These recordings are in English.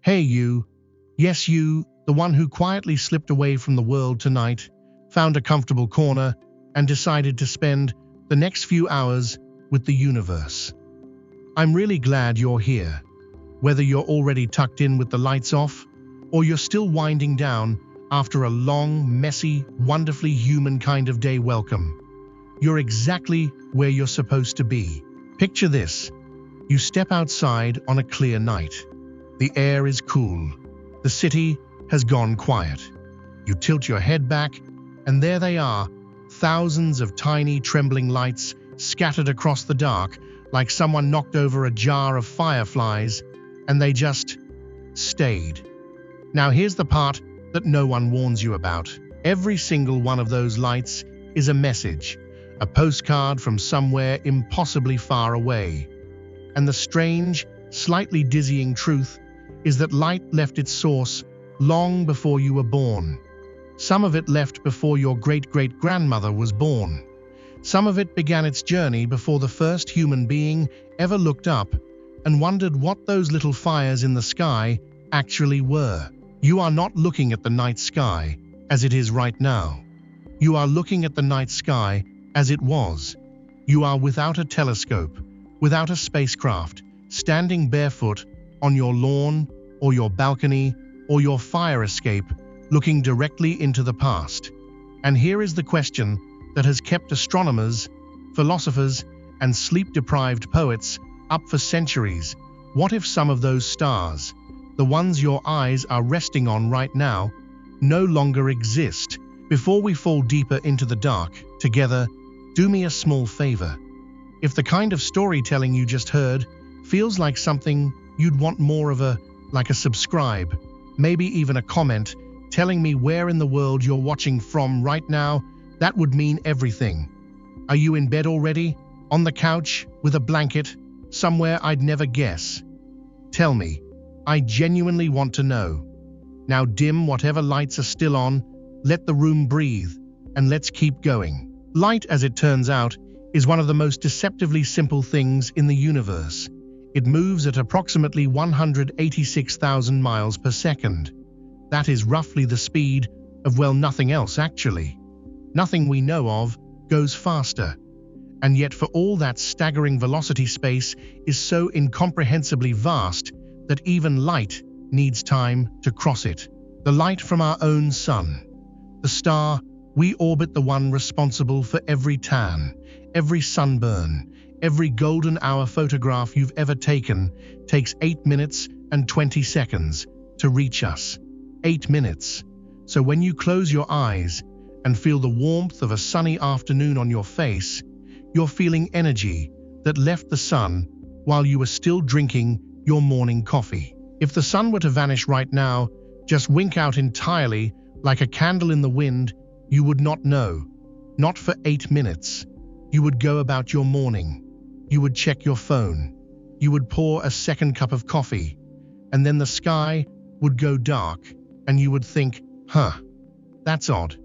Hey you, yes you, the one who quietly slipped away from the world tonight, found a comfortable corner, and decided to spend the next few hours with the universe. I'm really glad you're here. Whether you're already tucked in with the lights off, or you're still winding down after a long, messy, wonderfully human kind of day, welcome. You're exactly where you're supposed to be. Picture this. You step outside on a clear night. The air is cool. The city has gone quiet. You tilt your head back, and there they are, thousands of tiny trembling lights scattered across the dark, like someone knocked over a jar of fireflies, and they just stayed. Now here's the part that no one warns you about. Every single one of those lights is a message, a postcard from somewhere impossibly far away. And the strange, slightly dizzying truth is that light left its source long before you were born. Some of it left before your great-great-grandmother was born. Some of it began its journey before the first human being ever looked up and wondered what those little fires in the sky actually were. You are not looking at the night sky as it is right now. You are looking at the night sky as it was. You are without a telescope, without a spacecraft, standing barefoot on your lawn or your balcony or your fire escape, looking directly into the past. And here is the question that has kept astronomers, philosophers, and sleep-deprived poets up for centuries. What if some of those stars, the ones your eyes are resting on right now, no longer exist? Before we fall deeper into the dark together, do me a small favor. If the kind of storytelling you just heard feels like something you'd want more of, like a subscribe, maybe even a comment telling me where in the world you're watching from right now, that would mean everything. Are you in bed already? On the couch? With a blanket? Somewhere I'd never guess? Tell me. I genuinely want to know. Now dim whatever lights are still on, let the room breathe, and let's keep going. Light, as it turns out, is one of the most deceptively simple things in the universe. It moves at approximately 186,000 miles per second. That is roughly the speed of, well, nothing else actually. Nothing we know of goes faster. And yet for all that staggering velocity, space is so incomprehensibly vast that even light needs time to cross it. The light from our own sun. The star we orbit, the one responsible for every tan, every sunburn, every golden hour photograph you've ever taken, takes 8 minutes and 20 seconds to reach us. 8 minutes. So when you close your eyes and feel the warmth of a sunny afternoon on your face, you're feeling energy that left the sun while you were still drinking your morning coffee. If the sun were to vanish right now, just wink out entirely like a candle in the wind, you would not know. Not for 8 minutes. You would go about your morning. You would check your phone. You would pour a second cup of coffee. And then the sky would go dark, and you would think, that's odd.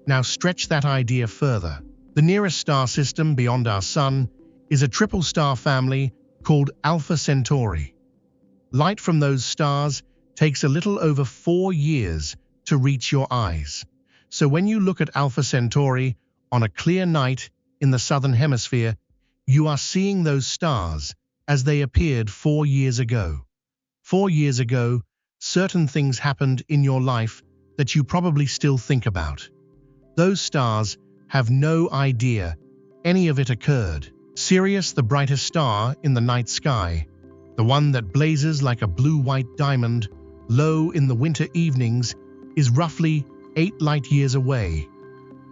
Now stretch that idea further. The nearest star system beyond our sun is a triple star family called Alpha Centauri. Light from those stars takes a little over 4 years to reach your eyes. So when you look at Alpha Centauri on a clear night in the southern hemisphere, you are seeing those stars as they appeared 4 years ago. 4 years ago, certain things happened in your life that you probably still think about. Those stars have no idea any of it occurred. Sirius, the brightest star in the night sky, the one that blazes like a blue-white diamond low in the winter evenings, is roughly 8 light years away.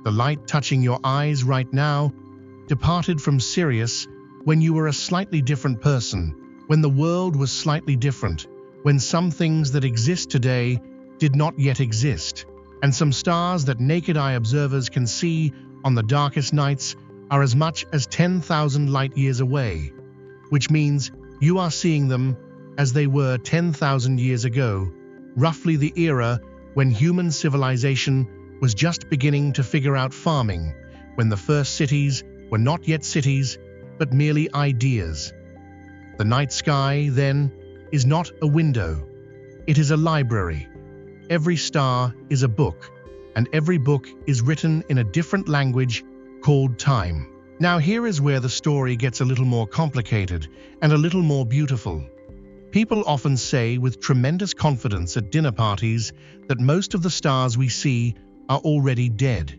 The light touching your eyes right now departed from Sirius when you were a slightly different person, when the world was slightly different, when some things that exist today did not yet exist, and some stars that naked eye observers can see on the darkest nights are as much as 10,000 light years away, which means you are seeing them as they were 10,000 years ago, roughly the era when human civilization was just beginning to figure out farming, when the first cities were not yet cities, but merely ideas. The night sky, then, is not a window. It is a library. Every star is a book, and every book is written in a different language called time. Now here is where the story gets a little more complicated and a little more beautiful. People often say with tremendous confidence at dinner parties that most of the stars we see are already dead.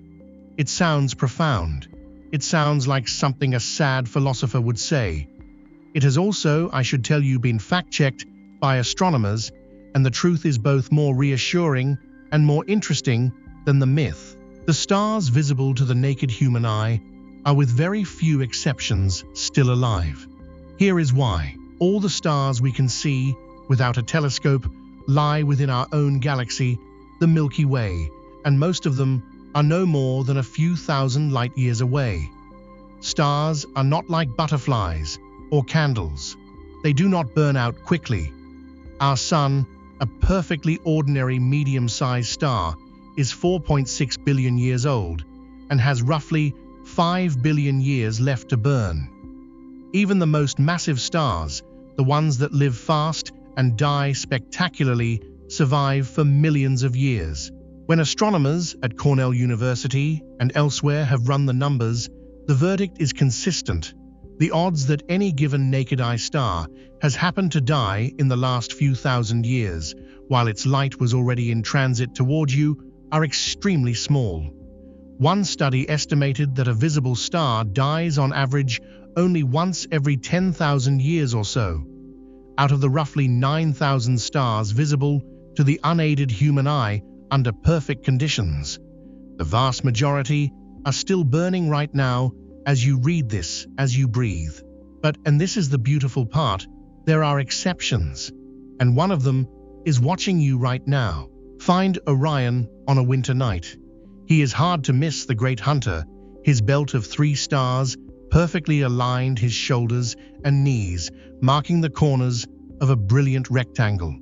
It sounds profound. It sounds like something a sad philosopher would say. It has also, I should tell you, been fact-checked by astronomers, and the truth is both more reassuring and more interesting than the myth. The stars visible to the naked human eye are, with very few exceptions, still alive. Here is why. All the stars we can see without a telescope lie within our own galaxy, the Milky Way, and most of them are no more than a few thousand light years away. Stars are not like butterflies or candles. They do not burn out quickly. Our Sun, a perfectly ordinary medium-sized star, is 4.6 billion years old and has roughly 5 billion years left to burn. Even the most massive stars, the ones that live fast and die spectacularly, survive for millions of years. When astronomers at Cornell University and elsewhere have run the numbers, the verdict is consistent. The odds that any given naked-eye star has happened to die in the last few thousand years, while its light was already in transit toward you, are extremely small. One study estimated that a visible star dies on average only once every 10,000 years or so. Out of the roughly 9,000 stars visible to the unaided human eye under perfect conditions, the vast majority are still burning right now as you read this, as you breathe. But, and this is the beautiful part, there are exceptions, and one of them is watching you right now. Find Orion on a winter night. He is hard to miss, the great hunter, his belt of 3 stars perfectly aligned, his shoulders and knees marking the corners of a brilliant rectangle.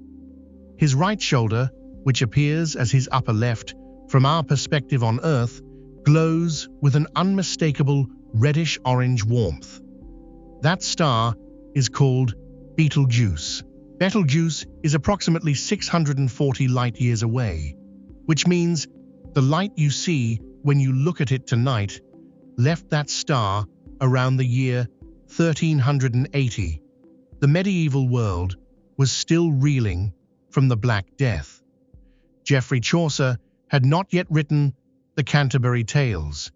His right shoulder, which appears as his upper left from our perspective on Earth, glows with an unmistakable reddish-orange warmth. That star is called Betelgeuse. Betelgeuse is approximately 640 light-years away, which means the light you see when you look at it tonight left that star around the year 1380. The medieval world was still reeling from the Black Death. Geoffrey Chaucer had not yet written the Canterbury Tales.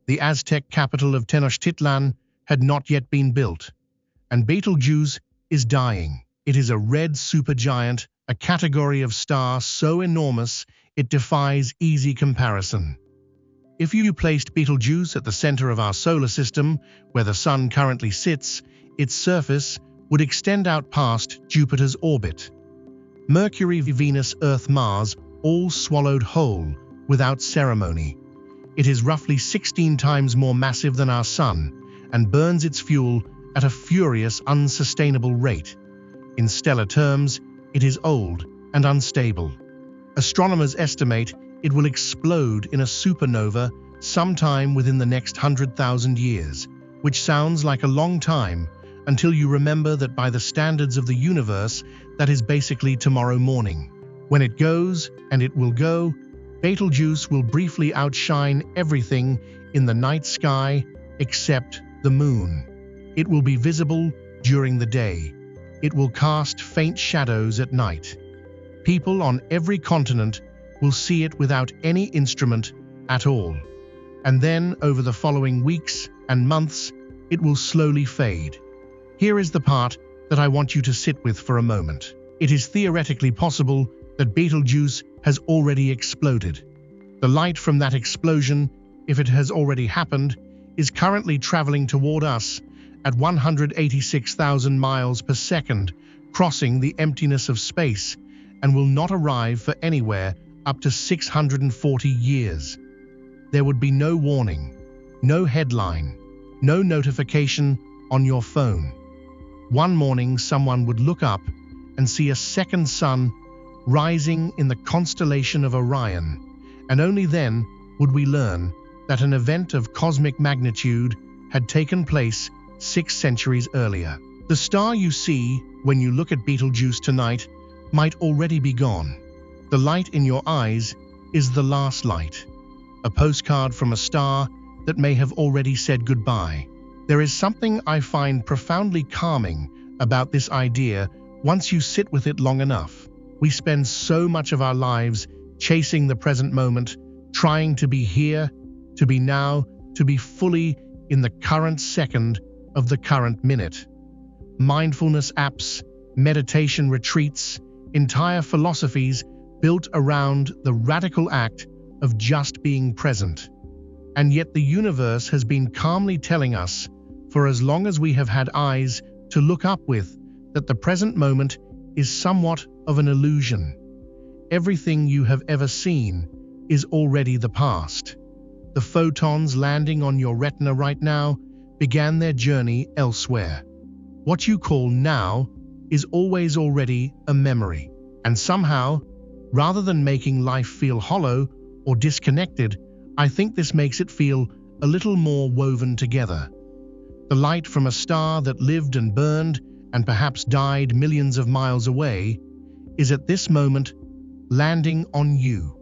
The Aztec capital of Tenochtitlan had not yet been built, and Betelgeuse is dying. It is a red supergiant, a category of star so enormous it defies easy comparison. If you placed Betelgeuse at the center of our solar system, where the Sun currently sits, its surface would extend out past Jupiter's orbit. Mercury, Venus, Earth, Mars, all swallowed whole, without ceremony. It is roughly 16 times more massive than our Sun, and burns its fuel at a furious, unsustainable rate. In stellar terms, it is old and unstable. Astronomers estimate it will explode in a supernova sometime within the next 100,000 years, which sounds like a long time until you remember that by the standards of the universe, that is basically tomorrow morning. When it goes, and it will go, Betelgeuse will briefly outshine everything in the night sky except the moon. It will be visible during the day. It will cast faint shadows at night. People on every continent will see it without any instrument at all. And then, over the following weeks and months, it will slowly fade. Here is the part that I want you to sit with for a moment. It is theoretically possible that Betelgeuse has already exploded. The light from that explosion, if it has already happened, is currently traveling toward us at 186,000 miles per second, crossing the emptiness of space, and will not arrive for anywhere up to 640 years. There would be no warning, no headline, no notification on your phone. One morning, someone would look up and see a second sun rising in the constellation of Orion, and only then would we learn that an event of cosmic magnitude had taken place 6 centuries earlier. The star you see when you look at Betelgeuse tonight might already be gone. The light in your eyes is the last light, a postcard from a star that may have already said goodbye. There is something I find profoundly calming about this idea once you sit with it long enough. We spend so much of our lives chasing the present moment, trying to be here, to be now, to be fully in the current second of the current minute. Mindfulness apps, meditation retreats, entire philosophies built around the radical act of just being present. And yet the universe has been calmly telling us, for as long as we have had eyes to look up with, that the present moment is somewhat of an illusion. Everything you have ever seen is already the past. The photons landing on your retina right now began their journey elsewhere. What you call now is always already a memory. And somehow, rather than making life feel hollow or disconnected, I think this makes it feel a little more woven together. The light from a star that lived and burned and perhaps died millions of miles away is at this moment landing on you,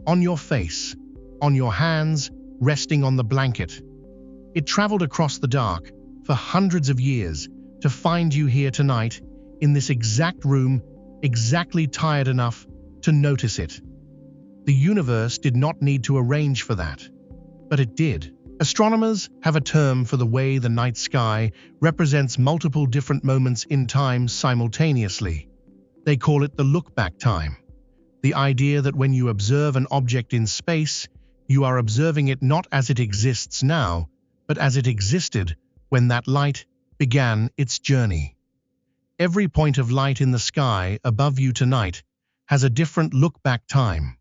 on your face, on your hands, resting on the blanket. It traveled across the dark for hundreds of years to find you here tonight in this exact room, exactly tired enough to notice it. The universe did not need to arrange for that, but it did. Astronomers have a term for the way the night sky represents multiple different moments in time simultaneously. They call it the look-back time. The idea that when you observe an object in space, you are observing it not as it exists now, but as it existed when that light began its journey. Every point of light in the sky above you tonight has a different look-back time.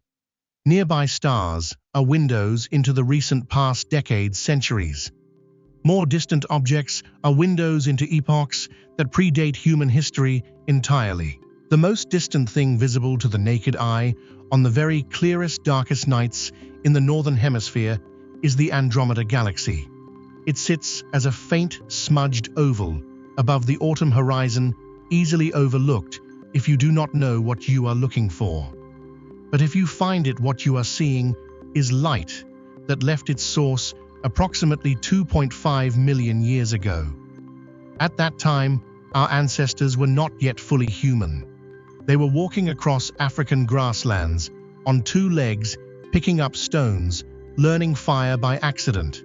Nearby stars are windows into the recent past decades, centuries. More distant objects are windows into epochs that predate human history entirely. The most distant thing visible to the naked eye on the very clearest, darkest nights in the northern hemisphere is the Andromeda galaxy. It sits as a faint, smudged oval above the autumn horizon, easily overlooked if you do not know what you are looking for. But if you find it, what you are seeing is light that left its source approximately 2.5 million years ago. At that time, our ancestors were not yet fully human. They were walking across African grasslands on two legs, picking up stones, learning fire by accident.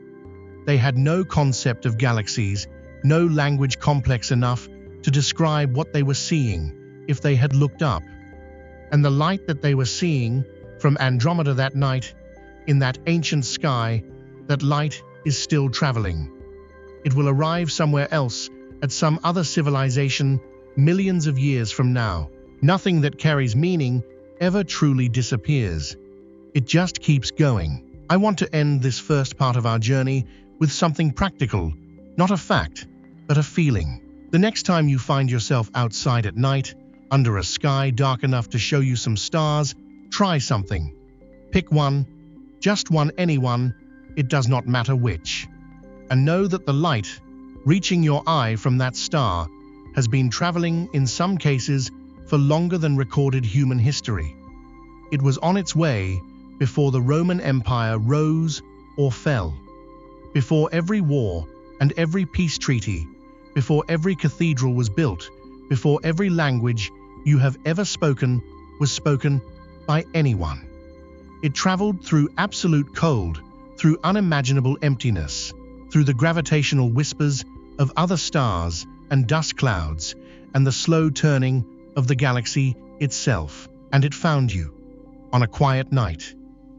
They had no concept of galaxies, no language complex enough to describe what they were seeing if they had looked up. And the light that they were seeing from Andromeda that night, in that ancient sky, that light is still traveling. It will arrive somewhere else, at some other civilization, millions of years from now. Nothing that carries meaning ever truly disappears. It just keeps going. I want to end this first part of our journey with something practical, not a fact, but a feeling. The next time you find yourself outside at night, under a sky dark enough to show you some stars, try something. Pick one, just one, anyone, it does not matter which. And know that the light, reaching your eye from that star, has been traveling, in some cases, for longer than recorded human history. It was on its way before the Roman Empire rose or fell, before every war and every peace treaty, before every cathedral was built, before every language you have ever spoken was spoken by anyone. It traveled through absolute cold, through unimaginable emptiness, through the gravitational whispers of other stars and dust clouds, and the slow turning of the galaxy itself. And it found you, on a quiet night,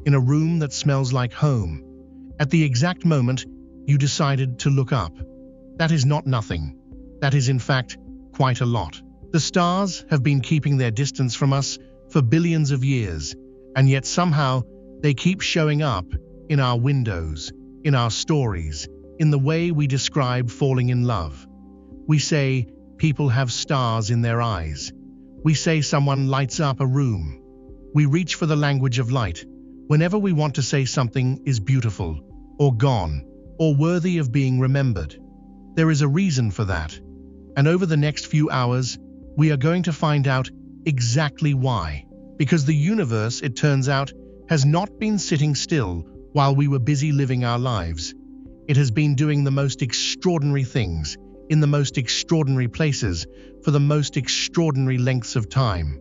in a room that smells like home, at the exact moment you decided to look up. That is not nothing. That is, in fact, quite a lot. The stars have been keeping their distance from us for billions of years, and yet somehow they keep showing up in our windows, in our stories, in the way we describe falling in love. We say people have stars in their eyes. We say someone lights up a room. We reach for the language of light whenever we want to say something is beautiful, or gone, or worthy of being remembered. There is a reason for that, and over the next few hours, we are going to find out Exactly why. Because the universe, it turns out, has not been sitting still while we were busy living our lives. It has been doing the most extraordinary things, in the most extraordinary places, for the most extraordinary lengths of time.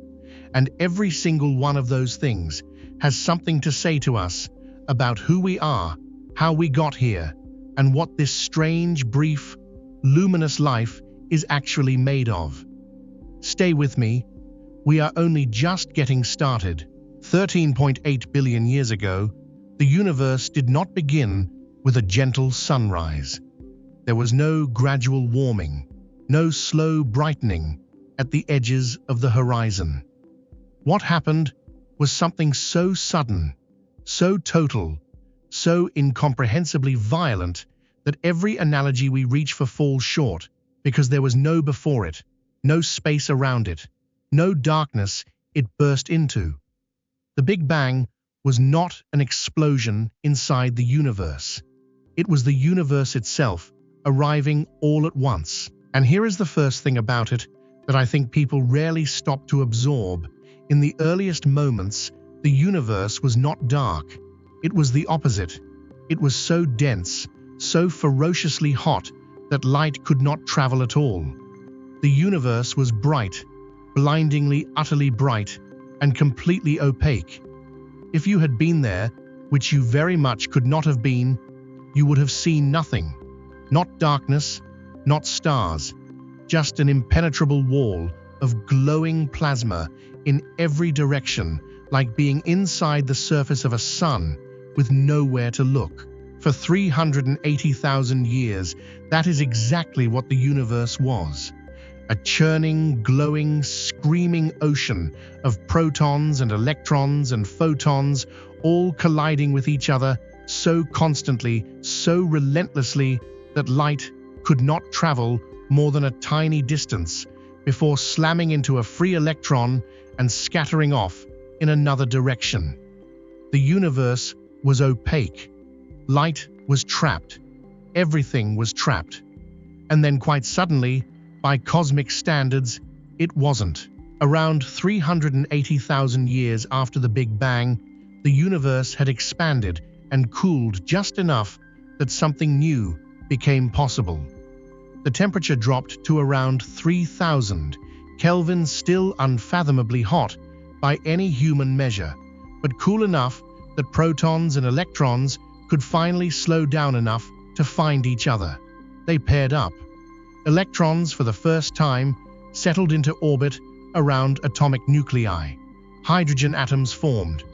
And every single one of those things has something to say to us about who we are, how we got here, and what this strange, brief, luminous life is actually made of. Stay with me. We are only just getting started. 13.8 billion years ago, the universe did not begin with a gentle sunrise. There was no gradual warming, no slow brightening at the edges of the horizon. What happened was something so sudden, so total, so incomprehensibly violent that every analogy we reach for falls short, because there was no before it, no space around it, no darkness it burst into. The Big Bang was not an explosion inside the universe. It was the universe itself arriving all at once. And here is the first thing about it that I think people rarely stop to absorb. In the earliest moments, the universe was not dark. It was the opposite. It was so dense, so ferociously hot that light could not travel at all. The universe was bright, blindingly, utterly bright, and completely opaque. If you had been there, which you very much could not have been, you would have seen nothing. Not darkness, not stars, just an impenetrable wall of glowing plasma in every direction, like being inside the surface of a sun with nowhere to look. For 380,000 years, that is exactly what the universe was. A churning, glowing, screaming ocean of protons and electrons and photons, all colliding with each other so constantly, so relentlessly, that light could not travel more than a tiny distance before slamming into a free electron and scattering off in another direction. The universe was opaque. Light was trapped. Everything was trapped. And then quite suddenly, by cosmic standards, it wasn't. Around 380,000 years after the Big Bang, the universe had expanded and cooled just enough that something new became possible. The temperature dropped to around 3,000 Kelvin, still unfathomably hot by any human measure, but cool enough that protons and electrons could finally slow down enough to find each other. They paired up. Electrons, for the first time, settled into orbit around atomic nuclei. Hydrogen atoms formed,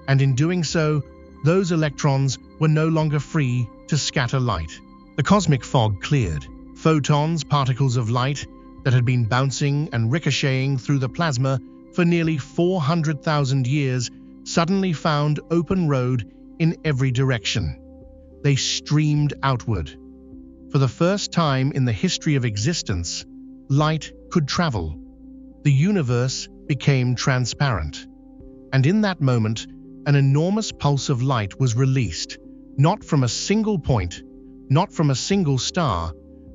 and in doing so, those electrons were no longer free to scatter light. The cosmic fog cleared. Photons, particles of light that had been bouncing and ricocheting through the plasma for nearly 400,000 years, suddenly found open road in every direction. They streamed outward. For the first time in the history of existence, light could travel. The universe became transparent. And in that moment, an enormous pulse of light was released, not from a single point, not from a single star,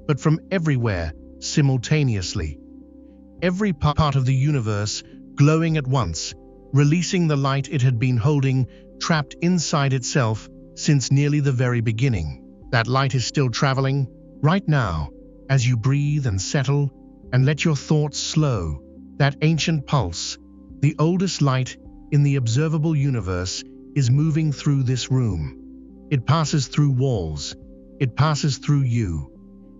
but from everywhere simultaneously. Every part of the universe glowing at once, releasing the light it had been holding trapped inside itself since nearly the very beginning. That light is still traveling right now as you breathe and settle and let your thoughts slow. That ancient pulse, the oldest light in the observable universe, is moving through this room. It passes through walls. It passes through you.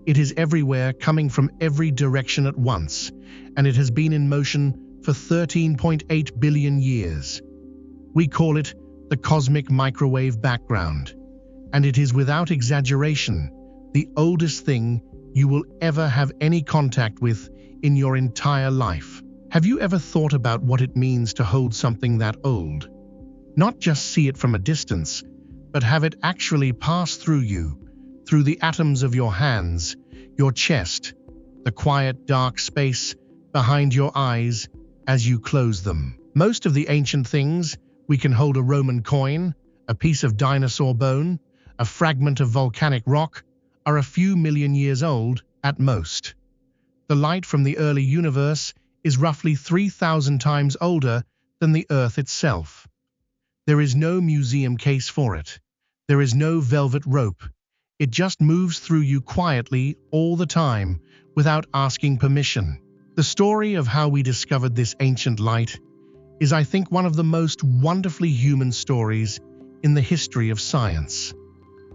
It is everywhere, coming from every direction at once, and it has been in motion for 13.8 billion years. We call it the cosmic microwave background, and it is without exaggeration the oldest thing you will ever have any contact with in your entire life. Have you ever thought about what it means to hold something that old? Not just see it from a distance, but have it actually pass through you, through the atoms of your hands, your chest, the quiet, dark space behind your eyes as you close them. Most of the ancient things, we can hold a Roman coin, a piece of dinosaur bone, a fragment of volcanic rock, are a few million years old at most. The light from the early universe is roughly 3,000 times older than the Earth itself. There is no museum case for it. There is no velvet rope. It just moves through you quietly all the time without asking permission. The story of how we discovered this ancient light is, I think, one of the most wonderfully human stories in the history of science.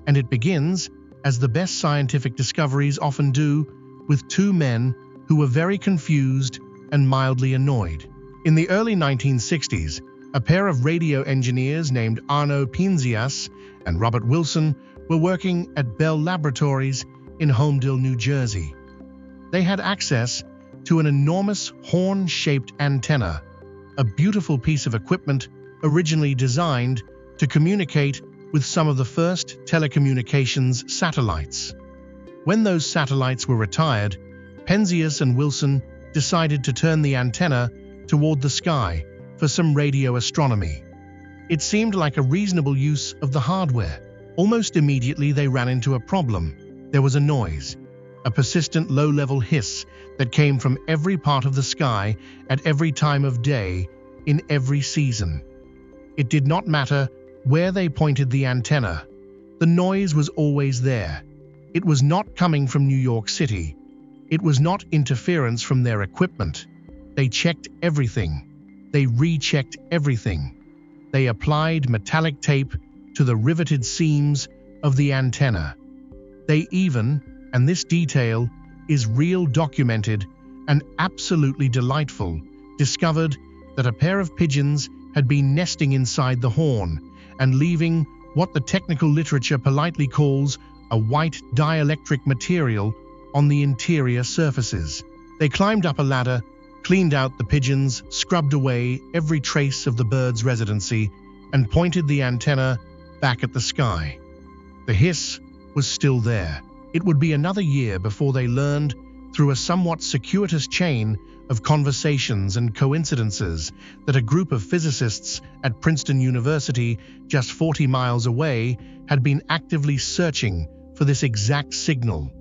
And it begins, as the best scientific discoveries often do, with two men who were very confused and mildly annoyed. In the early 1960s, a pair of radio engineers named Arno Penzias and Robert Wilson were working at Bell Laboratories in Homedale, New Jersey. They had access to an enormous horn-shaped antenna, a beautiful piece of equipment originally designed to communicate with some of the first telecommunications satellites. When those satellites were retired, Penzias and Wilson decided to turn the antenna toward the sky for some radio astronomy. It seemed like a reasonable use of the hardware. Almost immediately they ran into a problem. There was a noise, a persistent low-level hiss that came from every part of the sky at every time of day, in every season. It did not matter where they pointed the antenna. The noise was always there. It was not coming from New York City. It was not interference from their equipment. They checked everything. They rechecked everything. They applied metallic tape to the riveted seams of the antenna. They even, and this detail is real, documented and absolutely delightful, discovered that a pair of pigeons had been nesting inside the horn and leaving what the technical literature politely calls a white dielectric material on the interior surfaces. They climbed up a ladder, cleaned out the pigeons, scrubbed away every trace of the bird's residency, and pointed the antenna back at the sky. The hiss was still there. It would be another year before they learned, through a somewhat circuitous chain of conversations and coincidences, that a group of physicists at Princeton University, just 40 miles away, had been actively searching for this exact signal.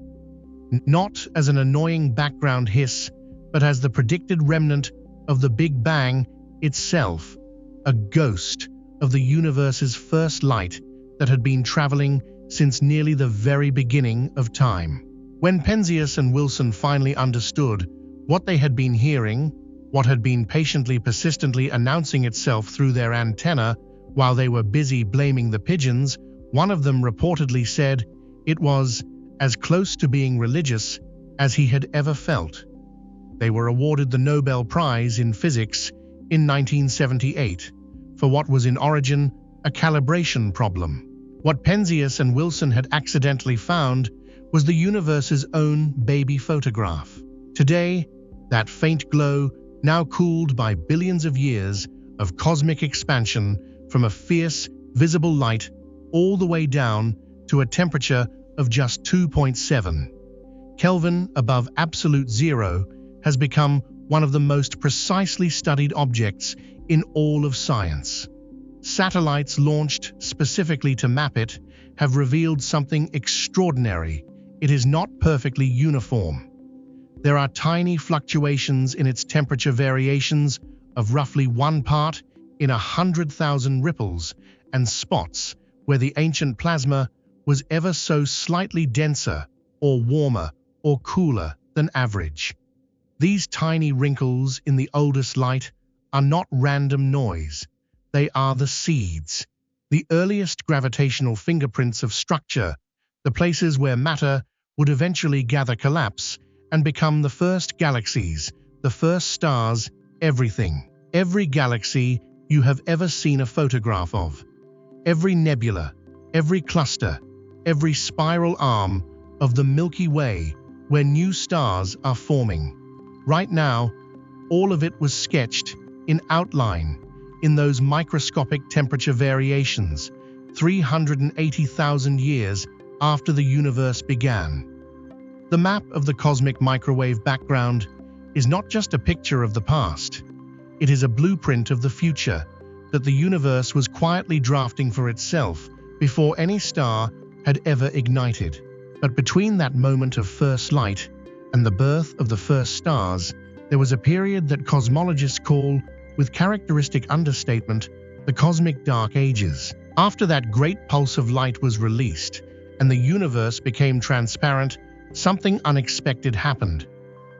Not as an annoying background hiss, but as the predicted remnant of the Big Bang itself, a ghost of the universe's first light that had been traveling since nearly the very beginning of time. When Penzias and Wilson finally understood what they had been hearing, what had been patiently, persistently announcing itself through their antenna while they were busy blaming the pigeons, one of them reportedly said it was as close to being religious as he had ever felt. They were awarded the Nobel Prize in Physics in 1978 for what was in origin a calibration problem. What Penzias and Wilson had accidentally found was the universe's own baby photograph. Today, that faint glow, now cooled by billions of years of cosmic expansion from a fierce, visible light all the way down to a temperature of just 2.7 Kelvin above absolute zero, has become one of the most precisely studied objects in all of science. Satellites launched specifically to map it have revealed something extraordinary. It is not perfectly uniform. There are tiny fluctuations in its temperature, variations of roughly 1 part in 100,000 ripples, and spots where the ancient plasma was ever so slightly denser or warmer or cooler than average. These tiny wrinkles in the oldest light are not random noise. They are the seeds, the earliest gravitational fingerprints of structure, the places where matter would eventually gather, collapse, and become the first galaxies, the first stars, everything. Every galaxy you have ever seen a photograph of, every nebula, every cluster, every spiral arm of the Milky Way where new stars are forming. Right now, all of it was sketched in outline in those microscopic temperature variations 380,000 years after the universe began. The map of the cosmic microwave background is not just a picture of the past. It is a blueprint of the future that the universe was quietly drafting for itself before any star had ever ignited. But between that moment of first light and the birth of the first stars, There was a period that cosmologists call, with characteristic understatement, the cosmic dark ages. After that great pulse of light was released and the universe became transparent, something unexpected happened.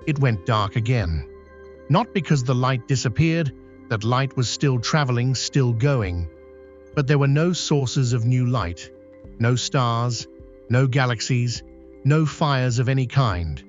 It went dark again. Not because the light disappeared, that light was still traveling, still going, but there were no sources of new light, no stars, no galaxies, no fires of any kind,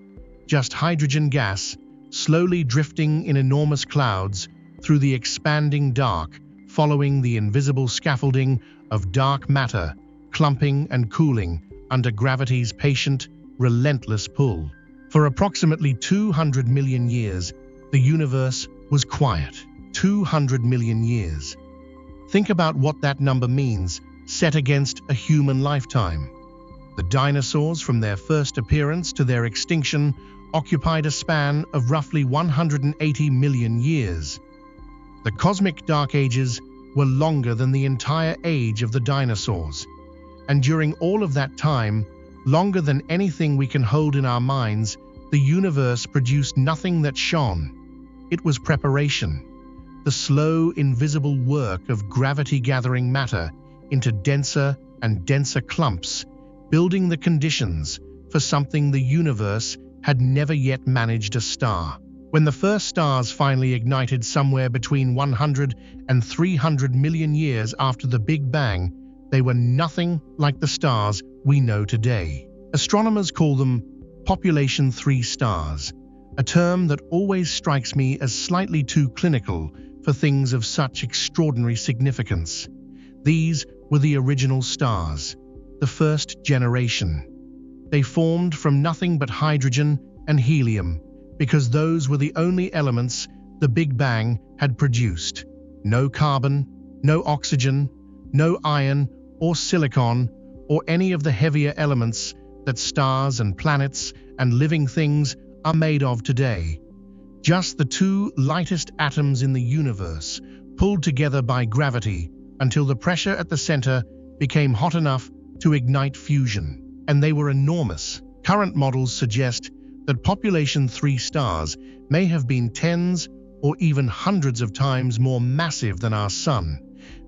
just hydrogen gas slowly drifting in enormous clouds through the expanding dark, following the invisible scaffolding of dark matter, clumping and cooling under gravity's patient, relentless pull. For approximately 200 million years, the universe was quiet. 200 million years. Think about what that number means, set against a human lifetime. The dinosaurs, from their first appearance to their extinction, occupied a span of roughly 180 million years. The cosmic dark ages were longer than the entire age of the dinosaurs. And during all of that time, longer than anything we can hold in our minds, the universe produced nothing that shone. It was preparation. The slow, invisible work of gravity-gathering matter into denser and denser clumps, building the conditions for something the universe had never yet managed: a star. When the first stars finally ignited somewhere between 100 and 300 million years after the Big Bang, they were nothing like the stars we know today. Astronomers call them population 3 stars, a term that always strikes me as slightly too clinical for things of such extraordinary significance. These were the original stars, the first generation. They formed from nothing but hydrogen and helium, because those were the only elements the Big Bang had produced. No carbon, no oxygen, no iron or silicon, or any of the heavier elements that stars and planets and living things are made of today. Just the 2 lightest atoms in the universe, pulled together by gravity until the pressure at the center became hot enough to ignite fusion. And they were enormous. Current models suggest that population 3 stars may have been tens or even hundreds of times more massive than our Sun,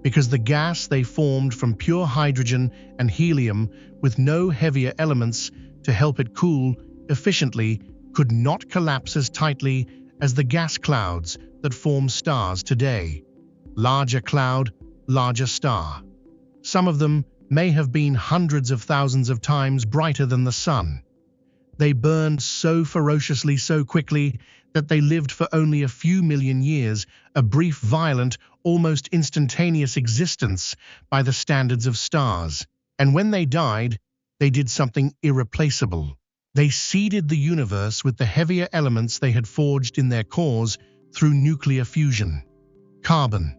because the gas they formed from pure hydrogen and helium with no heavier elements to help it cool efficiently could not collapse as tightly as the gas clouds that form stars today. Larger cloud, larger star. Some of them may have been hundreds of thousands of times brighter than the Sun. They burned so ferociously, so quickly, that they lived for only a few million years, a brief, violent, almost instantaneous existence by the standards of stars. And when they died, they did something irreplaceable. They seeded the universe with the heavier elements they had forged in their cores through nuclear fusion. Carbon,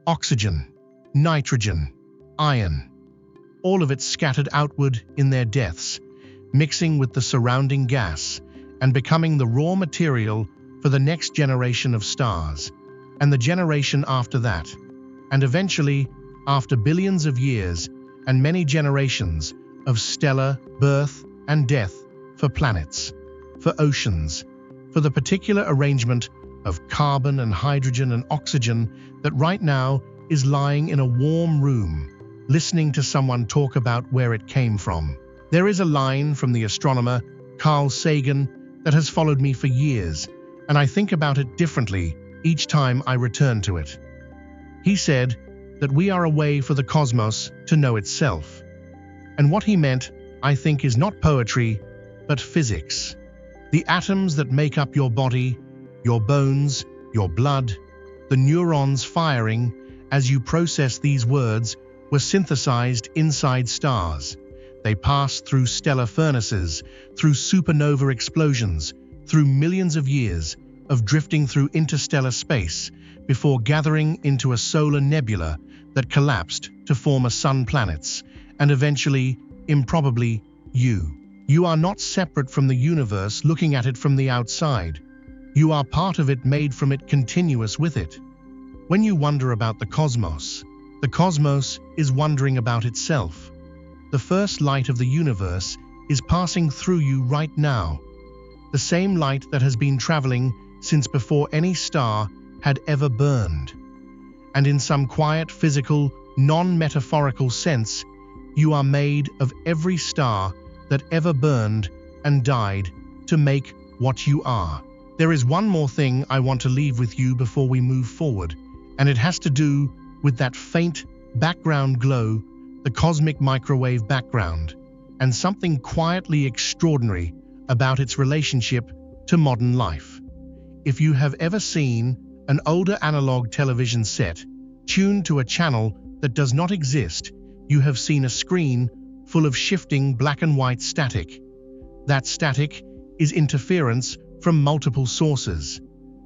oxygen, nitrogen, iron. All of it scattered outward in their deaths, mixing with the surrounding gas and becoming the raw material for the next generation of stars, and the generation after that, and eventually, after billions of years and many generations of stellar birth and death, for planets, for oceans, for the particular arrangement of carbon and hydrogen and oxygen that right now is lying in a warm room, listening to someone talk about where it came from. There is a line from the astronomer Carl Sagan that has followed me for years, and I think about it differently each time I return to it. He said that we are a way for the cosmos to know itself. And what he meant, I think, is not poetry, but physics. The atoms that make up your body, your bones, your blood, the neurons firing as you process these words were synthesized inside stars. They passed through stellar furnaces, through supernova explosions, through millions of years of drifting through interstellar space before gathering into a solar nebula that collapsed to form a sun planets, and eventually, improbably, you. You are not separate from the universe looking at it from the outside. You are part of it, made from it, continuous with it. When you wonder about the cosmos is wondering about itself. The first light of the universe is passing through you right now. The same light that has been traveling since before any star had ever burned. And in some quiet, physical, non-metaphorical sense, you are made of every star that ever burned and died to make what you are. There is one more thing I want to leave with you before we move forward, and it has to do with that faint background glow, the cosmic microwave background, and something quietly extraordinary about its relationship to modern life. If you have ever seen an older analog television set tuned to a channel that does not exist, you have seen a screen full of shifting black and white static. That static is interference from multiple sources,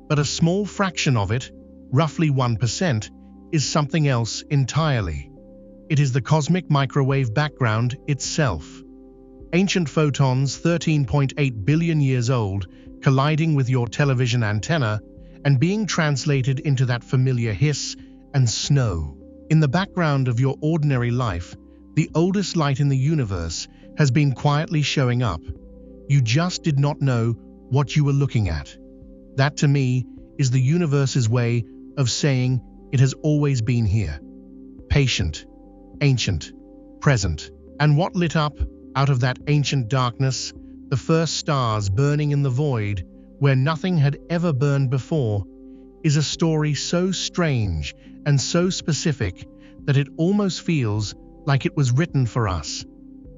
but a small fraction of it, roughly 1%, is something else entirely. It is the cosmic microwave background itself. Ancient photons 13.8 billion years old colliding with your television antenna and being translated into that familiar hiss and snow. In the background of your ordinary life, the oldest light in the universe has been quietly showing up. You just did not know what you were looking at. That, to me, is the universe's way of saying it has always been here. Patient, ancient, present. And what lit up out of that ancient darkness, the first stars burning in the void where nothing had ever burned before, is a story so strange and so specific that it almost feels like it was written for us.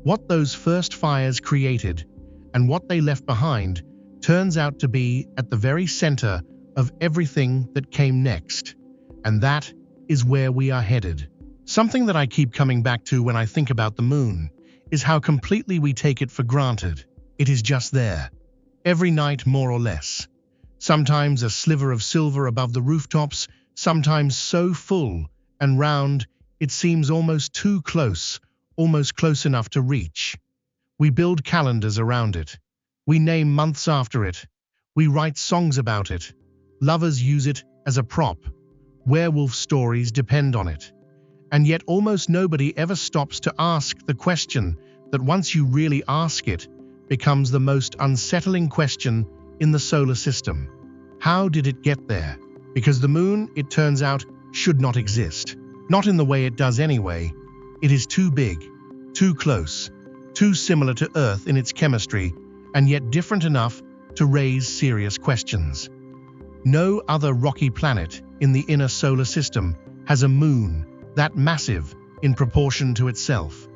What those first fires created and what they left behind turns out to be at the very center of everything that came next. And that is where we are headed. Something that I keep coming back to when I think about the moon is how completely we take it for granted. It is just there, every night more or less. Sometimes a sliver of silver above the rooftops, sometimes so full and round it seems almost too close, almost close enough to reach. We build calendars around it. We name months after it. We write songs about it. Lovers use it as a prop. Werewolf stories depend on it. And yet almost nobody ever stops to ask the question that, once you really ask it, becomes the most unsettling question in the solar system. How did it get there? Because the moon, it turns out, should not exist. Not in the way it does anyway. It is too big, too close, too similar to Earth in its chemistry, and yet different enough to raise serious questions. No other rocky planet in the inner solar system has a moon that massive in proportion to itself.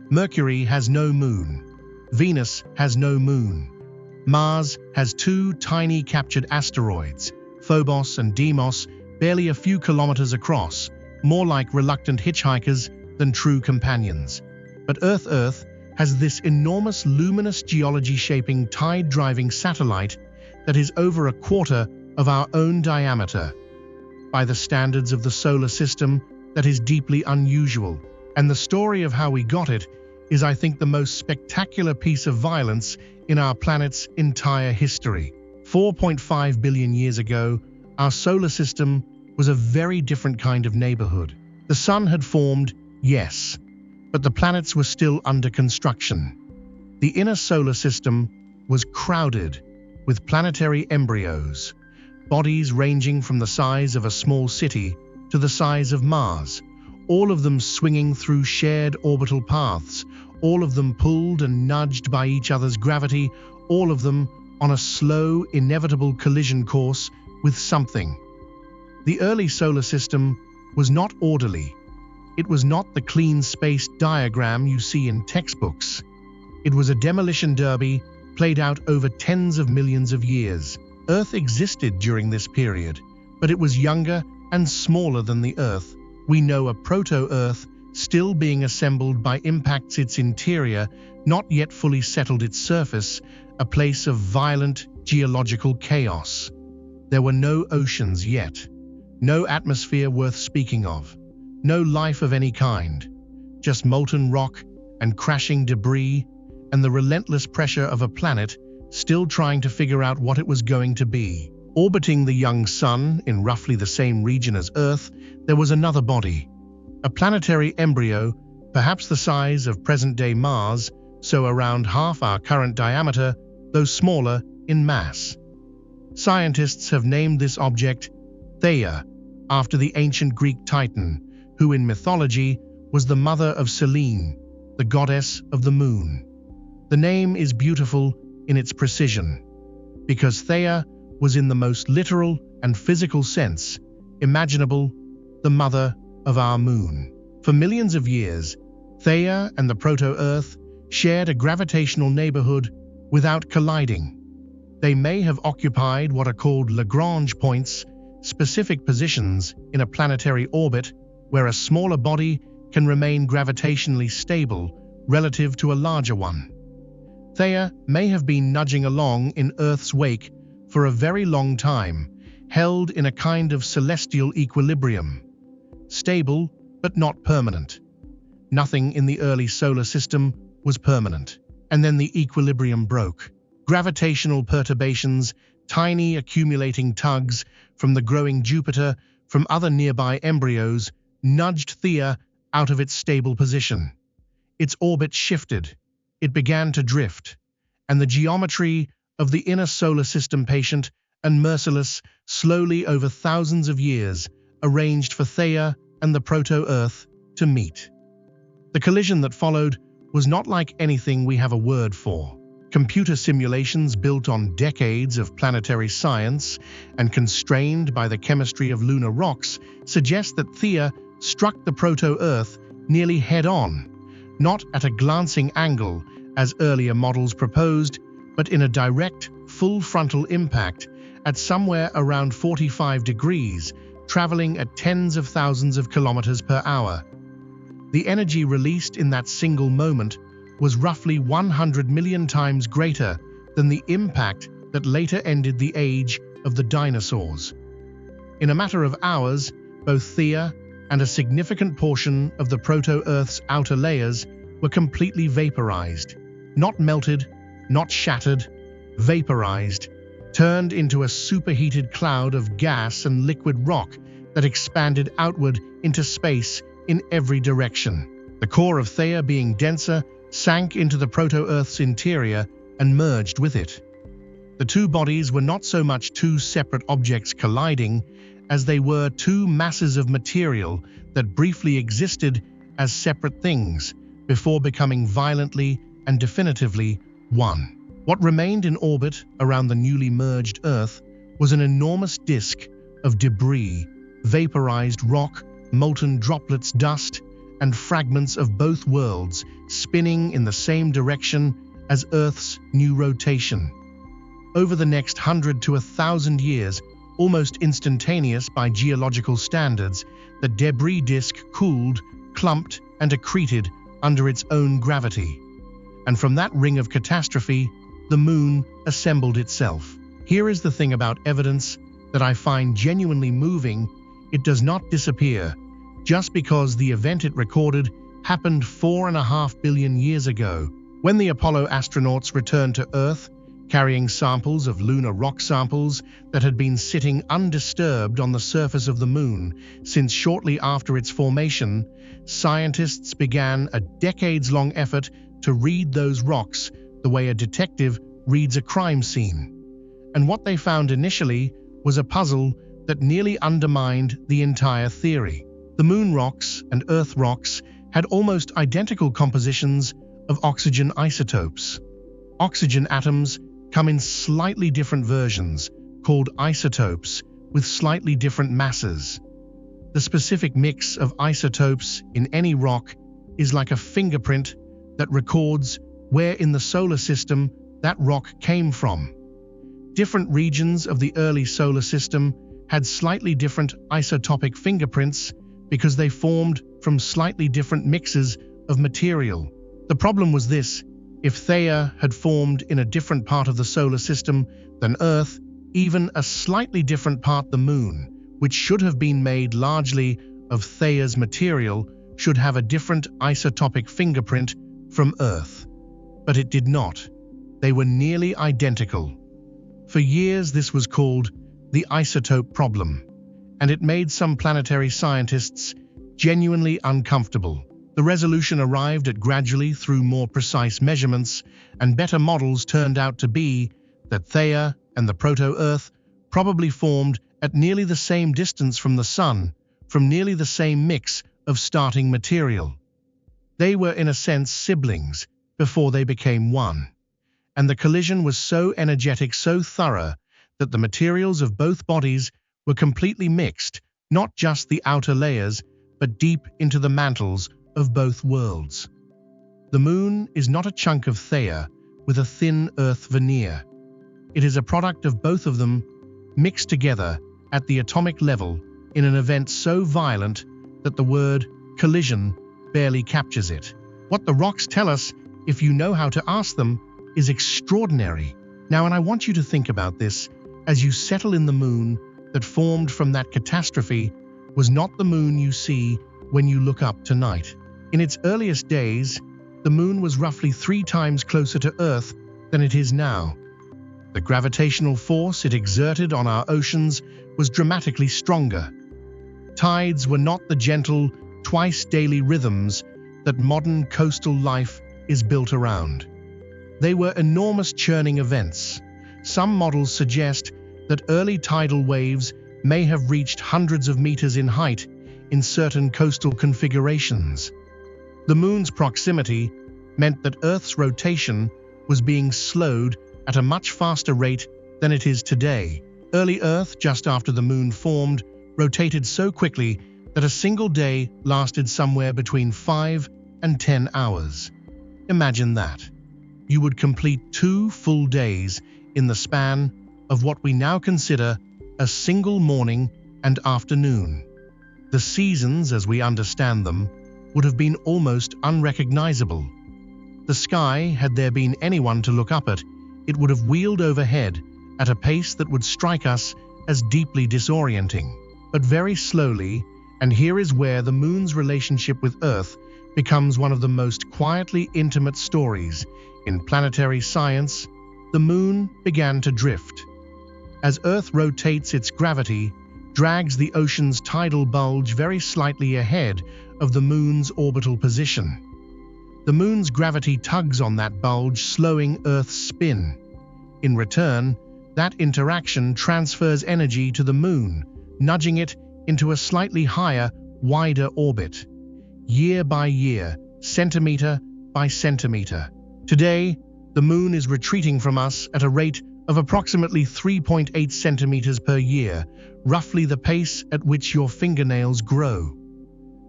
Mercury has no moon. Venus has no moon. Mars has two tiny captured asteroids, Phobos and Deimos, barely a few kilometers across, more like reluctant hitchhikers than true companions. But Earth has this enormous luminous geology-shaping tide-driving satellite that is over a quarter of our own diameter. By the standards of the solar system, that is deeply unusual, and the story of how we got it is, I think, the most spectacular piece of violence in our planet's entire history. 4.5 billion years ago, our solar system was a very different kind of neighborhood. The sun had formed, yes, but the planets were still under construction. The inner solar system was crowded with planetary embryos, bodies ranging from the size of a small city to the size of Mars, all of them swinging through shared orbital paths, all of them pulled and nudged by each other's gravity, all of them on a slow, inevitable collision course with something. The early solar system was not orderly. It was not the clean space diagram you see in textbooks. It was a demolition derby played out over tens of millions of years. Earth existed during this period, but it was younger and smaller than the Earth we know, a proto-Earth still being assembled by impacts, its interior not yet fully settled its surface, a place of violent geological chaos. There were no oceans yet, no atmosphere worth speaking of, no life of any kind, just molten rock and crashing debris and the relentless pressure of a planet still trying to figure out what it was going to be. Orbiting the young sun in roughly the same region as Earth, there was another body, a planetary embryo, perhaps the size of present-day Mars, so around half our current diameter, though smaller in mass. Scientists have named this object Theia, after the ancient Greek Titan, who in mythology was the mother of Selene, the goddess of the moon. The name is beautiful in its precision, because Theia was in the most literal and physical sense imaginable the mother of our moon. For millions of years, Theia and the proto-Earth shared a gravitational neighborhood without colliding. They may have occupied what are called Lagrange points, specific positions in a planetary orbit where a smaller body can remain gravitationally stable relative to a larger one. Theia may have been nudging along in Earth's wake for a very long time, held in a kind of celestial equilibrium. Stable, but not permanent. Nothing in the early solar system was permanent. And then the equilibrium broke. Gravitational perturbations, tiny accumulating tugs from the growing Jupiter, from other nearby embryos, nudged Theia out of its stable position. Its orbit shifted. It began to drift. And the geometry of the inner solar system, patient and merciless, slowly over thousands of years, arranged for Theia and the proto-Earth to meet. The collision that followed was not like anything we have a word for. Computer simulations built on decades of planetary science and constrained by the chemistry of lunar rocks suggest that Theia struck the proto-Earth nearly head-on, not at a glancing angle as earlier models proposed, but in a direct, full frontal impact at somewhere around 45 degrees, traveling at tens of thousands of kilometers per hour. The energy released in that single moment was roughly 100 million times greater than the impact that later ended the age of the dinosaurs. In a matter of hours, both Theia and a significant portion of the proto-Earth's outer layers were completely vaporized. Not melted, not shattered, vaporized, turned into a superheated cloud of gas and liquid rock that expanded outward into space in every direction. The core of Theia, being denser, sank into the proto-Earth's interior and merged with it. The two bodies were not so much two separate objects colliding as they were two masses of material that briefly existed as separate things before becoming violently and definitively one. What remained in orbit around the newly merged Earth was an enormous disk of debris, vaporized rock, molten droplets, dust, and fragments of both worlds spinning in the same direction as Earth's new rotation. Over the next 100 to 1,000 years, almost instantaneous by geological standards, the debris disk cooled, clumped, and accreted under its own gravity. And from that ring of catastrophe, the moon assembled itself. Here is the thing about evidence that I find genuinely moving: it does not disappear just because the event it recorded happened 4.5 billion years ago. When the Apollo astronauts returned to Earth, carrying samples of lunar rock samples that had been sitting undisturbed on the surface of the moon since shortly after its formation, scientists began a decades-long effort to read those rocks the way a detective reads a crime scene. And what they found initially was a puzzle that nearly undermined the entire theory. The moon rocks and Earth rocks had almost identical compositions of oxygen isotopes. Oxygen atoms come in slightly different versions, called isotopes, with slightly different masses. The specific mix of isotopes in any rock is like a fingerprint that records where in the solar system that rock came from. Different regions of the early solar system had slightly different isotopic fingerprints because they formed from slightly different mixes of material. The problem was this: if Theia had formed in a different part of the solar system than Earth, even a slightly different part, the moon, which should have been made largely of Theia's material, should have a different isotopic fingerprint from Earth. But it did not. They were nearly identical. For years this was called the isotope problem, and it made some planetary scientists genuinely uncomfortable. The resolution arrived at gradually through more precise measurements, and better models turned out to be that Theia and the proto-Earth probably formed at nearly the same distance from the Sun, from nearly the same mix of starting material. They were in a sense siblings before they became one. And the collision was so energetic, so thorough, that the materials of both bodies were completely mixed, not just the outer layers, but deep into the mantles of both worlds. The Moon is not a chunk of Theia with a thin Earth veneer. It is a product of both of them, mixed together at the atomic level in an event so violent that the word collision barely captures it. What the rocks tell us, if you know how to ask them, is extraordinary. Now, and I want you to think about this as you settle in. The Moon that formed from that catastrophe was not the Moon you see when you look up tonight. In its earliest days, the Moon was roughly 3 times closer to Earth than it is now. The gravitational force it exerted on our oceans was dramatically stronger. Tides were not the gentle, twice-daily rhythms that modern coastal life is built around. They were enormous churning events. Some models suggest that early tidal waves may have reached hundreds of meters in height in certain coastal configurations. The Moon's proximity meant that Earth's rotation was being slowed at a much faster rate than it is today. Early Earth, just after the Moon formed, rotated so quickly that a single day lasted somewhere between 5 and 10 hours. Imagine that. You would complete 2 full days in the span of what we now consider a single morning and afternoon. The seasons, as we understand them, would have been almost unrecognizable. The sky, had there been anyone to look up at, it would have wheeled overhead at a pace that would strike us as deeply disorienting. But very slowly, and here is where the Moon's relationship with Earth becomes one of the most quietly intimate stories in planetary science, the Moon began to drift. As Earth rotates, its gravity drags the ocean's tidal bulge very slightly ahead of the Moon's orbital position. The Moon's gravity tugs on that bulge, slowing Earth's spin. In return, that interaction transfers energy to the Moon, nudging it into a slightly higher, wider orbit. Year by year, centimeter by centimeter. Today, the Moon is retreating from us at a rate of approximately 3.8 centimeters per year, roughly the pace at which your fingernails grow.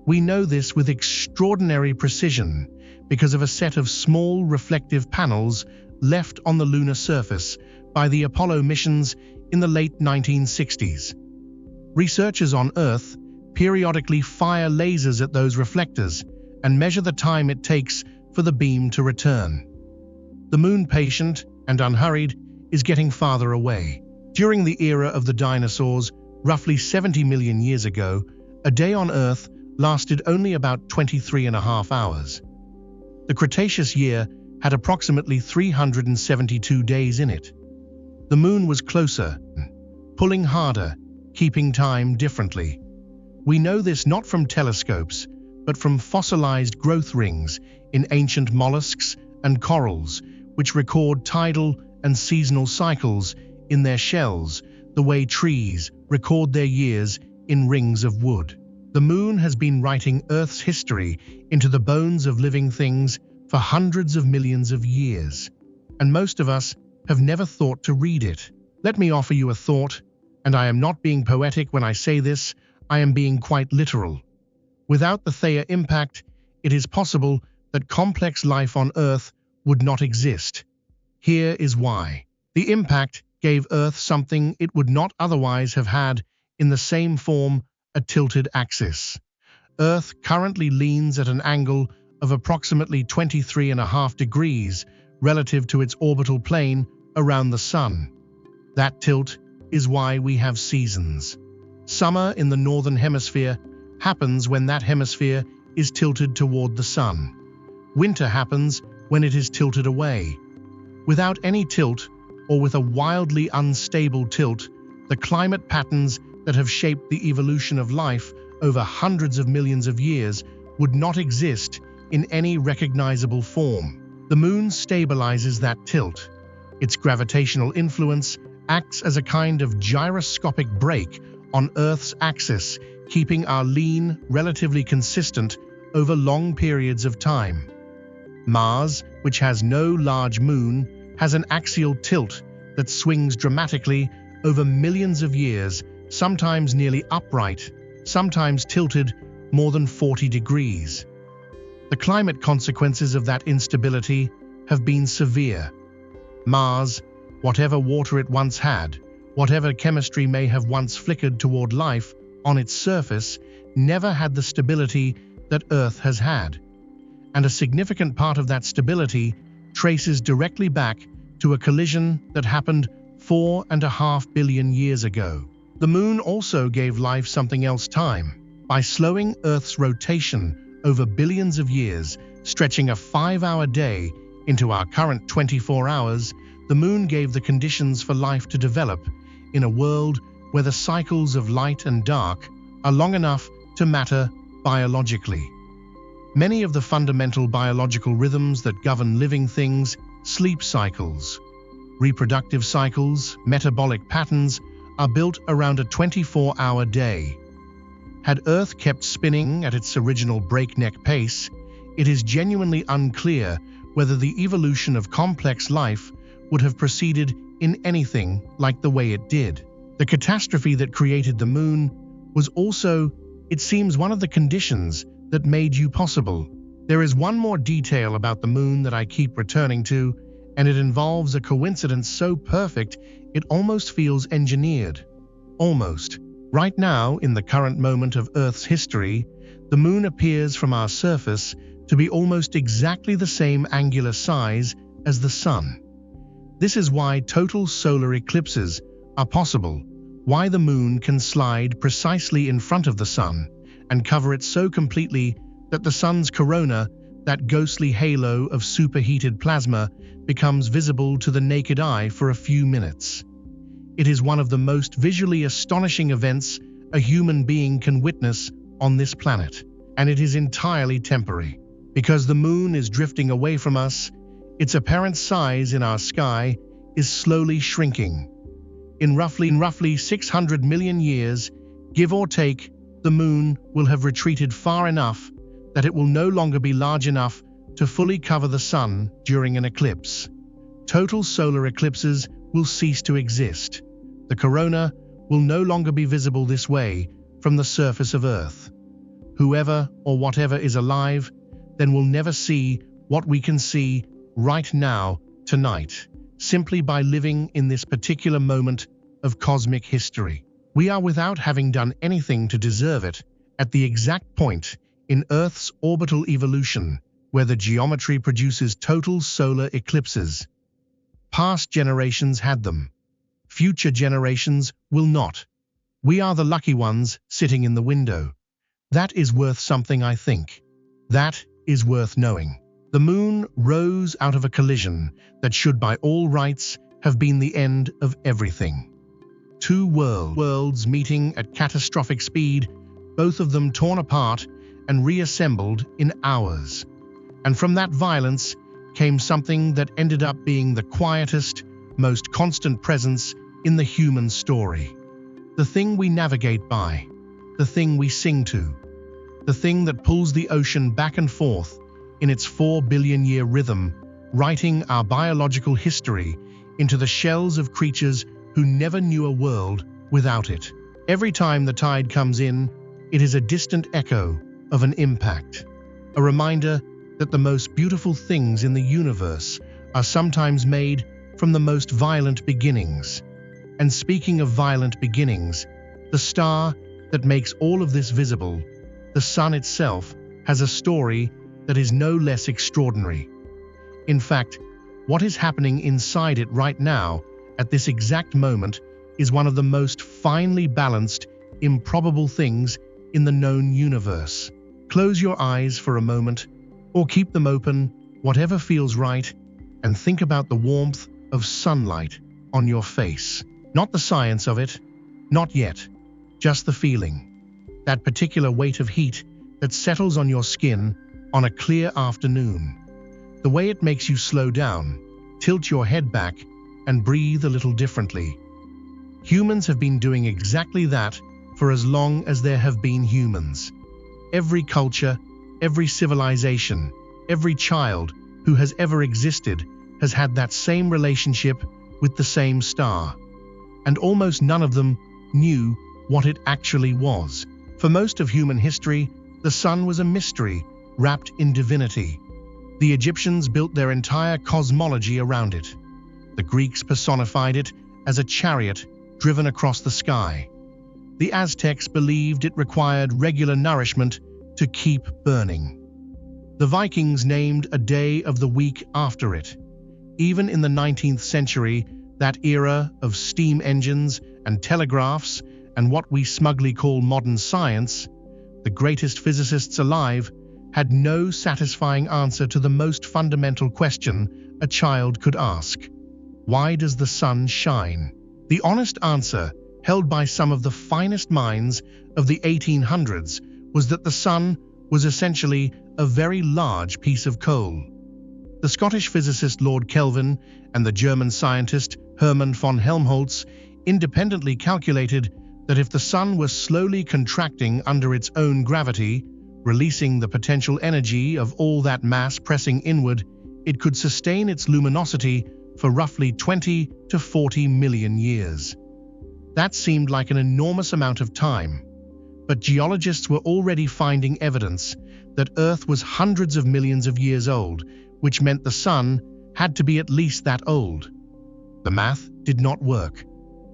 We know this with extraordinary precision because of a set of small reflective panels left on the lunar surface by the Apollo missions in the late 1960s. Researchers on Earth periodically fire lasers at those reflectors and measure the time it takes for the beam to return. The Moon, patient and unhurried, is getting farther away. During the era of the dinosaurs, roughly 70 million years ago, a day on Earth lasted only about 23.5 hours. The Cretaceous year had approximately 372 days in it. The Moon was closer, pulling harder, keeping time differently. We know this not from telescopes, but from fossilized growth rings in ancient mollusks and corals, which record tidal and seasonal cycles in their shells, the way trees record their years in rings of wood. The Moon has been writing Earth's history into the bones of living things for hundreds of millions of years, and most of us have never thought to read it. Let me offer you a thought, and I am not being poetic when I say this, I am being quite literal. Without the Theia impact, it is possible that complex life on Earth would not exist. Here is why. The impact gave Earth something it would not otherwise have had in the same form: a tilted axis. Earth currently leans at an angle of approximately 23.5 degrees relative to its orbital plane around the Sun. That tilt is why we have seasons. Summer in the northern hemisphere happens when that hemisphere is tilted toward the Sun. Winter happens when it is tilted away. Without any tilt, or with a wildly unstable tilt, the climate patterns that have shaped the evolution of life over hundreds of millions of years would not exist in any recognizable form. The Moon stabilizes that tilt. Its gravitational influence acts as a kind of gyroscopic brake on Earth's axis, keeping our lean relatively consistent over long periods of time. Mars, which has no large moon, has an axial tilt that swings dramatically over millions of years, sometimes nearly upright, sometimes tilted more than 40 degrees. The climate consequences of that instability have been severe. Mars, whatever water it once had, whatever chemistry may have once flickered toward life on its surface, never had the stability that Earth has had. And a significant part of that stability traces directly back to a collision that happened 4.5 billion years ago. The Moon also gave life something else: time. By slowing Earth's rotation over billions of years, stretching a 5-hour day into our current 24 hours, the Moon gave the conditions for life to develop in a world where the cycles of light and dark are long enough to matter biologically. Many of the fundamental biological rhythms that govern living things, sleep cycles, reproductive cycles, metabolic patterns, are built around a 24-hour day. Had Earth kept spinning at its original breakneck pace, it is genuinely unclear whether the evolution of complex life would have proceeded in anything like the way it did. The catastrophe that created the Moon was also, it seems, one of the conditions that made you possible. There is one more detail about the Moon that I keep returning to, and it involves a coincidence so perfect it almost feels engineered. Almost. Right now, in the current moment of Earth's history, the Moon appears from our surface to be almost exactly the same angular size as the Sun. This is why total solar eclipses are possible, why the Moon can slide precisely in front of the Sun and cover it so completely that the Sun's corona, that ghostly halo of superheated plasma, becomes visible to the naked eye for a few minutes. It is one of the most visually astonishing events a human being can witness on this planet, and it is entirely temporary. Because the Moon is drifting away from us, its apparent size in our sky is slowly shrinking. In roughly 600 million years, give or take, the Moon will have retreated far enough that it will no longer be large enough to fully cover the Sun during an eclipse. Total solar eclipses will cease to exist. The corona will no longer be visible this way from the surface of Earth. Whoever or whatever is alive then will never see what we can see right now, tonight, simply by living in this particular moment of cosmic history. We are, without having done anything to deserve it, at the exact point in Earth's orbital evolution where the geometry produces total solar eclipses. Past generations had them. Future generations will not. We are the lucky ones sitting in the window. That is worth something, I think. That is worth knowing. The Moon rose out of a collision that should by all rights have been the end of everything. Two worlds meeting at catastrophic speed, both of them torn apart and reassembled in hours. And from that violence came something that ended up being the quietest, most constant presence in the human story. The thing we navigate by, the thing we sing to, the thing that pulls the ocean back and forth in its 4-billion-year rhythm, writing our biological history into the shells of creatures who never knew a world without it. Every time the tide comes in, it is a distant echo of an impact, a reminder that the most beautiful things in the universe are sometimes made from the most violent beginnings. And speaking of violent beginnings, the star that makes all of this visible, the Sun itself, has a story that is no less extraordinary. In fact, what is happening inside it right now, at this exact moment, is one of the most finely balanced, improbable things in the known universe. Close your eyes for a moment, or keep them open, whatever feels right, and think about the warmth of sunlight on your face. Not the science of it, not yet, just the feeling. That particular weight of heat that settles on your skin on a clear afternoon. The way it makes you slow down, tilt your head back, and breathe a little differently. Humans have been doing exactly that for as long as there have been humans. Every culture, every civilization, every child who has ever existed has had that same relationship with the same star. And almost none of them knew what it actually was. For most of human history, the sun was a mystery wrapped in divinity. The Egyptians built their entire cosmology around it. The Greeks personified it as a chariot driven across the sky. The Aztecs believed it required regular nourishment to keep burning. The Vikings named a day of the week after it. Even in the 19th century, that era of steam engines and telegraphs and what we smugly call modern science, the greatest physicists alive had no satisfying answer to the most fundamental question a child could ask. Why does the sun shine? The honest answer, held by some of the finest minds of the 1800s, was that the sun was essentially a very large piece of coal. The Scottish physicist Lord Kelvin and the German scientist Hermann von Helmholtz independently calculated that if the sun was slowly contracting under its own gravity, releasing the potential energy of all that mass pressing inward, it could sustain its luminosity for roughly 20 to 40 million years. That seemed like an enormous amount of time, but geologists were already finding evidence that Earth was hundreds of millions of years old, which meant the sun had to be at least that old. The math did not work.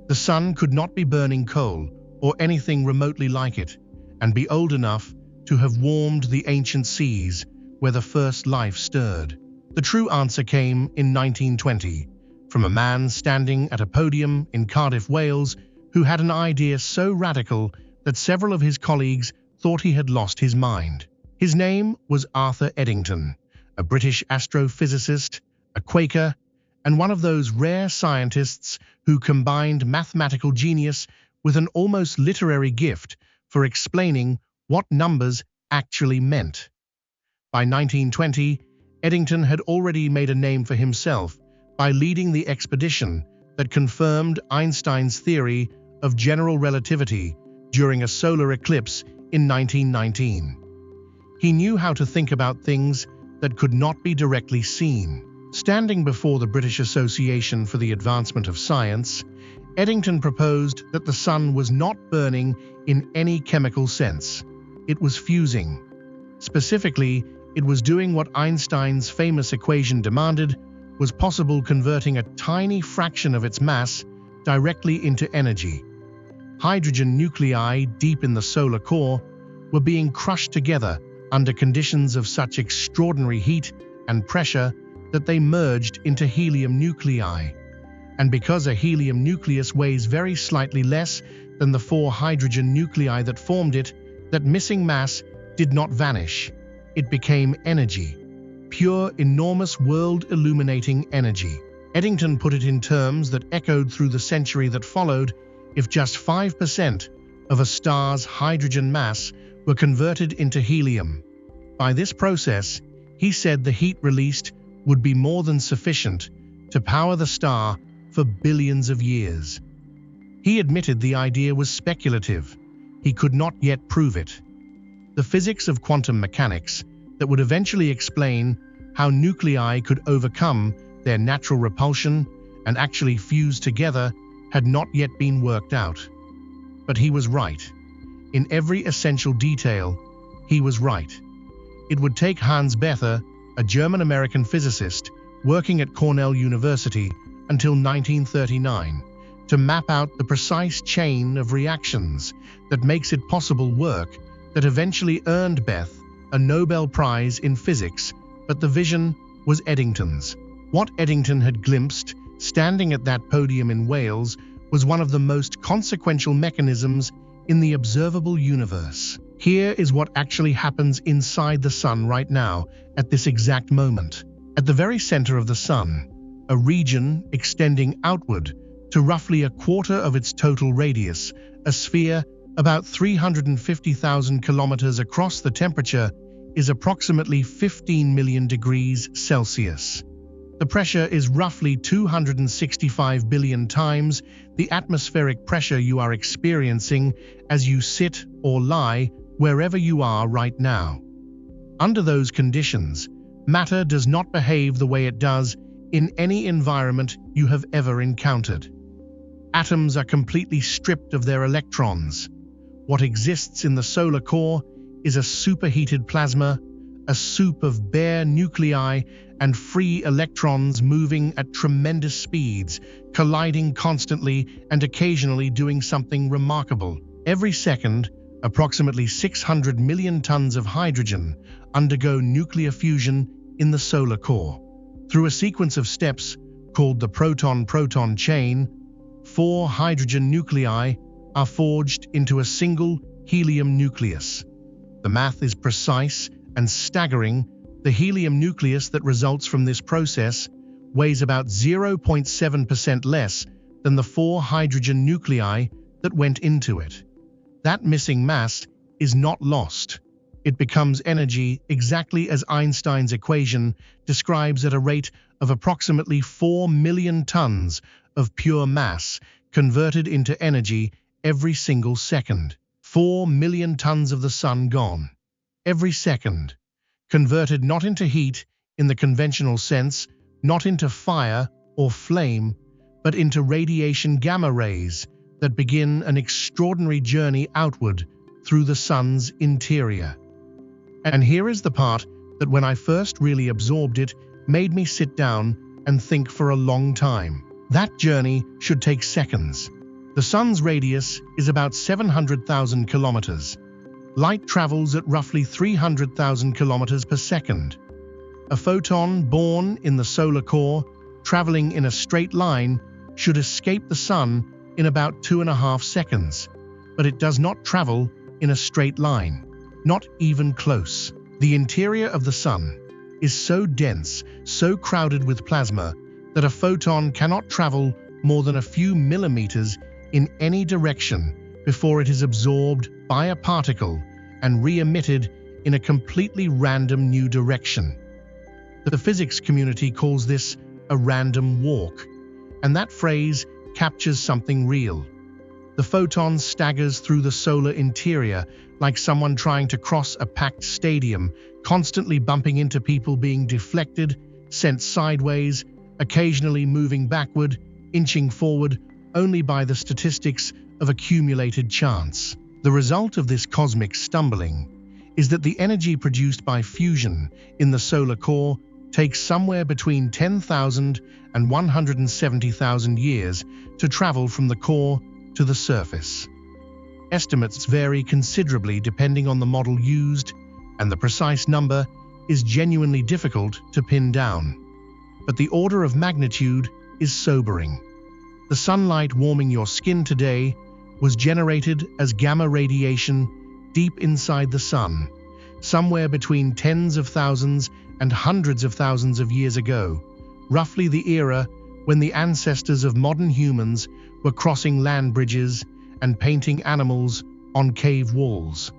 The sun could not be burning coal or anything remotely like it, and be old enough to have warmed the ancient seas where the first life stirred. The true answer came in 1920, from a man standing at a podium in Cardiff, Wales, who had an idea so radical that several of his colleagues thought he had lost his mind. His name was Arthur Eddington, a British astrophysicist, a Quaker, and one of those rare scientists who combined mathematical genius with an almost literary gift for explaining what numbers actually meant. By 1920, Eddington had already made a name for himself by leading the expedition that confirmed Einstein's theory of general relativity during a solar eclipse in 1919. He knew how to think about things that could not be directly seen. Standing before the British Association for the Advancement of Science, Eddington proposed that the sun was not burning in any chemical sense. It was fusing. Specifically, it was doing what Einstein's famous equation demanded, was possible converting a tiny fraction of its mass directly into energy. Hydrogen nuclei deep in the solar core were being crushed together under conditions of such extraordinary heat and pressure that they merged into helium nuclei. And because a helium nucleus weighs very slightly less than the 4 hydrogen nuclei that formed it, that missing mass did not vanish. It became energy. Pure, enormous, world-illuminating energy. Eddington put it in terms that echoed through the century that followed. If just 5% of a star's hydrogen mass were converted into helium. By this process, he said the heat released would be more than sufficient to power the star for billions of years. He admitted the idea was speculative. He could not yet prove it. The physics of quantum mechanics that would eventually explain how nuclei could overcome their natural repulsion and actually fuse together had not yet been worked out. But he was right. In every essential detail, he was right. It would take Hans Bethe, a German-American physicist working at Cornell University until 1939, to map out the precise chain of reactions that makes it possible work that eventually earned Bethe a Nobel Prize in physics, but the vision was Eddington's. What Eddington had glimpsed, standing at that podium in Wales, was one of the most consequential mechanisms in the observable universe. Here is what actually happens inside the sun right now, at this exact moment. At the very center of the sun, a region extending outward to roughly a quarter of its total radius, a sphere about 350,000 kilometers across. The temperature is approximately 15 million degrees Celsius. The pressure is roughly 265 billion times the atmospheric pressure you are experiencing as you sit or lie wherever you are right now. Under those conditions, matter does not behave the way it does in any environment you have ever encountered. Atoms are completely stripped of their electrons. What exists in the solar core is a superheated plasma, a soup of bare nuclei and free electrons moving at tremendous speeds, colliding constantly and occasionally doing something remarkable. Every second, approximately 600 million tons of hydrogen undergo nuclear fusion in the solar core. Through a sequence of steps called the proton-proton chain, 4 hydrogen nuclei are forged into a single helium nucleus. The math is precise and staggering. The helium nucleus that results from this process weighs about 0.7% less than the 4 hydrogen nuclei that went into it. That missing mass is not lost. It becomes energy exactly as Einstein's equation describes at a rate of approximately 4 million tons of pure mass converted into energy every single second. 4 million tons of the sun gone. Every second. Converted not into heat in the conventional sense, not into fire or flame, but into radiation gamma rays that begin an extraordinary journey outward through the sun's interior. And here is the part that when I first really absorbed it, made me sit down and think for a long time. That journey should take seconds. The sun's radius is about 700,000 kilometers. Light travels at roughly 300,000 kilometers per second. A photon born in the solar core, traveling in a straight line, should escape the sun in about 2.5 seconds, but it does not travel in a straight line, not even close. The interior of the sun is so dense, so crowded with plasma, that a photon cannot travel more than a few millimeters in any direction before it is absorbed by a particle and re-emitted in a completely random new direction. The physics community calls this a random walk, and that phrase captures something real. The photon staggers through the solar interior like someone trying to cross a packed stadium, constantly bumping into people, being deflected, sent sideways, occasionally moving backward, inching forward, only by the statistics of accumulated chance. The result of this cosmic stumbling is that the energy produced by fusion in the solar core takes somewhere between 10,000 and 170,000 years to travel from the core to the surface. Estimates vary considerably depending on the model used, and the precise number is genuinely difficult to pin down. But the order of magnitude is sobering. The sunlight warming your skin today was generated as gamma radiation deep inside the sun, somewhere between tens of thousands and hundreds of thousands of years ago, roughly the era when the ancestors of modern humans were crossing land bridges and painting animals on cave walls.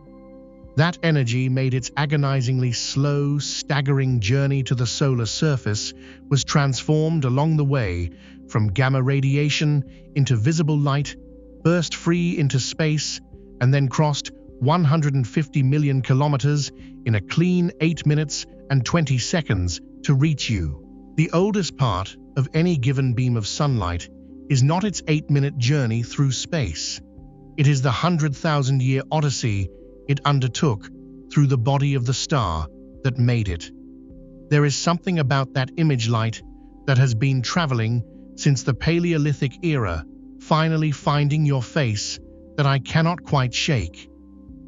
That energy made its agonizingly slow, staggering journey to the solar surface was transformed along the way from gamma radiation into visible light, burst free into space, and then crossed 150 million kilometers in a clean 8 minutes and 20 seconds to reach you. The oldest part of any given beam of sunlight is not its 8-minute journey through space. It is the 100,000-year odyssey it undertook through the body of the star that made it. There is something about that image light that has been traveling since the Paleolithic era, finally finding your face, that I cannot quite shake.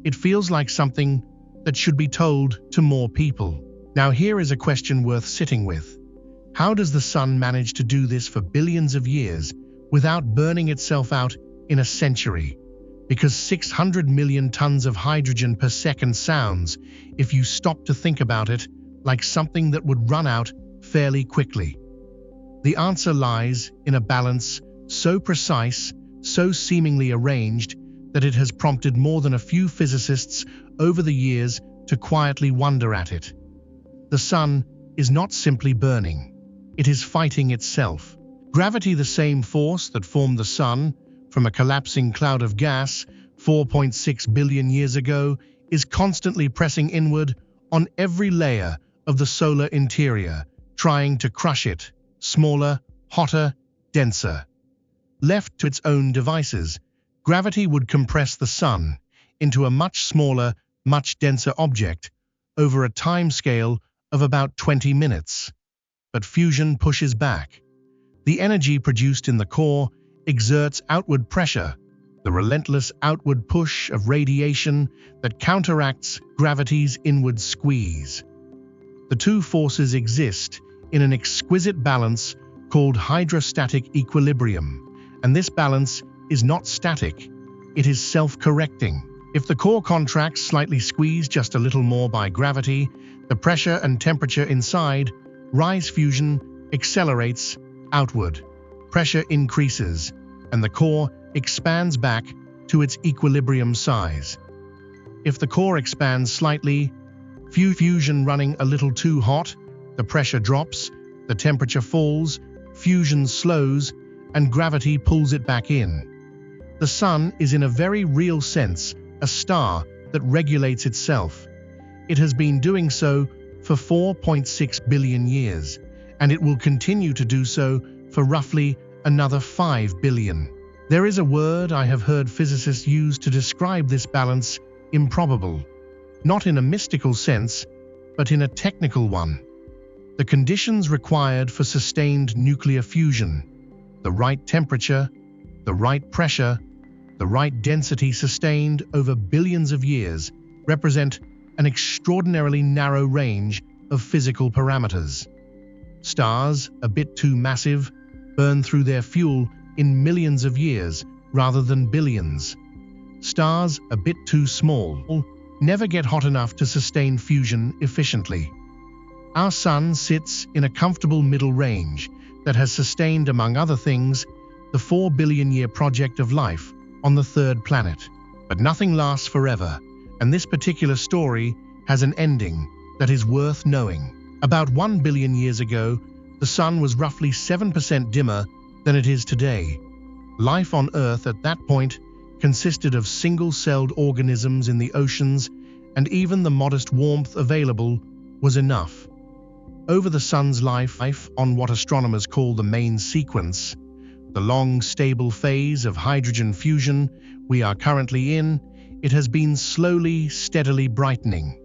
It feels like something that should be told to more people. Now here is a question worth sitting with. How does the sun manage to do this for billions of years without burning itself out in a century? Because 600 million tons of hydrogen per second sounds, if you stop to think about it, like something that would run out fairly quickly. The answer lies in a balance so precise, so seemingly arranged, that it has prompted more than a few physicists over the years to quietly wonder at it. The sun is not simply burning. it is fighting itself. Gravity, the same force that formed the Sun from a collapsing cloud of gas 4.6 billion years ago, is constantly pressing inward on every layer of the solar interior, trying to crush it, smaller, hotter, denser. Left to its own devices, gravity would compress the Sun into a much smaller, much denser object over a time scale of about 20 minutes. But fusion pushes back. The energy produced in the core exerts outward pressure, the relentless outward push of radiation that counteracts gravity's inward squeeze. The two forces exist in an exquisite balance called hydrostatic equilibrium, and this balance is not static, it is self-correcting. If the core contracts, slightly squeezed just a little more by gravity, the pressure and temperature inside rise. Fusion accelerates outward. Pressure increases, and the core expands back to its equilibrium size. If the core expands slightly, fusion running a little too hot, the pressure drops, the temperature falls, fusion slows, and gravity pulls it back in. The Sun is, in a very real sense, a star that regulates itself. It has been doing so for 4.6 billion years, and it will continue to do so for roughly another 5 billion. There is a word I have heard physicists use to describe this balance: improbable. Not in a mystical sense, but in a technical one. The conditions required for sustained nuclear fusion, the right temperature, the right pressure, the right density sustained over billions of years, represent an extraordinarily narrow range of physical parameters. Stars, a bit too massive, burn through their fuel in millions of years rather than billions. Stars, a bit too small, never get hot enough to sustain fusion efficiently. Our Sun sits in a comfortable middle range that has sustained, among other things, the 4 billion-year project of life on the third planet. But nothing lasts forever, and this particular story has an ending that is worth knowing. About 1 billion years ago, the Sun was roughly 7% dimmer than it is today. Life on Earth at that point consisted of single-celled organisms in the oceans, and even the modest warmth available was enough. Over the Sun's life on what astronomers call the main sequence, the long, stable phase of hydrogen fusion we are currently in, it has been slowly, steadily brightening.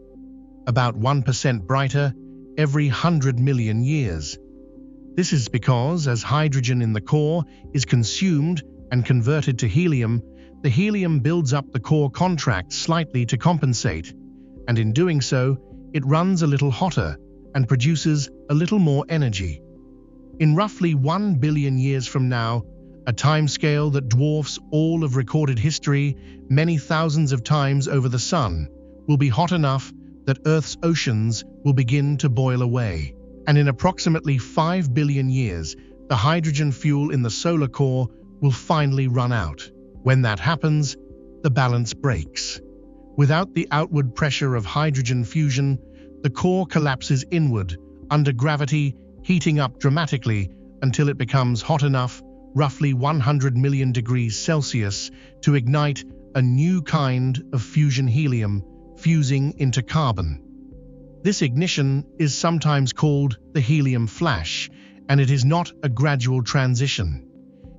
About 1% brighter every 100 million years. This is because, as hydrogen in the core is consumed and converted to helium, the helium builds up, the core contracts slightly to compensate, and in doing so, it runs a little hotter and produces a little more energy. In roughly 1 billion years from now, a timescale that dwarfs all of recorded history, many thousands of times over the Sun, will be hot enough that Earth's oceans will begin to boil away. And in approximately 5 billion years, the hydrogen fuel in the solar core will finally run out. When that happens, the balance breaks. Without the outward pressure of hydrogen fusion, the core collapses inward under gravity, heating up dramatically until it becomes hot enough, roughly 100 million degrees Celsius, to ignite a new kind of fusion helium, fusing into carbon. This ignition is sometimes called the helium flash, and it is not a gradual transition.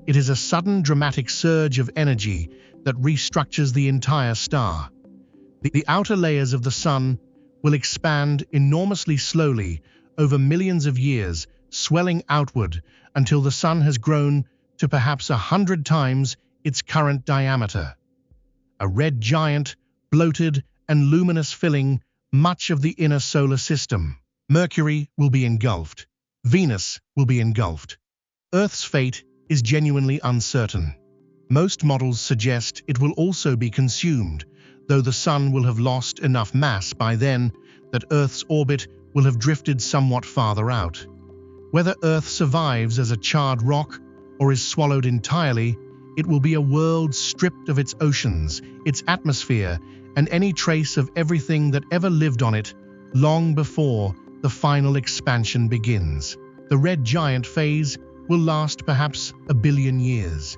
It is a sudden, dramatic surge of energy that restructures the entire star. The outer layers of the Sun will expand enormously slowly over millions of years, swelling outward until the Sun has grown to perhaps 100 times its current diameter. A red giant, bloated and luminous, filling much of the inner solar system. Mercury will be engulfed. Venus will be engulfed. Earth's fate is genuinely uncertain. Most models suggest it will also be consumed, though the Sun will have lost enough mass by then that Earth's orbit will have drifted somewhat farther out. Whether Earth survives as a charred rock or is swallowed entirely, it will be a world stripped of its oceans, its atmosphere, and any trace of everything that ever lived on it long before the final expansion begins. The red giant phase will last perhaps 1 billion years.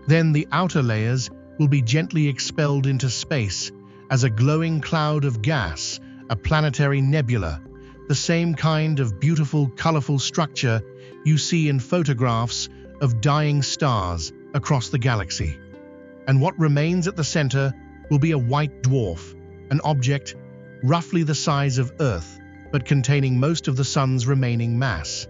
Then the outer layers will be gently expelled into space as a glowing cloud of gas, a planetary nebula, the same kind of beautiful, colorful structure you see in photographs of dying stars across the galaxy. And what remains at the center will be a white dwarf, an object roughly the size of Earth, but containing most of the sun's remaining mass.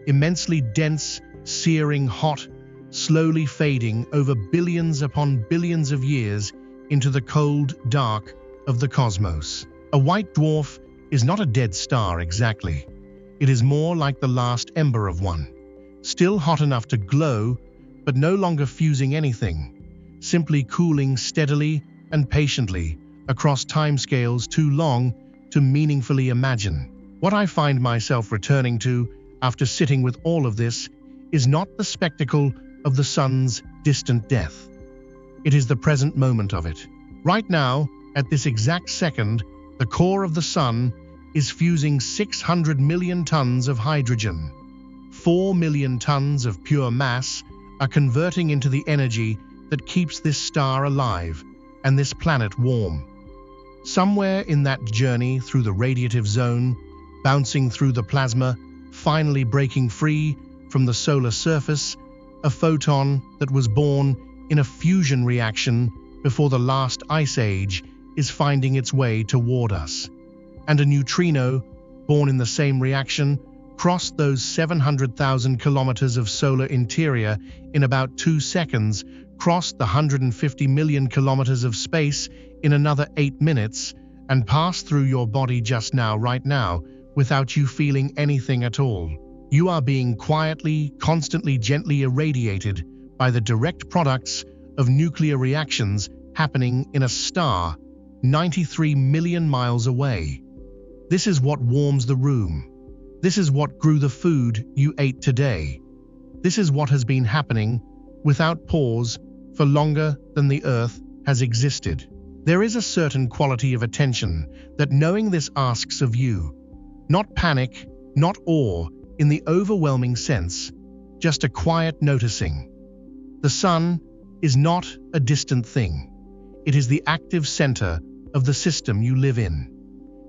Immensely dense, searing hot, slowly fading over billions upon billions of years into the cold dark of the cosmos. A white dwarf is not a dead star exactly. It is more like the last ember of one, still hot enough to glow, but no longer fusing anything, simply cooling steadily and patiently across timescales too long to meaningfully imagine. What I find myself returning to after sitting with all of this is not the spectacle of the sun's distant death. It is the present moment of it. Right now, at this exact second, the core of the sun is fusing 600 million tons of hydrogen. 4 million tons of pure mass are converting into the energy that keeps this star alive and this planet warm. Somewhere in that journey through the radiative zone, bouncing through the plasma, finally breaking free from the solar surface, a photon that was born in a fusion reaction before the last ice age is finding its way toward us. And a neutrino, born in the same reaction, crossed those 700,000 kilometers of solar interior in about 2 seconds, crossed the 150 million kilometers of space in another 8 minutes, and passed through your body just now, right now, without you feeling anything at all. You are being quietly, constantly, gently irradiated by the direct products of nuclear reactions happening in a star 93 million miles away. This is what warms the room. This is what grew the food you ate today. This is what has been happening without pause for longer than the Earth has existed. There is a certain quality of attention that knowing this asks of you. Not panic, not awe in the overwhelming sense, just a quiet noticing. The sun is not a distant thing. It is the active center of the system you live in.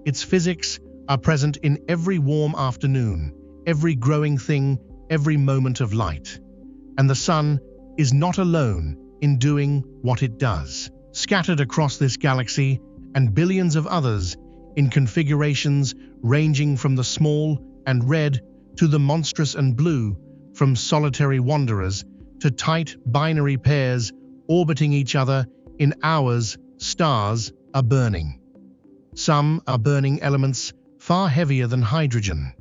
Its physics are present in every warm afternoon, every growing thing, every moment of light. And the sun is not alone in doing what it does. Scattered across this galaxy and billions of others in configurations ranging from the small and red to the monstrous and blue, from solitary wanderers to tight binary pairs orbiting each other in hours, stars are burning. Some are burning elements far heavier than hydrogen.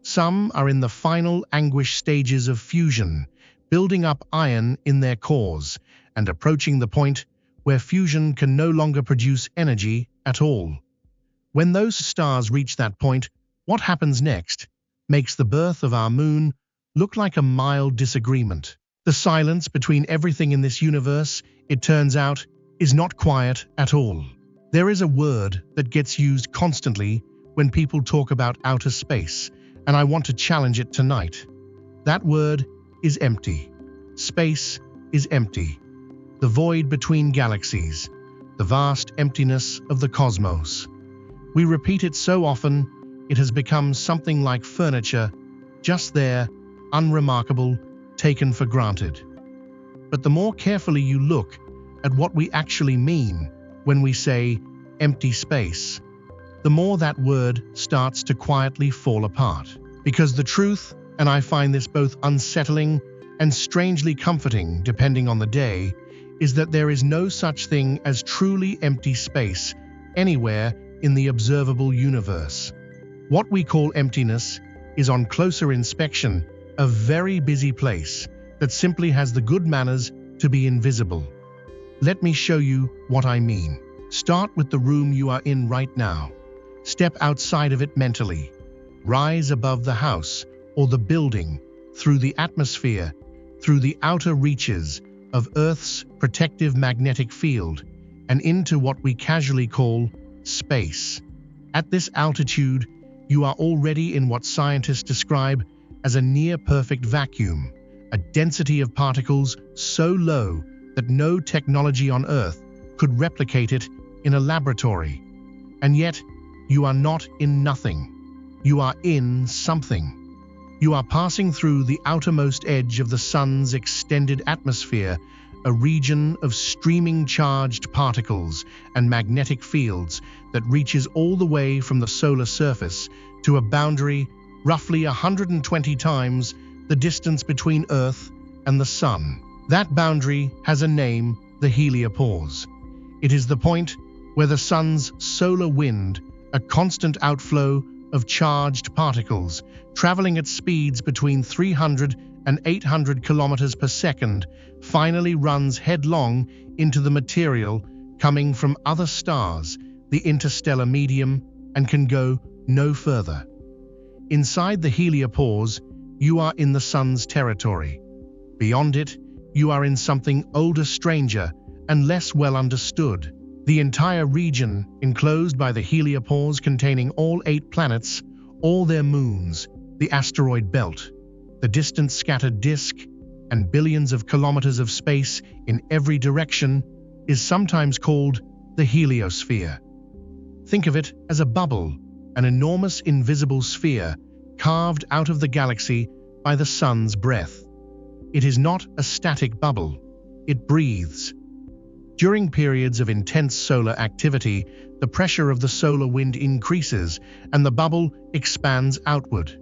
Some are in the final anguish stages of fusion, building up iron in their cores and approaching the point where fusion can no longer produce energy at all. When those stars reach that point, what happens next makes the birth of our moon look like a mild disagreement. The silence between everything in this universe, it turns out, is not quiet at all. There is a word that gets used constantly when people talk about outer space, and I want to challenge it tonight. That word is empty. Space is empty. The void between galaxies, the vast emptiness of the cosmos. We repeat it so often, it has become something like furniture, just there, unremarkable, taken for granted. But the more carefully you look at what we actually mean when we say empty space, the more that word starts to quietly fall apart. Because the truth, and I find this both unsettling and strangely comforting depending on the day, is that there is no such thing as truly empty space anywhere in the observable universe. What we call emptiness is, on closer inspection, a very busy place that simply has the good manners to be invisible. Let me show you what I mean. Start with the room you are in right now. Step outside of it mentally. Rise above the house or the building, through the atmosphere, through the outer reaches of Earth's protective magnetic field, and into what we casually call space. At this altitude, you are already in what scientists describe as a near-perfect vacuum, a density of particles so low that no technology on Earth could replicate it in a laboratory. And yet, you are not in nothing. You are in something. You are passing through the outermost edge of the Sun's extended atmosphere, a region of streaming charged particles and magnetic fields that reaches all the way from the solar surface to a boundary roughly 120 times the distance between Earth and the Sun. That boundary has a name, the heliopause. It is the point where the Sun's solar wind, a constant outflow of charged particles, traveling at speeds between 300 and 800 kilometers per second, finally runs headlong into the material coming from other stars, the interstellar medium, and can go no further. Inside the heliopause, you are in the Sun's territory. Beyond it, you are in something older, stranger, and less well understood. The entire region, enclosed by the heliopause containing all 8 planets, all their moons, the asteroid belt, the distant scattered disk, and billions of kilometers of space in every direction, is sometimes called the heliosphere. Think of it as a bubble, an enormous invisible sphere carved out of the galaxy by the Sun's breath. It is not a static bubble. It breathes. During periods of intense solar activity, the pressure of the solar wind increases and the bubble expands outward.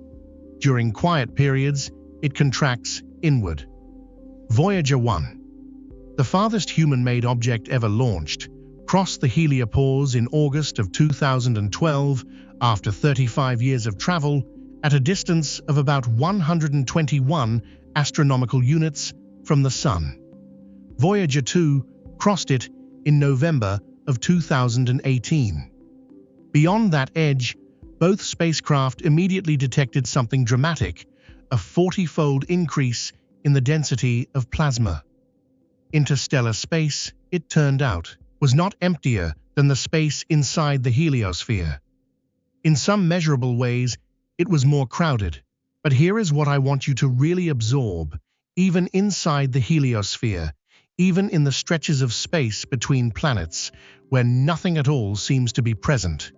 During quiet periods, it contracts inward. Voyager 1, the farthest human-made object ever launched, crossed the heliopause in August of 2012 after 35 years of travel at a distance of about 121 astronomical units from the Sun. Voyager 2 crossed it in November of 2018. Beyond that edge, both spacecraft immediately detected something dramatic, a 40-fold increase in the density of plasma. Interstellar space, it turned out, was not emptier than the space inside the heliosphere. In some measurable ways, it was more crowded. But here is what I want you to really absorb. Even inside the heliosphere, even in the stretches of space between planets, where nothing at all seems to be present,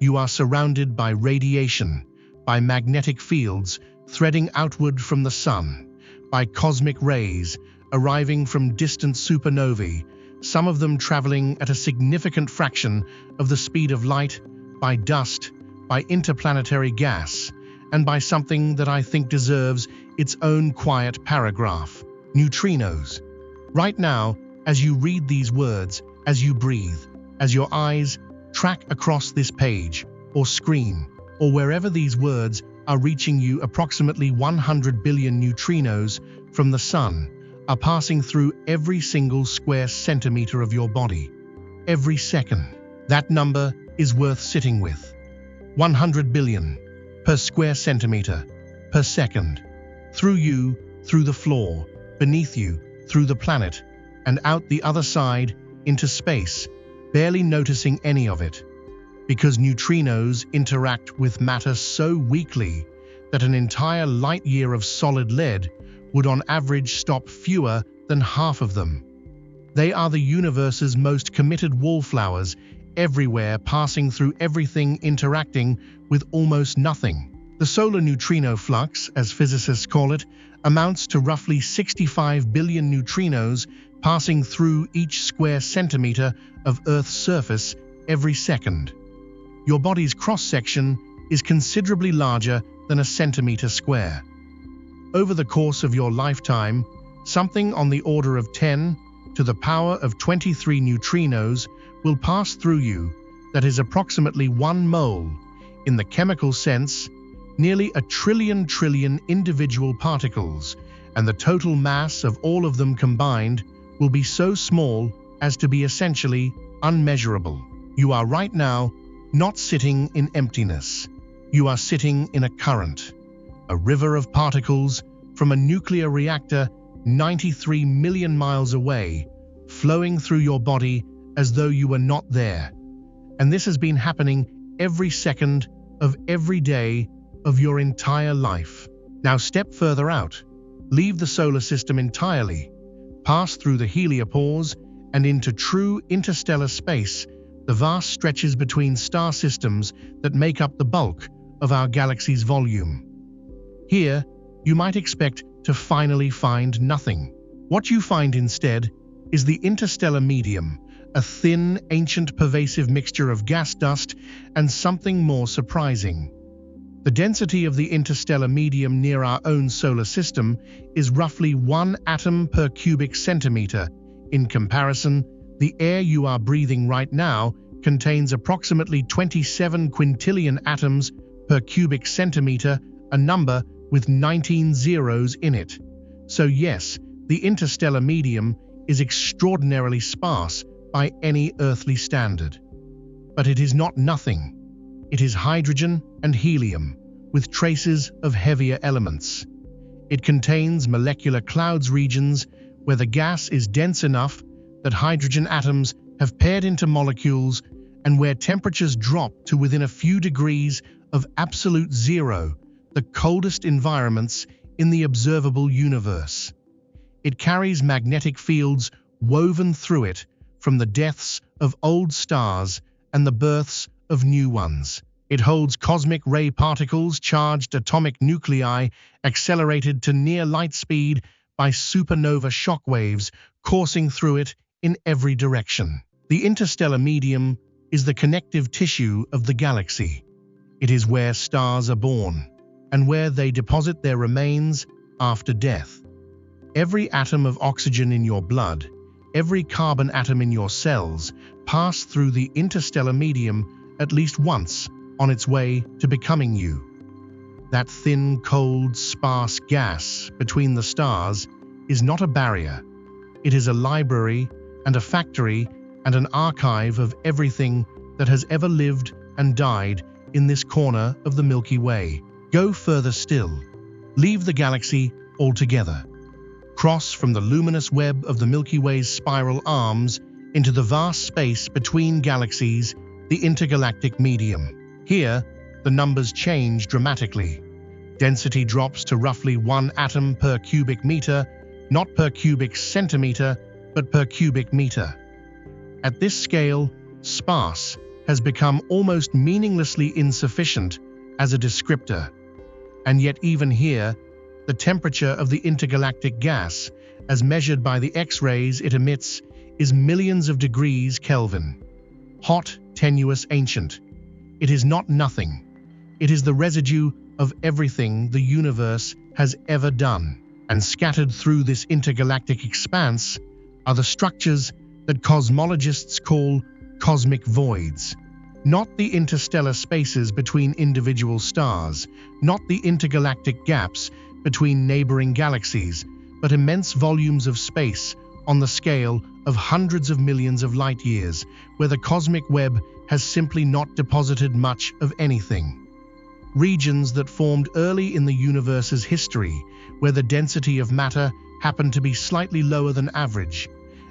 you are surrounded by radiation, by magnetic fields threading outward from the Sun, by cosmic rays arriving from distant supernovae, some of them traveling at a significant fraction of the speed of light, by dust, by interplanetary gas, and by something that I think deserves its own quiet paragraph: neutrinos. Right now, as you read these words, as you breathe, as your eyes track across this page, or screen, or wherever these words are reaching you, approximately 100 billion neutrinos from the Sun are passing through every single square centimeter of your body. Every second. That number is worth sitting with. 100 billion per square centimeter per second. Through you, through the floor, beneath you, through the planet, and out the other side into space, barely noticing any of it. Because neutrinos interact with matter so weakly that an entire light year of solid lead would on average stop fewer than half of them. They are the universe's most committed wallflowers, everywhere, passing through everything, interacting with almost nothing. The solar neutrino flux, as physicists call it, amounts to roughly 65 billion neutrinos passing through each square centimeter of Earth's surface every second. Your body's cross-section is considerably larger than a centimeter square. Over the course of your lifetime, something on the order of 10 to the power of 23 neutrinos will pass through you. That is approximately 1 mole. In the chemical sense, nearly a trillion individual particles, and the total mass of all of them combined will be so small as to be essentially unmeasurable. You are right now not sitting in emptiness. You are sitting in a current, a river of particles from a nuclear reactor 93 million miles away, flowing through your body as though you were not there. And this has been happening every second of every day of your entire life. Now step further out. Leave the solar system entirely. Pass through the heliopause and into true interstellar space, the vast stretches between star systems that make up the bulk of our galaxy's volume. Here, you might expect to finally find nothing. What you find instead is the interstellar medium, a thin, ancient, pervasive mixture of gas dust and something more surprising. The density of the interstellar medium near our own solar system is roughly 1 atom per cubic centimeter. In comparison, the air you are breathing right now contains approximately 27 quintillion atoms per cubic centimeter, a number with 19 zeros in it. So yes, the interstellar medium is extraordinarily sparse by any earthly standard. But it is not nothing. It is hydrogen and helium, with traces of heavier elements. It contains molecular clouds regions where the gas is dense enough that hydrogen atoms have paired into molecules and where temperatures drop to within a few degrees of absolute zero, the coldest environments in the observable universe. It carries magnetic fields woven through it from the deaths of old stars and the births of new ones. It holds cosmic ray particles, charged atomic nuclei, accelerated to near light speed by supernova shockwaves coursing through it in every direction. The interstellar medium is the connective tissue of the galaxy. It is where stars are born, and where they deposit their remains after death. Every atom of oxygen in your blood, every carbon atom in your cells, pass through the interstellar medium at least once on its way to becoming you. That thin, cold, sparse gas between the stars is not a barrier. It is a library and a factory and an archive of everything that has ever lived and died in this corner of the Milky Way. Go further still. Leave the galaxy altogether. Cross from the luminous web of the Milky Way's spiral arms into the vast space between galaxies, the intergalactic medium. Here, the numbers change dramatically. Density drops to roughly 1 atom per cubic meter, not per cubic centimeter, but per cubic meter. At this scale, sparse has become almost meaninglessly insufficient as a descriptor. And yet even here, the temperature of the intergalactic gas, as measured by the X-rays it emits, is millions of degrees Kelvin. Hot, tenuous, ancient. It is not nothing. It is the residue of everything the universe has ever done. And scattered through this intergalactic expanse are the structures that cosmologists call cosmic voids. Not the interstellar spaces between individual stars, not the intergalactic gaps between neighboring galaxies, but immense volumes of space on the scale of hundreds of millions of light years, where the cosmic web has simply not deposited much of anything. Regions that formed early in the universe's history, where the density of matter happened to be slightly lower than average,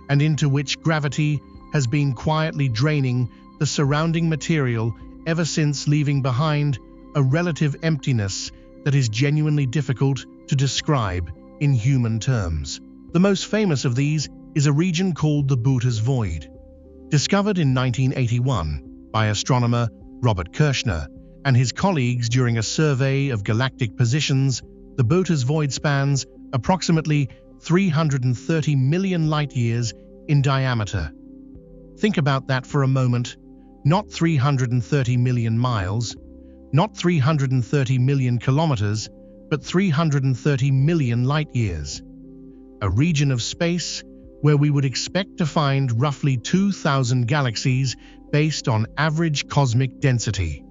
and into which gravity has been quietly draining the surrounding material ever since, leaving behind a relative emptiness that is genuinely difficult to describe in human terms. The most famous of these is a region called the Buddha's Void. Discovered in 1981 by astronomer Robert Kirshner and his colleagues during a survey of galactic positions, the Buddha's Void spans approximately 330 million light-years in diameter. Think about that for a moment. Not 330 million miles, not 330 million kilometers, but 330 million light-years. A region of space where we would expect to find roughly 2,000 galaxies based on average cosmic density.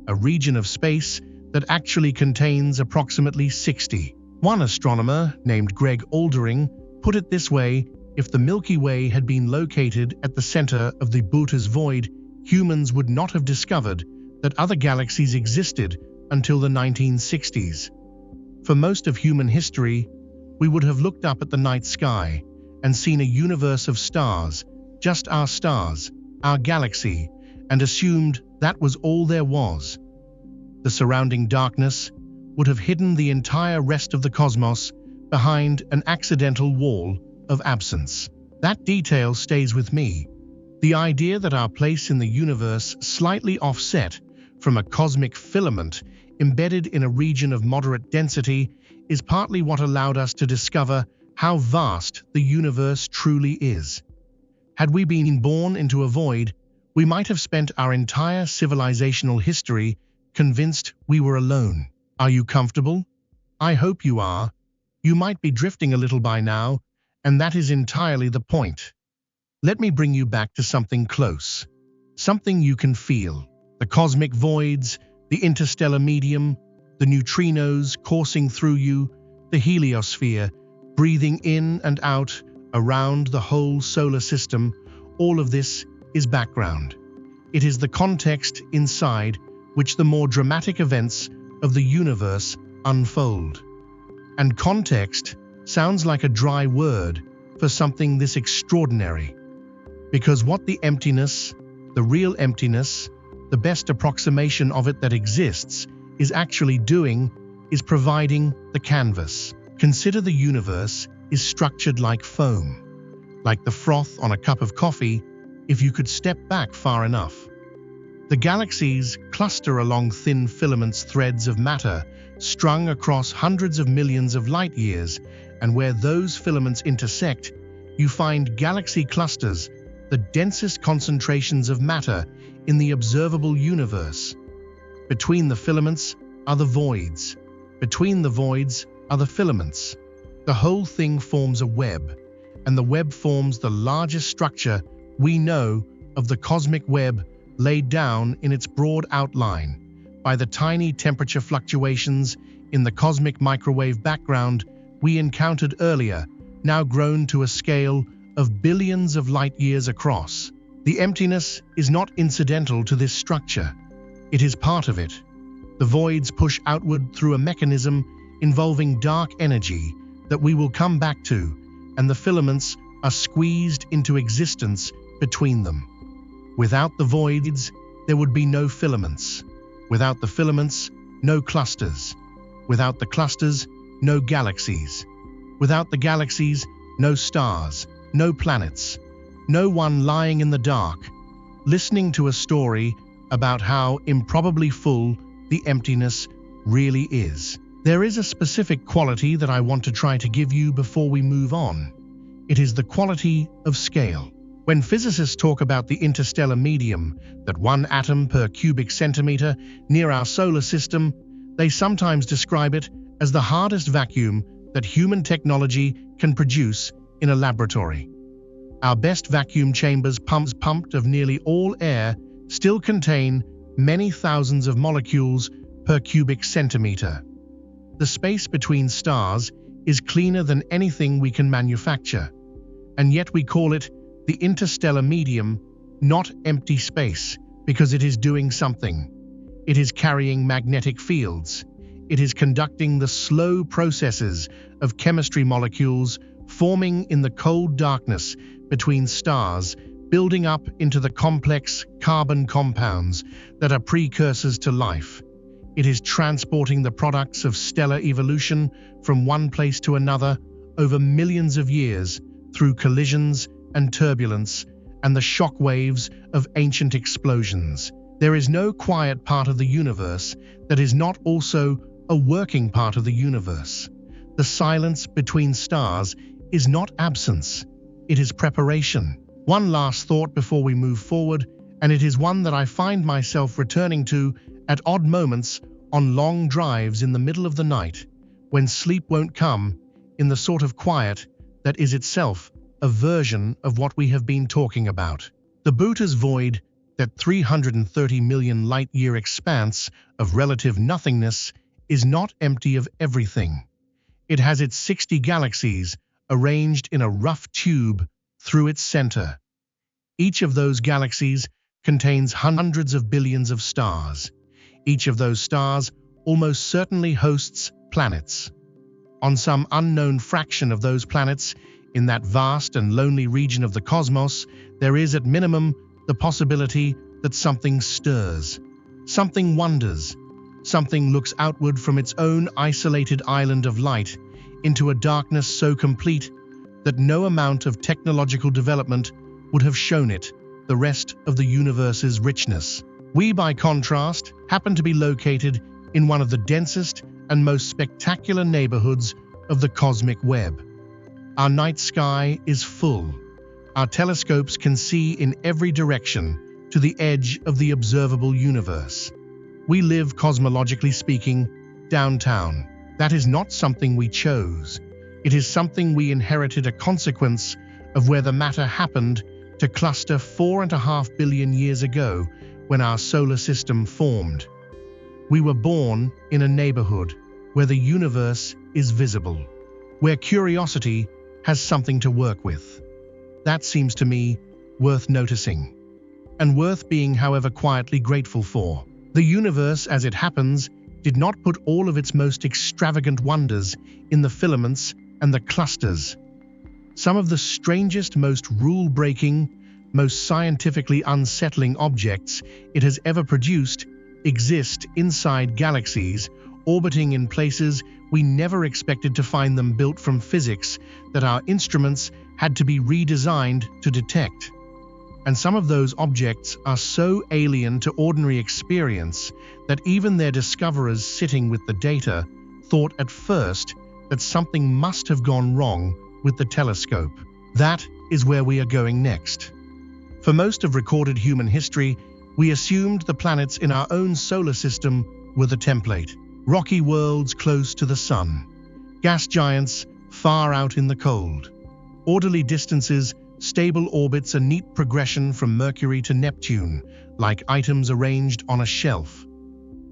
A region of space that actually contains approximately 60. One astronomer named Greg Aldering put it this way: if the Milky Way had been located at the center of the Buddha's Void, humans would not have discovered that other galaxies existed until the 1960s. For most of human history, we would have looked up at the night sky and seen a universe of stars, just our stars, our galaxy, and assumed that was all there was. The surrounding darkness would have hidden the entire rest of the cosmos behind an accidental wall of absence. That detail stays with me. The idea that our place in the universe slightly offset from a cosmic filament embedded in a region of moderate density is partly what allowed us to discover how vast the universe truly is. Had we been born into a void, we might have spent our entire civilizational history convinced we were alone. Are you comfortable? I hope you are. You might be drifting a little by now, and that is entirely the point. Let me bring you back to something close, something you can feel. The cosmic voids, the interstellar medium, the neutrinos coursing through you, the heliosphere, breathing in and out around the whole solar system, all of this is background. It is the context inside which the more dramatic events of the universe unfold. And context sounds like a dry word for something this extraordinary. Because what the emptiness, the real emptiness, the best approximation of it that exists, is actually doing is providing the canvas. Consider the universe is structured like foam, like the froth on a cup of coffee if you could step back far enough. The galaxies cluster along thin filaments threads of matter strung across hundreds of millions of light years, and where those filaments intersect, you find galaxy clusters, the densest concentrations of matter in the observable universe. Between the filaments are the voids. Between the voids are the filaments. The whole thing forms a web, and the web forms the largest structure we know of the cosmic web, laid down in its broad outline by the tiny temperature fluctuations in the cosmic microwave background we encountered earlier, now grown to a scale of billions of light years across. The emptiness is not incidental to this structure. It is part of it. The voids push outward through a mechanism involving dark energy that we will come back to, and the filaments are squeezed into existence between them. Without the voids, there would be no filaments. Without the filaments, no clusters. Without the clusters, no galaxies. Without the galaxies, no stars, no planets, no one lying in the dark, listening to a story about how improbably full the emptiness really is. There is a specific quality that I want to try to give you before we move on. It is the quality of scale. When physicists talk about the interstellar medium, that one atom per cubic centimeter near our solar system, they sometimes describe it as the hardest vacuum that human technology can produce in a laboratory. Our best vacuum chambers, pumped of nearly all air, still contain many thousands of molecules per cubic centimeter. The space between stars is cleaner than anything we can manufacture, and yet we call it the interstellar medium, not empty space, because it is doing something. It is carrying magnetic fields. It is conducting the slow processes of chemistry molecules forming in the cold darkness between stars, building up into the complex carbon compounds that are precursors to life. It is transporting the products of stellar evolution from one place to another over millions of years through collisions and turbulence and the shock waves of ancient explosions. There is no quiet part of the universe that is not also a working part of the universe. The silence between stars is not absence, it is preparation. One last thought before we move forward, and it is one that I find myself returning to at odd moments on long drives in the middle of the night, when sleep won't come, in the sort of quiet that is itself a version of what we have been talking about. The Buddha's void, that 330 million light-year expanse of relative nothingness, is not empty of everything. It has its 60 galaxies arranged in a rough tube through its center. Each of those galaxies contains hundreds of billions of stars. Each of those stars almost certainly hosts planets. On some unknown fraction of those planets, in that vast and lonely region of the cosmos, there is at minimum the possibility that something stirs, something wonders, something looks outward from its own isolated island of light into a darkness so complete that no amount of technological development would have shown it the rest of the universe's richness. We, by contrast, happen to be located in one of the densest and most spectacular neighborhoods of the cosmic web. Our night sky is full. Our telescopes can see in every direction to the edge of the observable universe. We live, cosmologically speaking, downtown. That is not something we chose. It is something we inherited, a consequence of where the matter happened to cluster 4.5 billion years ago when our solar system formed. We were born in a neighborhood where the universe is visible, where curiosity has something to work with. That seems to me worth noticing, and worth being, however, quietly grateful for. The universe, as it happens, did not put all of its most extravagant wonders in the filaments and the clusters. Some of the strangest, most rule-breaking, most scientifically unsettling objects it has ever produced exist inside galaxies, orbiting in places we never expected to find them, built from physics that our instruments had to be redesigned to detect. And some of those objects are so alien to ordinary experience that even their discoverers, sitting with the data, thought at first that something must have gone wrong with the telescope. That is where we are going next. For most of recorded human history, we assumed the planets in our own solar system were the template. Rocky worlds close to the sun, gas giants far out in the cold, orderly distances, stable orbits, a neat progression from Mercury to Neptune, like items arranged on a shelf.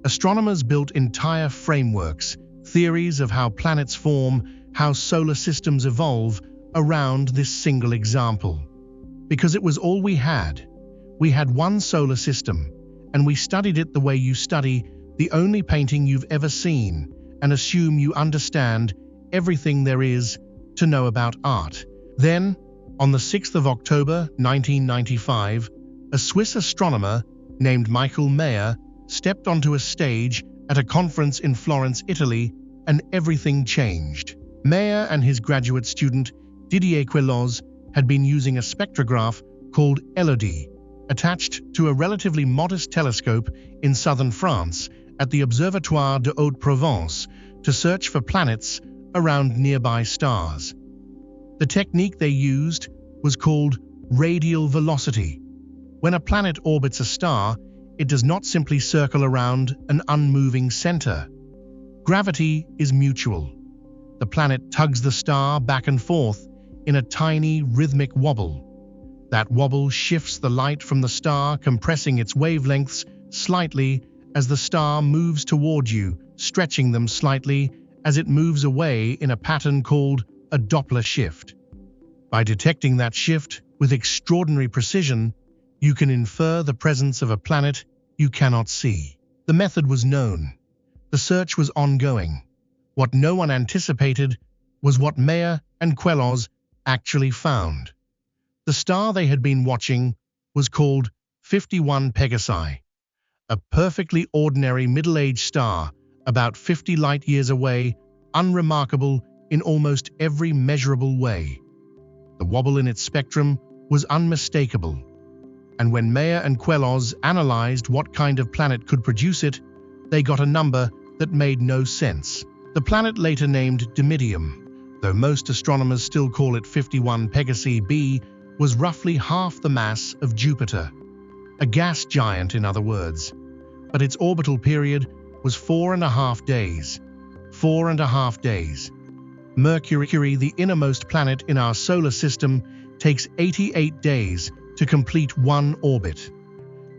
Astronomers built entire frameworks, theories of how planets form, how solar systems evolve around this single example. Because it was all we had. We had one solar system, and we studied it the way you study the only painting you've ever seen, and assume you understand everything there is to know about art. Then, on the 6th of October 1995, a Swiss astronomer named Michael Mayer stepped onto a stage at a conference in Florence, Italy, and everything changed. Mayer and his graduate student Didier Queloz had been using a spectrograph called Elodie, attached to a relatively modest telescope in southern France at the Observatoire de Haute-Provence, to search for planets around nearby stars. The technique they used was called radial velocity. When a planet orbits a star, it does not simply circle around an unmoving center. Gravity is mutual. The planet tugs the star back and forth in a tiny rhythmic wobble. That wobble shifts the light from the star, compressing its wavelengths slightly as the star moves toward you, stretching them slightly as it moves away in a pattern called a Doppler shift. By detecting that shift with extraordinary precision, you can infer the presence of a planet you cannot see. The method was known. The search was ongoing. What no one anticipated was what Mayer and Queloz actually found. The star they had been watching was called 51 Pegasi, a perfectly ordinary middle-aged star about 50 light-years away, unremarkable in almost every measurable way. The wobble in its spectrum was unmistakable, and when Mayer and Queloz analyzed what kind of planet could produce it, they got a number that made no sense. The planet, later named Dimidium, though most astronomers still call it 51 Pegasi b, was roughly half the mass of Jupiter. A gas giant, in other words. But its orbital period was 4.5 days. 4.5 days. Mercury, the innermost planet in our solar system, takes 88 days to complete one orbit.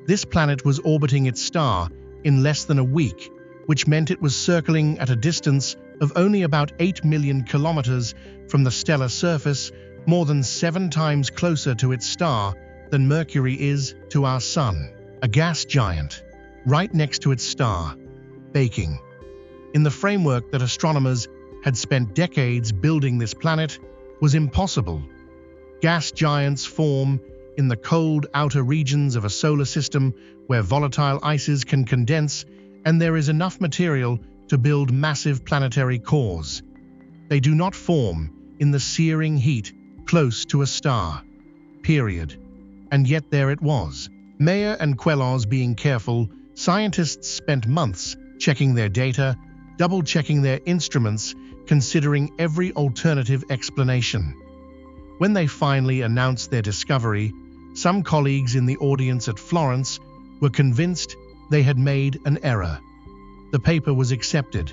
This planet was orbiting its star in less than a week, which meant it was circling at a distance of only about 8 million kilometers from the stellar surface, more than 7 times closer to its star than Mercury is to our Sun. A gas giant, right next to its star, baking. In the framework that astronomers had spent decades building, this planet was impossible. Gas giants form in the cold outer regions of a solar system where volatile ices can condense and there is enough material to build massive planetary cores. They do not form in the searing heat close to a star. Period. And yet there it was. Mayer and Queloz being careful, scientists spent months checking their data, double-checking their instruments, considering every alternative explanation. When they finally announced their discovery, some colleagues in the audience at Florence were convinced they had made an error. The paper was accepted.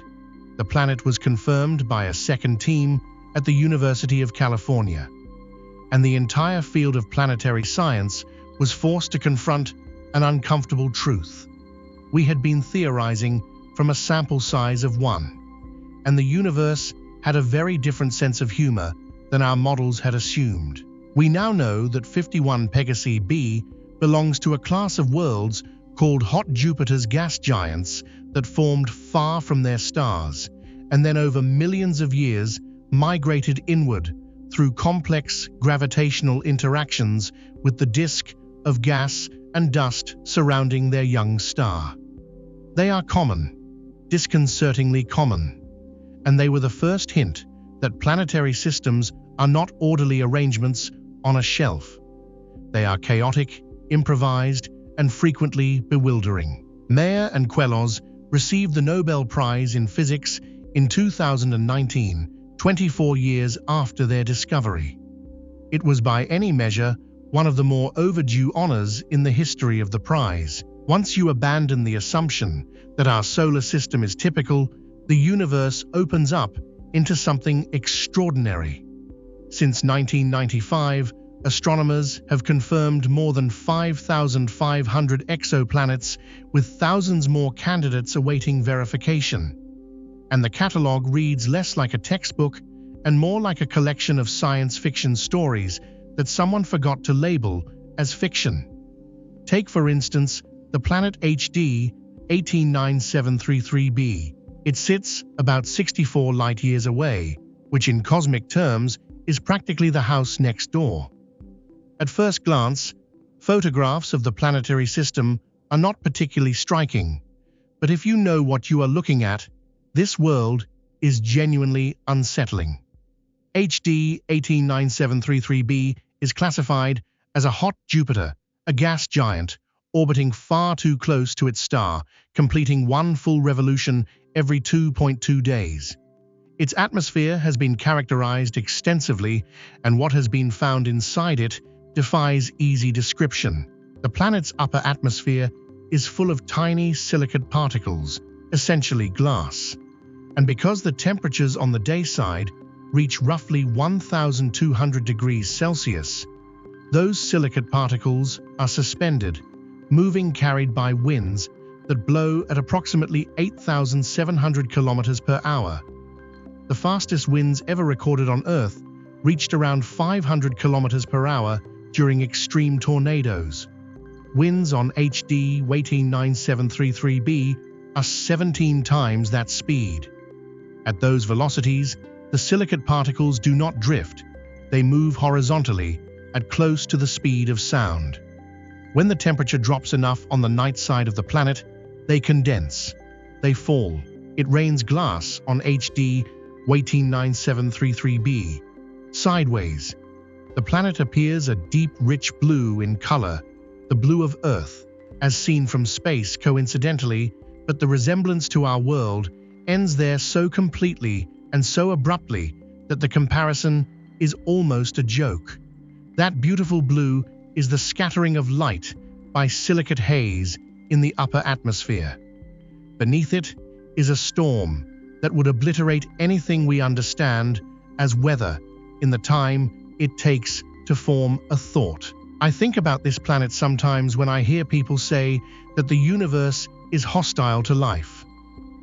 The planet was confirmed by a second team at the University of California, and the entire field of planetary science was forced to confront an uncomfortable truth. We had been theorizing from a sample size of 1, and the universe had a very different sense of humor than our models had assumed. We now know that 51 Pegasi b belongs to a class of worlds called hot Jupiter's gas giants that formed far from their stars, and then over millions of years migrated inward through complex gravitational interactions with the disk of gas and dust surrounding their young star. They are common, disconcertingly common, and they were the first hint that planetary systems are not orderly arrangements on a shelf. They are chaotic, improvised, and frequently bewildering. Mayer and Queloz received the Nobel Prize in Physics in 2019, 24 years after their discovery. It was by any measure one of the more overdue honors in the history of the prize. Once you abandon the assumption that our solar system is typical, the universe opens up into something extraordinary. Since 1995, astronomers have confirmed more than 5,500 exoplanets, with thousands more candidates awaiting verification. And the catalog reads less like a textbook and more like a collection of science fiction stories that someone forgot to label as fiction. Take, for instance, the planet HD 189733b. It sits about 64 light-years away, which in cosmic terms is practically the house next door. At first glance, photographs of the planetary system are not particularly striking, but if you know what you are looking at, this world is genuinely unsettling. HD 189733b is classified as a hot Jupiter, a gas giant, orbiting far too close to its star, completing one full revolution every 2.2 days. Its atmosphere has been characterized extensively, and what has been found inside it defies easy description. The planet's upper atmosphere is full of tiny silicate particles, essentially glass. And because the temperatures on the day side reach roughly 1,200 degrees Celsius, those silicate particles are suspended, moving carried by winds that blow at approximately 8,700 kilometers per hour. The fastest winds ever recorded on Earth reached around 500 kilometers per hour during extreme tornadoes. Winds on HD 189733b are 17 times that speed. At those velocities, the silicate particles do not drift, they move horizontally at close to the speed of sound. When the temperature drops enough on the night side of the planet, they condense, they fall. It rains glass on HD 189733b. Sideways, the planet appears a deep, rich blue in color, the blue of Earth, as seen from space coincidentally, but the resemblance to our world ends there so completely and so abruptly that the comparison is almost a joke. That beautiful blue is the scattering of light by silicate haze in the upper atmosphere. Beneath it is a storm that would obliterate anything we understand as weather in the time it takes to form a thought. I think about this planet sometimes when I hear people say that the universe is hostile to life.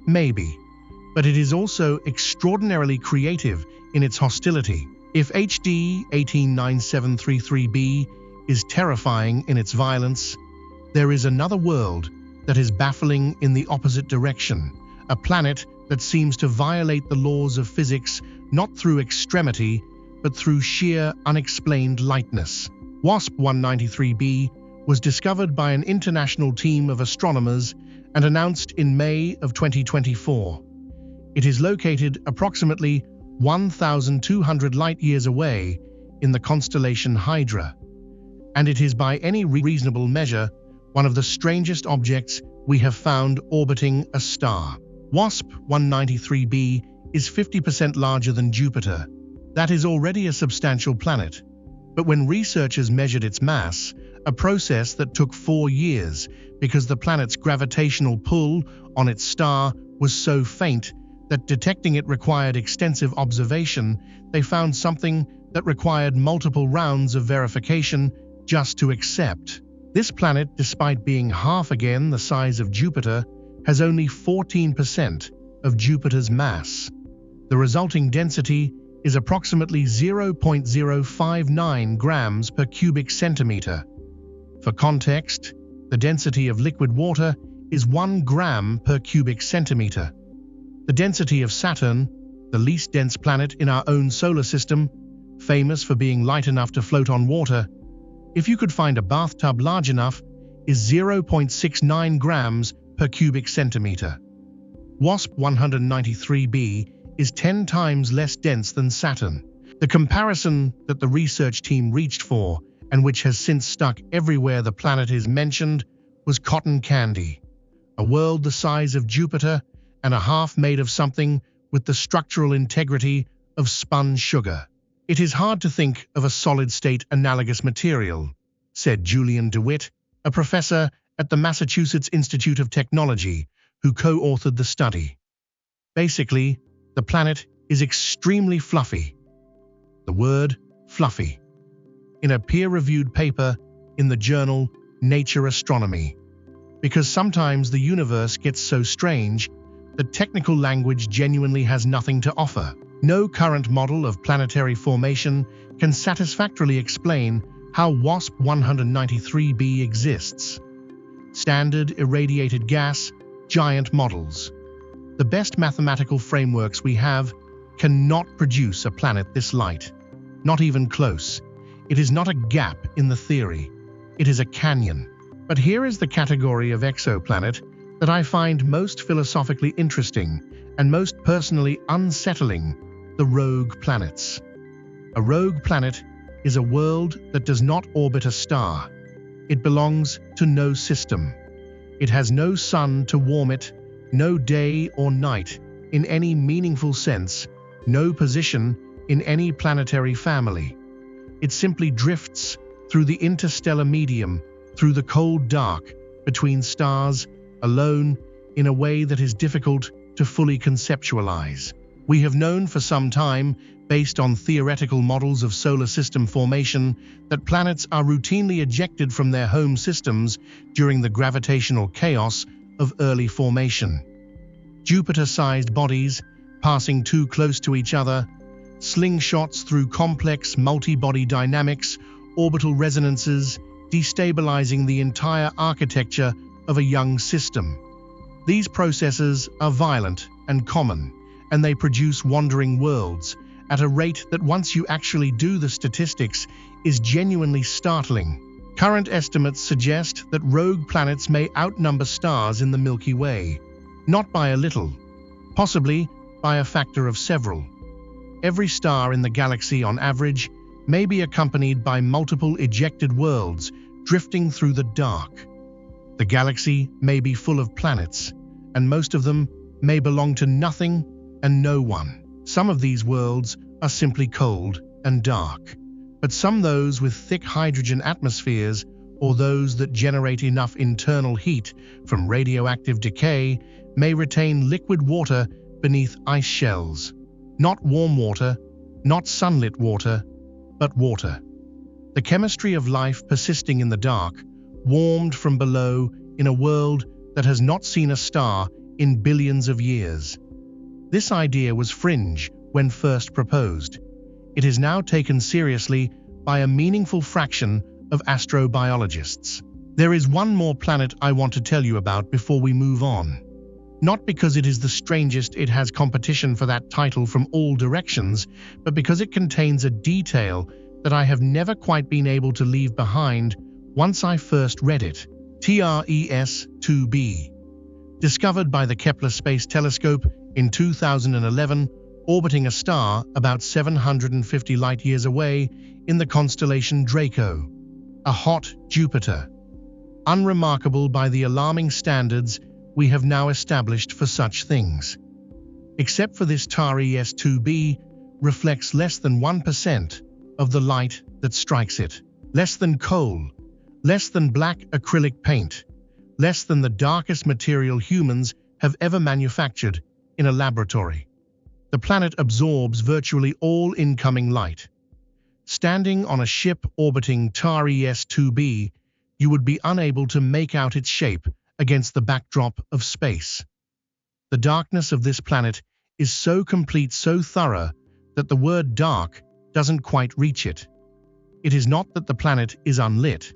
Maybe, but it is also extraordinarily creative in its hostility. If HD 189733b is terrifying in its violence, there is another world that is baffling in the opposite direction, a planet that seems to violate the laws of physics not through extremity, but through sheer unexplained lightness. WASP 193b was discovered by an international team of astronomers and announced in May of 2024. It is located approximately 1,200 light-years away in the constellation Hydra, and it is by any reasonable measure one of the strangest objects we have found orbiting a star. WASP-193b is 50% larger than Jupiter. That is already a substantial planet. But when researchers measured its mass, a process that took 4 years because the planet's gravitational pull on its star was so faint that detecting it required extensive observation, they found something that required multiple rounds of verification just to accept. This planet, despite being half again the size of Jupiter, has only 14% of Jupiter's mass. The resulting density is approximately 0.059 grams per cubic centimeter. For context, the density of liquid water is 1 gram per cubic centimeter. The density of Saturn, the least dense planet in our own solar system, famous for being light enough to float on water, if you could find a bathtub large enough, is 0.69 grams per cubic centimeter. WASP-193b is 10 times less dense than Saturn. The comparison that the research team reached for, and which has since stuck everywhere the planet is mentioned, was cotton candy, a world the size of Jupiter and a half made of something with the structural integrity of spun sugar. It is hard to think of a solid-state analogous material, said Julian DeWitt, a professor at the Massachusetts Institute of Technology, who co-authored the study. Basically, the planet is extremely fluffy. The word fluffy. In a peer-reviewed paper in the journal Nature Astronomy. Because sometimes the universe gets so strange that technical language genuinely has nothing to offer. No current model of planetary formation can satisfactorily explain how WASP-193b exists. Standard irradiated gas, giant models. The best mathematical frameworks we have cannot produce a planet this light. Not even close. It is not a gap in the theory. It is a canyon. But here is the category of exoplanet that I find most philosophically interesting and most personally unsettling: the rogue planets. A rogue planet is a world that does not orbit a star. It belongs to no system. It has no sun to warm it, no day or night in any meaningful sense, no position in any planetary family. It simply drifts through the interstellar medium, through the cold dark, between stars, alone, in a way that is difficult to fully conceptualize. We have known for some time, based on theoretical models of solar system formation, that planets are routinely ejected from their home systems during the gravitational chaos of early formation. Jupiter-sized bodies, passing too close to each other, slingshots through complex multi-body dynamics, orbital resonances, destabilizing the entire architecture of a young system. These processes are violent and common, and they produce wandering worlds at a rate that, once you actually do the statistics, is genuinely startling. Current estimates suggest that rogue planets may outnumber stars in the Milky Way, not by a little, possibly by a factor of several. Every star in the galaxy, on average, may be accompanied by multiple ejected worlds drifting through the dark. The galaxy may be full of planets, and most of them may belong to nothing and no one. Some of these worlds are simply cold and dark, but some, those with thick hydrogen atmospheres or those that generate enough internal heat from radioactive decay, may retain liquid water beneath ice shells. Not warm water, not sunlit water, but water. The chemistry of life persisting in the dark, warmed from below in a world that has not seen a star in billions of years. This idea was fringe when first proposed. It is now taken seriously by a meaningful fraction of astrobiologists. There is one more planet I want to tell you about before we move on. Not because it is the strangest, it has competition for that title from all directions, but because it contains a detail that I have never quite been able to leave behind once I first read it. TRES-2b. discovered by the Kepler Space Telescope in 2011, orbiting a star about 750 light-years away in the constellation Draco, a hot Jupiter. Unremarkable by the alarming standards we have now established for such things. Except for this TARES 2b reflects less than 1% of the light that strikes it, less than coal, less than black acrylic paint, less than the darkest material humans have ever manufactured in a laboratory. The planet absorbs virtually all incoming light. Standing on a ship orbiting TARES 2b, you would be unable to make out its shape against the backdrop of space. The darkness of this planet is so complete, so thorough, that the word dark doesn't quite reach it. It is not that the planet is unlit.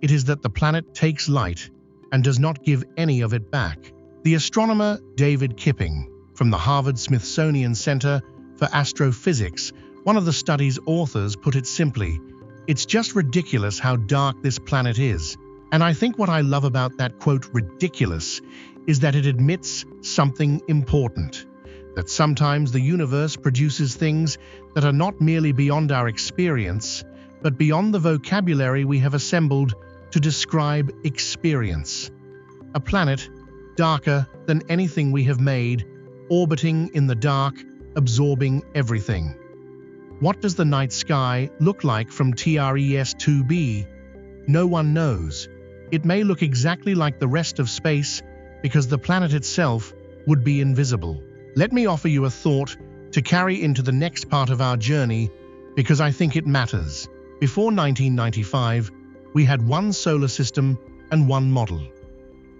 It is that the planet takes light and does not give any of it back. The astronomer David Kipping, from the Harvard-Smithsonian Center for Astrophysics, one of the study's authors, put it simply, "It's just ridiculous how dark this planet is." And I think what I love about that quote, ridiculous, is that it admits something important. That sometimes the universe produces things that are not merely beyond our experience, but beyond the vocabulary we have assembled to describe experience. A planet darker than anything we have made, orbiting in the dark, absorbing everything. What does the night sky look like from TARES 2b? No one knows. It may look exactly like the rest of space because the planet itself would be invisible. Let me offer you a thought to carry into the next part of our journey because I think it matters. Before 1995, we had one solar system and one model.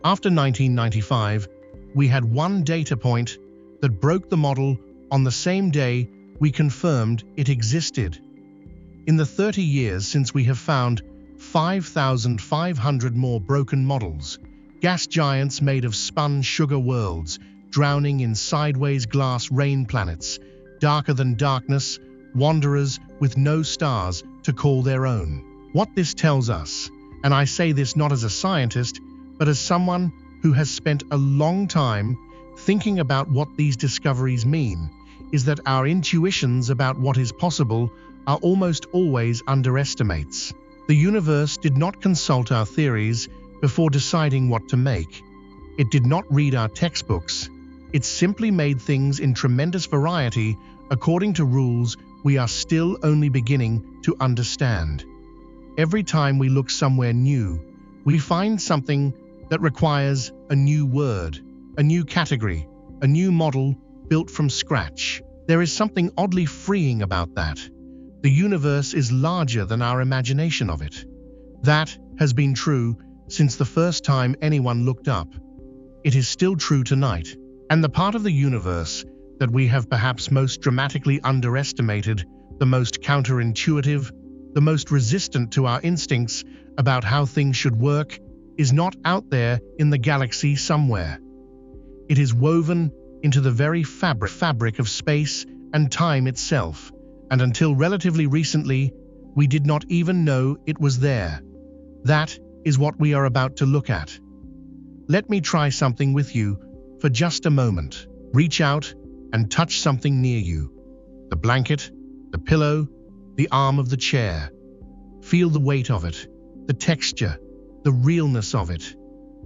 After 1995, we had one data point that broke the model on the same day we confirmed it existed. In the 30 years since, we have found 5,500 more broken models, gas giants made of spun sugar worlds, drowning in sideways glass rain planets, darker than darkness, wanderers with no stars to call their own. What this tells us, and I say this not as a scientist, but as someone who has spent a long time thinking about what these discoveries mean, is that our intuitions about what is possible are almost always underestimates. The universe did not consult our theories before deciding what to make. It did not read our textbooks. It simply made things in tremendous variety according to rules we are still only beginning to understand. Every time we look somewhere new, we find something that requires a new word, a new category, a new model built from scratch. There is something oddly freeing about that. The universe is larger than our imagination of it. That has been true since the first time anyone looked up. It is still true tonight. And the part of the universe that we have perhaps most dramatically underestimated, the most counterintuitive, the most resistant to our instincts about how things should work, is not out there in the galaxy somewhere. It is woven into the very fabric of space and time itself, and until relatively recently, we did not even know it was there. That is what we are about to look at. Let me try something with you for just a moment. Reach out and touch something near you. The blanket, the pillow, the arm of the chair. Feel the weight of it, the texture, the realness of it.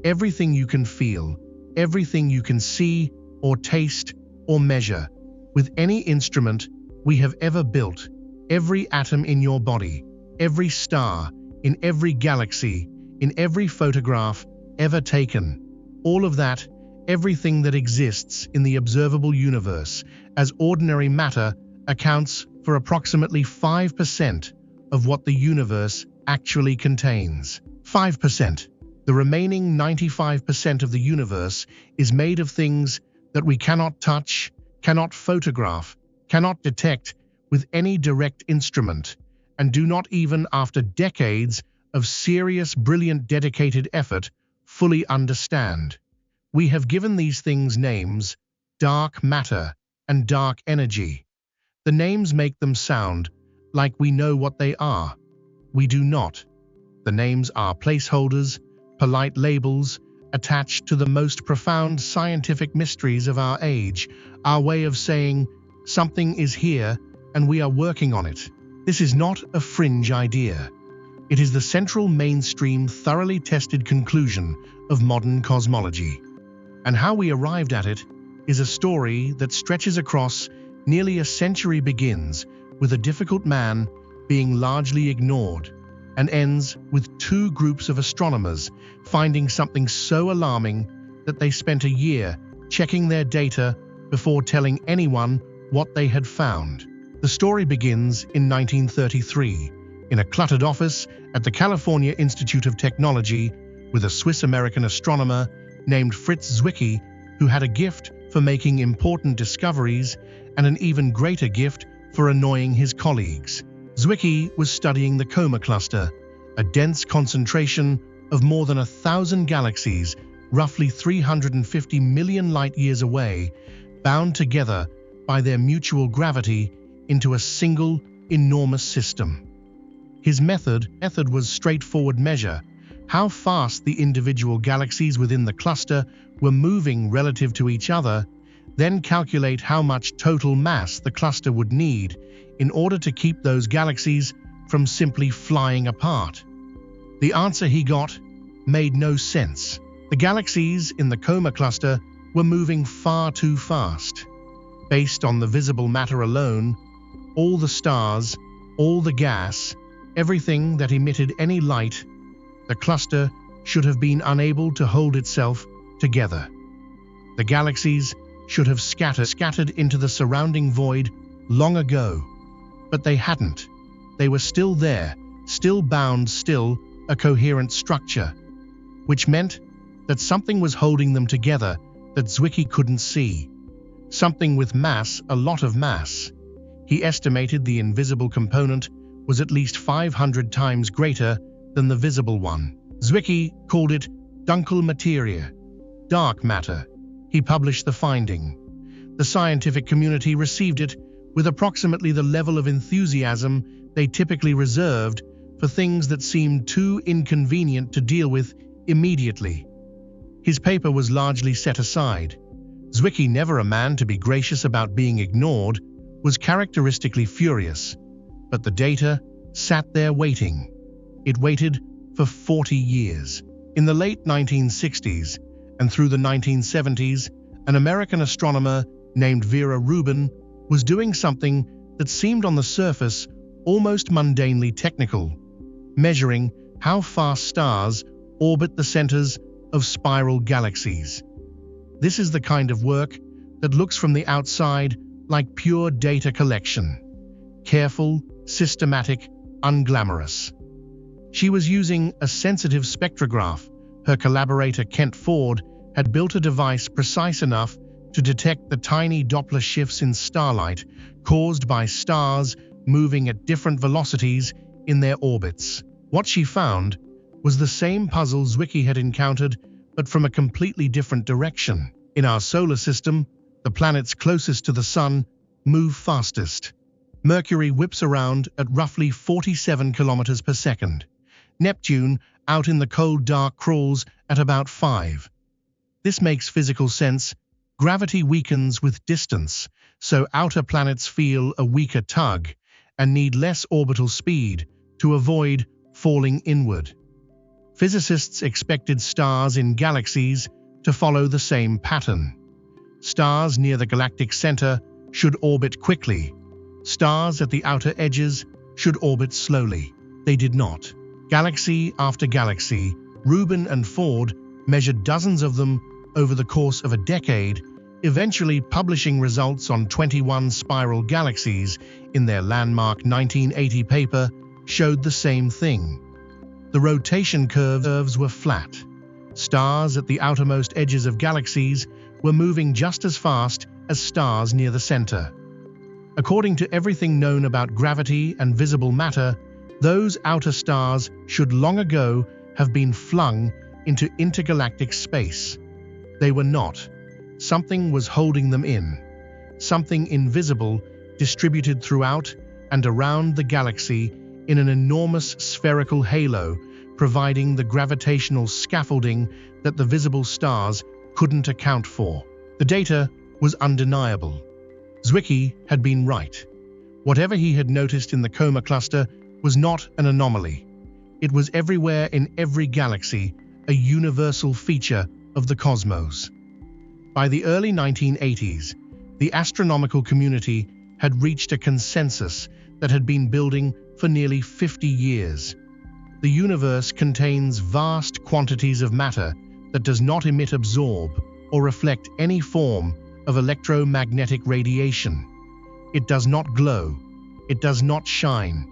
Everything you can feel, everything you can see or taste or measure with any instrument we have ever built, every atom in your body, every star, in every galaxy, in every photograph ever taken. All of that, everything that exists in the observable universe as ordinary matter, accounts for approximately 5% of what the universe actually contains. 5%. The remaining 95% of the universe is made of things that we cannot touch, cannot photograph, cannot detect with any direct instrument, and do not even after decades of serious, brilliant, dedicated effort fully understand. We have given these things names: dark matter and dark energy. The names make them sound like we know what they are. We do not. The names are placeholders, polite labels, attached to the most profound scientific mysteries of our age, our way of saying, something is here and we are working on it. This is not a fringe idea. It is the central mainstream, thoroughly tested conclusion of modern cosmology. And how we arrived at it is a story that stretches across nearly a century, begins with a difficult man being largely ignored, and ends with two groups of astronomers finding something so alarming that they spent a year checking their data before telling anyone what they had found. The story begins in 1933, in a cluttered office at the California Institute of Technology, with a Swiss-American astronomer named Fritz Zwicky, who had a gift for making important discoveries and an even greater gift for annoying his colleagues. Zwicky was studying the Coma Cluster, a dense concentration of more than 1,000 galaxies, roughly 350 million light-years away, bound together by their mutual gravity into a single, enormous system. His method was straightforward: measure how fast the individual galaxies within the cluster were moving relative to each other, then calculate how much total mass the cluster would need in order to keep those galaxies from simply flying apart. The answer he got made no sense. The galaxies in the Coma Cluster were moving far too fast. Based on the visible matter alone, all the stars, all the gas, everything that emitted any light, the cluster should have been unable to hold itself together. The galaxies should have scattered into the surrounding void long ago. But they hadn't. They were still there, still bound, still a coherent structure, which meant that something was holding them together that Zwicky couldn't see. Something with mass, a lot of mass. He estimated the invisible component was at least 500 times greater than the visible one. Zwicky called it dunkel materia, dark matter. He published the finding. The scientific community received it with approximately the level of enthusiasm they typically reserved for things that seemed too inconvenient to deal with immediately. His paper was largely set aside. Zwicky, never a man to be gracious about being ignored, was characteristically furious. But the data sat there waiting. It waited for 40 years. In the late 1960s and through the 1970s, an American astronomer named Vera Rubin was doing something that seemed on the surface almost mundanely technical, measuring how fast stars orbit the centers of spiral galaxies. This is the kind of work that looks from the outside like pure data collection. Careful, systematic, unglamorous. She was using a sensitive spectrograph. Her collaborator Kent Ford had built a device precise enough to detect the tiny Doppler shifts in starlight caused by stars moving at different velocities in their orbits. What she found was the same puzzle Zwicky had encountered, but from a completely different direction. In our solar system, the planets closest to the Sun move fastest. Mercury whips around at roughly 47 kilometers per second. Neptune, out in the cold dark, crawls at about 5. This makes physical sense. Gravity weakens with distance, so outer planets feel a weaker tug and need less orbital speed to avoid falling inward. Physicists expected stars in galaxies to follow the same pattern. Stars near the galactic center should orbit quickly. Stars at the outer edges should orbit slowly. They did not. Galaxy after galaxy, Rubin and Ford measured dozens of them over the course of a decade, eventually publishing results on 21 spiral galaxies in their landmark 1980 paper showed the same thing. The rotation curves were flat. Stars at the outermost edges of galaxies were moving just as fast as stars near the center. According to everything known about gravity and visible matter, those outer stars should long ago have been flung into intergalactic space. They were not. Something was holding them in. Something invisible, distributed throughout and around the galaxy in an enormous spherical halo, providing the gravitational scaffolding that the visible stars couldn't account for. The data was undeniable. Zwicky had been right. Whatever he had noticed in the Coma cluster was not an anomaly. It was everywhere in every galaxy, a universal feature of the cosmos. By the early 1980s, the astronomical community had reached a consensus that had been building for nearly 50 years. The universe contains vast quantities of matter that does not emit, absorb, or reflect any form of electromagnetic radiation. It does not glow. It does not shine.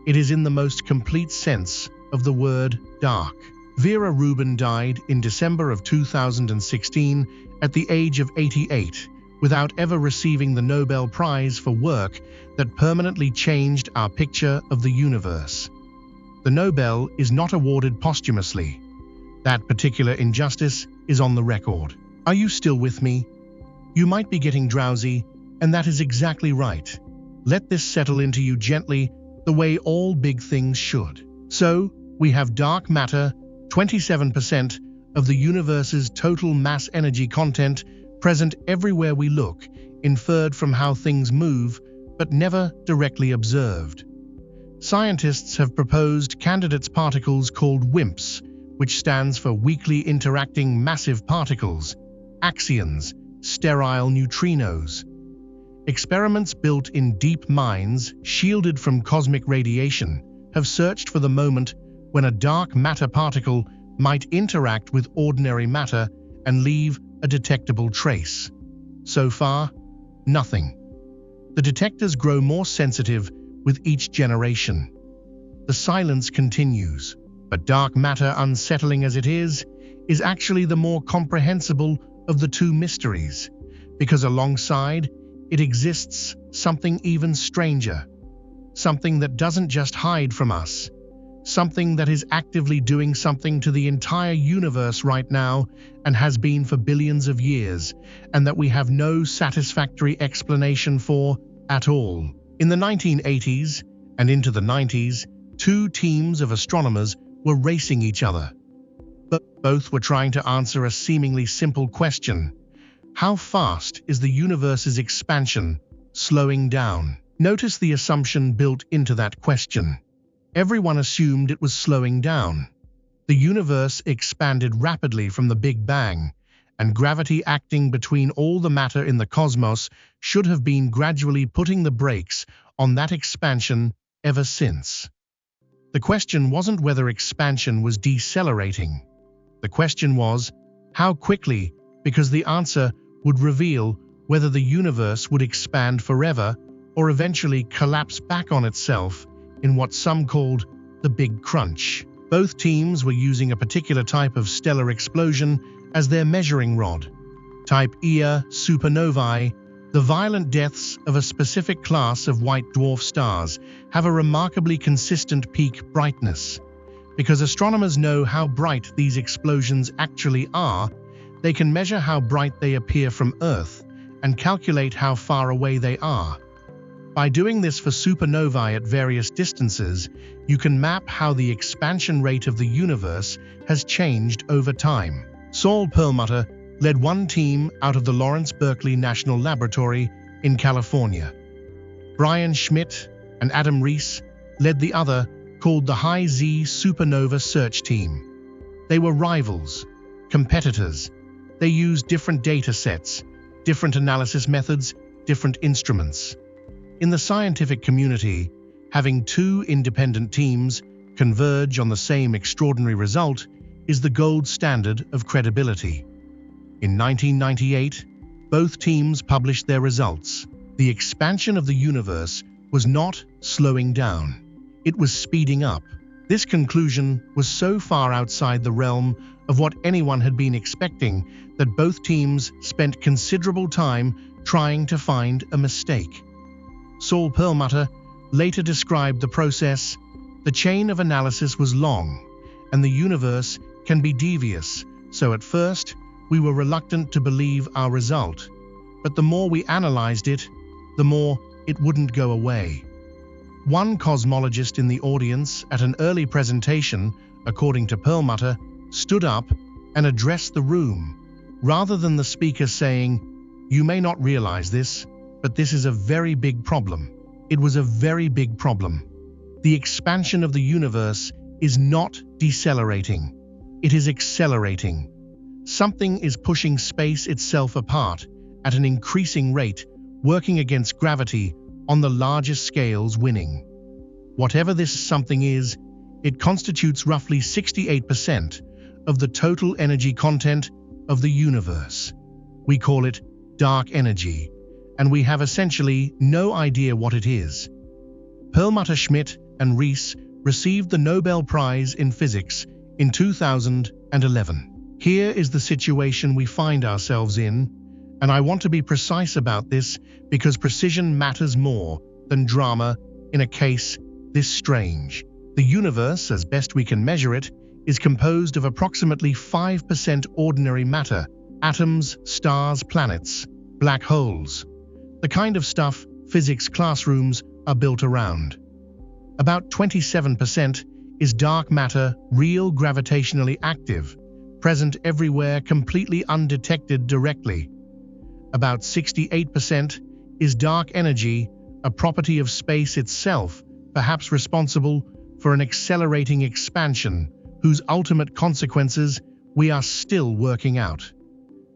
It is in the most complete sense of the word dark. Vera Rubin died in December of 2016 at the age of 88, without ever receiving the Nobel Prize for work that permanently changed our picture of the universe. The Nobel is not awarded posthumously. That particular injustice is on the record. Are you still with me? You might be getting drowsy, and that is exactly right. Let this settle into you gently, the way all big things should. So, we have dark matter, 27% of the universe's total mass energy content, present everywhere we look, inferred from how things move, but never directly observed. Scientists have proposed candidates particles called WIMPs, which stands for weakly interacting massive particles, axions, sterile neutrinos. Experiments built in deep mines, shielded from cosmic radiation, have searched for the moment when a dark matter particle might interact with ordinary matter and leave a detectable trace. So far, nothing. The detectors grow more sensitive with each generation. The silence continues, but dark matter, unsettling as it is actually the more comprehensible of the two mysteries, because alongside it exists something even stranger, something that doesn't just hide from us, something that is actively doing something to the entire universe right now and has been for billions of years, and that we have no satisfactory explanation for at all. In the 1980s and into the 90s, two teams of astronomers were racing each other. But both were trying to answer a seemingly simple question: how fast is the universe's expansion slowing down? Notice the assumption built into that question. Everyone assumed it was slowing down. The universe expanded rapidly from the Big Bang, and gravity acting between all the matter in the cosmos should have been gradually putting the brakes on that expansion ever since. The question wasn't whether expansion was decelerating. The question was, how quickly, because the answer would reveal whether the universe would expand forever or eventually collapse back on itself in what some called the Big Crunch. Both teams were using a particular type of stellar explosion as their measuring rod. Type Ia supernovae, the violent deaths of a specific class of white dwarf stars, have a remarkably consistent peak brightness. Because astronomers know how bright these explosions actually are, they can measure how bright they appear from Earth and calculate how far away they are. By doing this for supernovae at various distances, you can map how the expansion rate of the universe has changed over time. Saul Perlmutter led one team out of the Lawrence Berkeley National Laboratory in California. Brian Schmidt and Adam Rees led the other, called the High Z Supernova Search Team. They were rivals, competitors. They used different data sets, different analysis methods, different instruments. In the scientific community, having two independent teams converge on the same extraordinary result is the gold standard of credibility. In 1998, both teams published their results. The expansion of the universe was not slowing down. It was speeding up. This conclusion was so far outside the realm of what anyone had been expecting that both teams spent considerable time trying to find a mistake. Saul Perlmutter later described the process: the chain of analysis was long, and the universe can be devious, so at first we were reluctant to believe our result. But the more we analyzed it, the more it wouldn't go away. One cosmologist in the audience at an early presentation according to Perlmutter, stood up and addressed the room, rather than the speaker saying, "You may not realize this, but this is a very big problem." It was a very big problem. The expansion of the universe is not decelerating. It is accelerating. Something is pushing space itself apart at an increasing rate, working against gravity on the largest scales, winning. Whatever this something is, it constitutes roughly 68% of the total energy content of the universe. We call it dark energy, and we have essentially no idea what it is. Perlmutter, Schmidt, and Rees received the Nobel Prize in Physics in 2011. Here is the situation we find ourselves in, and I want to be precise about this because precision matters more than drama in a case this strange. The universe, as best we can measure it, is composed of approximately 5% ordinary matter, atoms, stars, planets, black holes, the kind of stuff physics classrooms are built around. About 27% is dark matter, real, gravitationally active, present everywhere, completely undetected directly. About 68% is dark energy, a property of space itself, perhaps responsible for an accelerating expansion whose ultimate consequences we are still working out.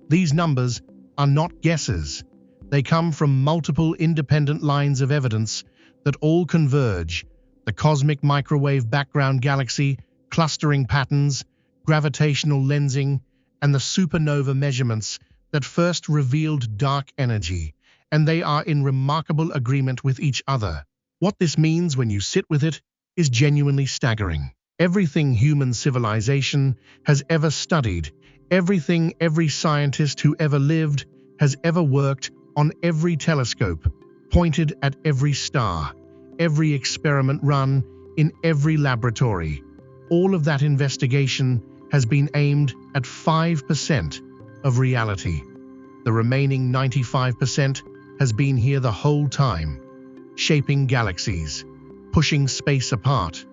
These numbers are not guesses. They come from multiple independent lines of evidence that all converge: the cosmic microwave background galaxy, clustering patterns, gravitational lensing, and the supernova measurements that first revealed dark energy, and they are in remarkable agreement with each other. What this means when you sit with it is genuinely staggering. Everything human civilization has ever studied, everything every scientist who ever lived has ever worked on, every telescope pointed at every star, every experiment run in every laboratory, all of that investigation has been aimed at 5% of reality. The remaining 95% has been here the whole time, shaping galaxies, pushing space apart,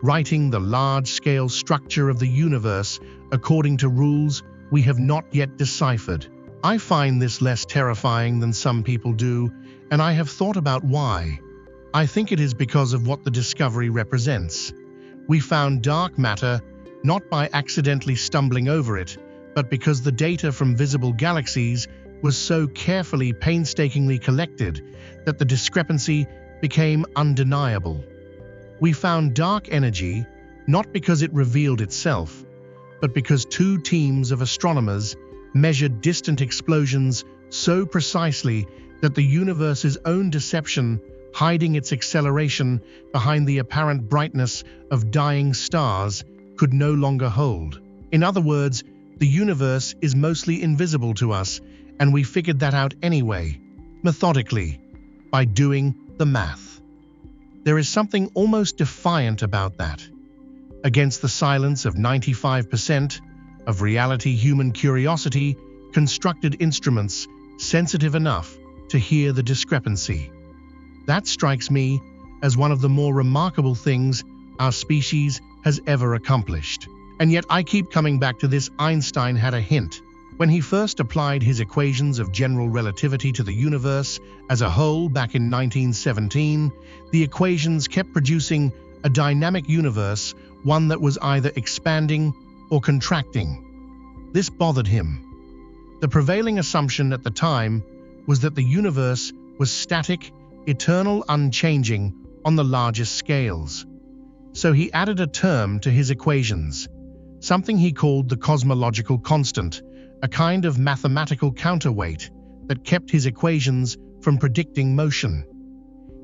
writing the large-scale structure of the universe according to rules we have not yet deciphered. I find this less terrifying than some people do, and I have thought about why. I think it is because of what the discovery represents. We found dark matter not by accidentally stumbling over it, but because the data from visible galaxies was so carefully, painstakingly collected that the discrepancy became undeniable. We found dark energy not because it revealed itself, but because two teams of astronomers measured distant explosions so precisely that the universe's own deception, hiding its acceleration behind the apparent brightness of dying stars, could no longer hold. In other words, the universe is mostly invisible to us, and we figured that out anyway, methodically, by doing the math. There is something almost defiant about that. Against the silence of 95% of reality, human curiosity constructed instruments sensitive enough to hear the discrepancy. That strikes me as one of the more remarkable things our species has ever accomplished. And yet I keep coming back to this. Einstein had a hint. When he first applied his equations of general relativity to the universe as a whole back in 1917, the equations kept producing a dynamic universe, one that was either expanding or contracting. This bothered him. The prevailing assumption at the time was that the universe was static, eternal, unchanging on the largest scales. So he added a term to his equations, something he called the cosmological constant, a kind of mathematical counterweight that kept his equations from predicting motion.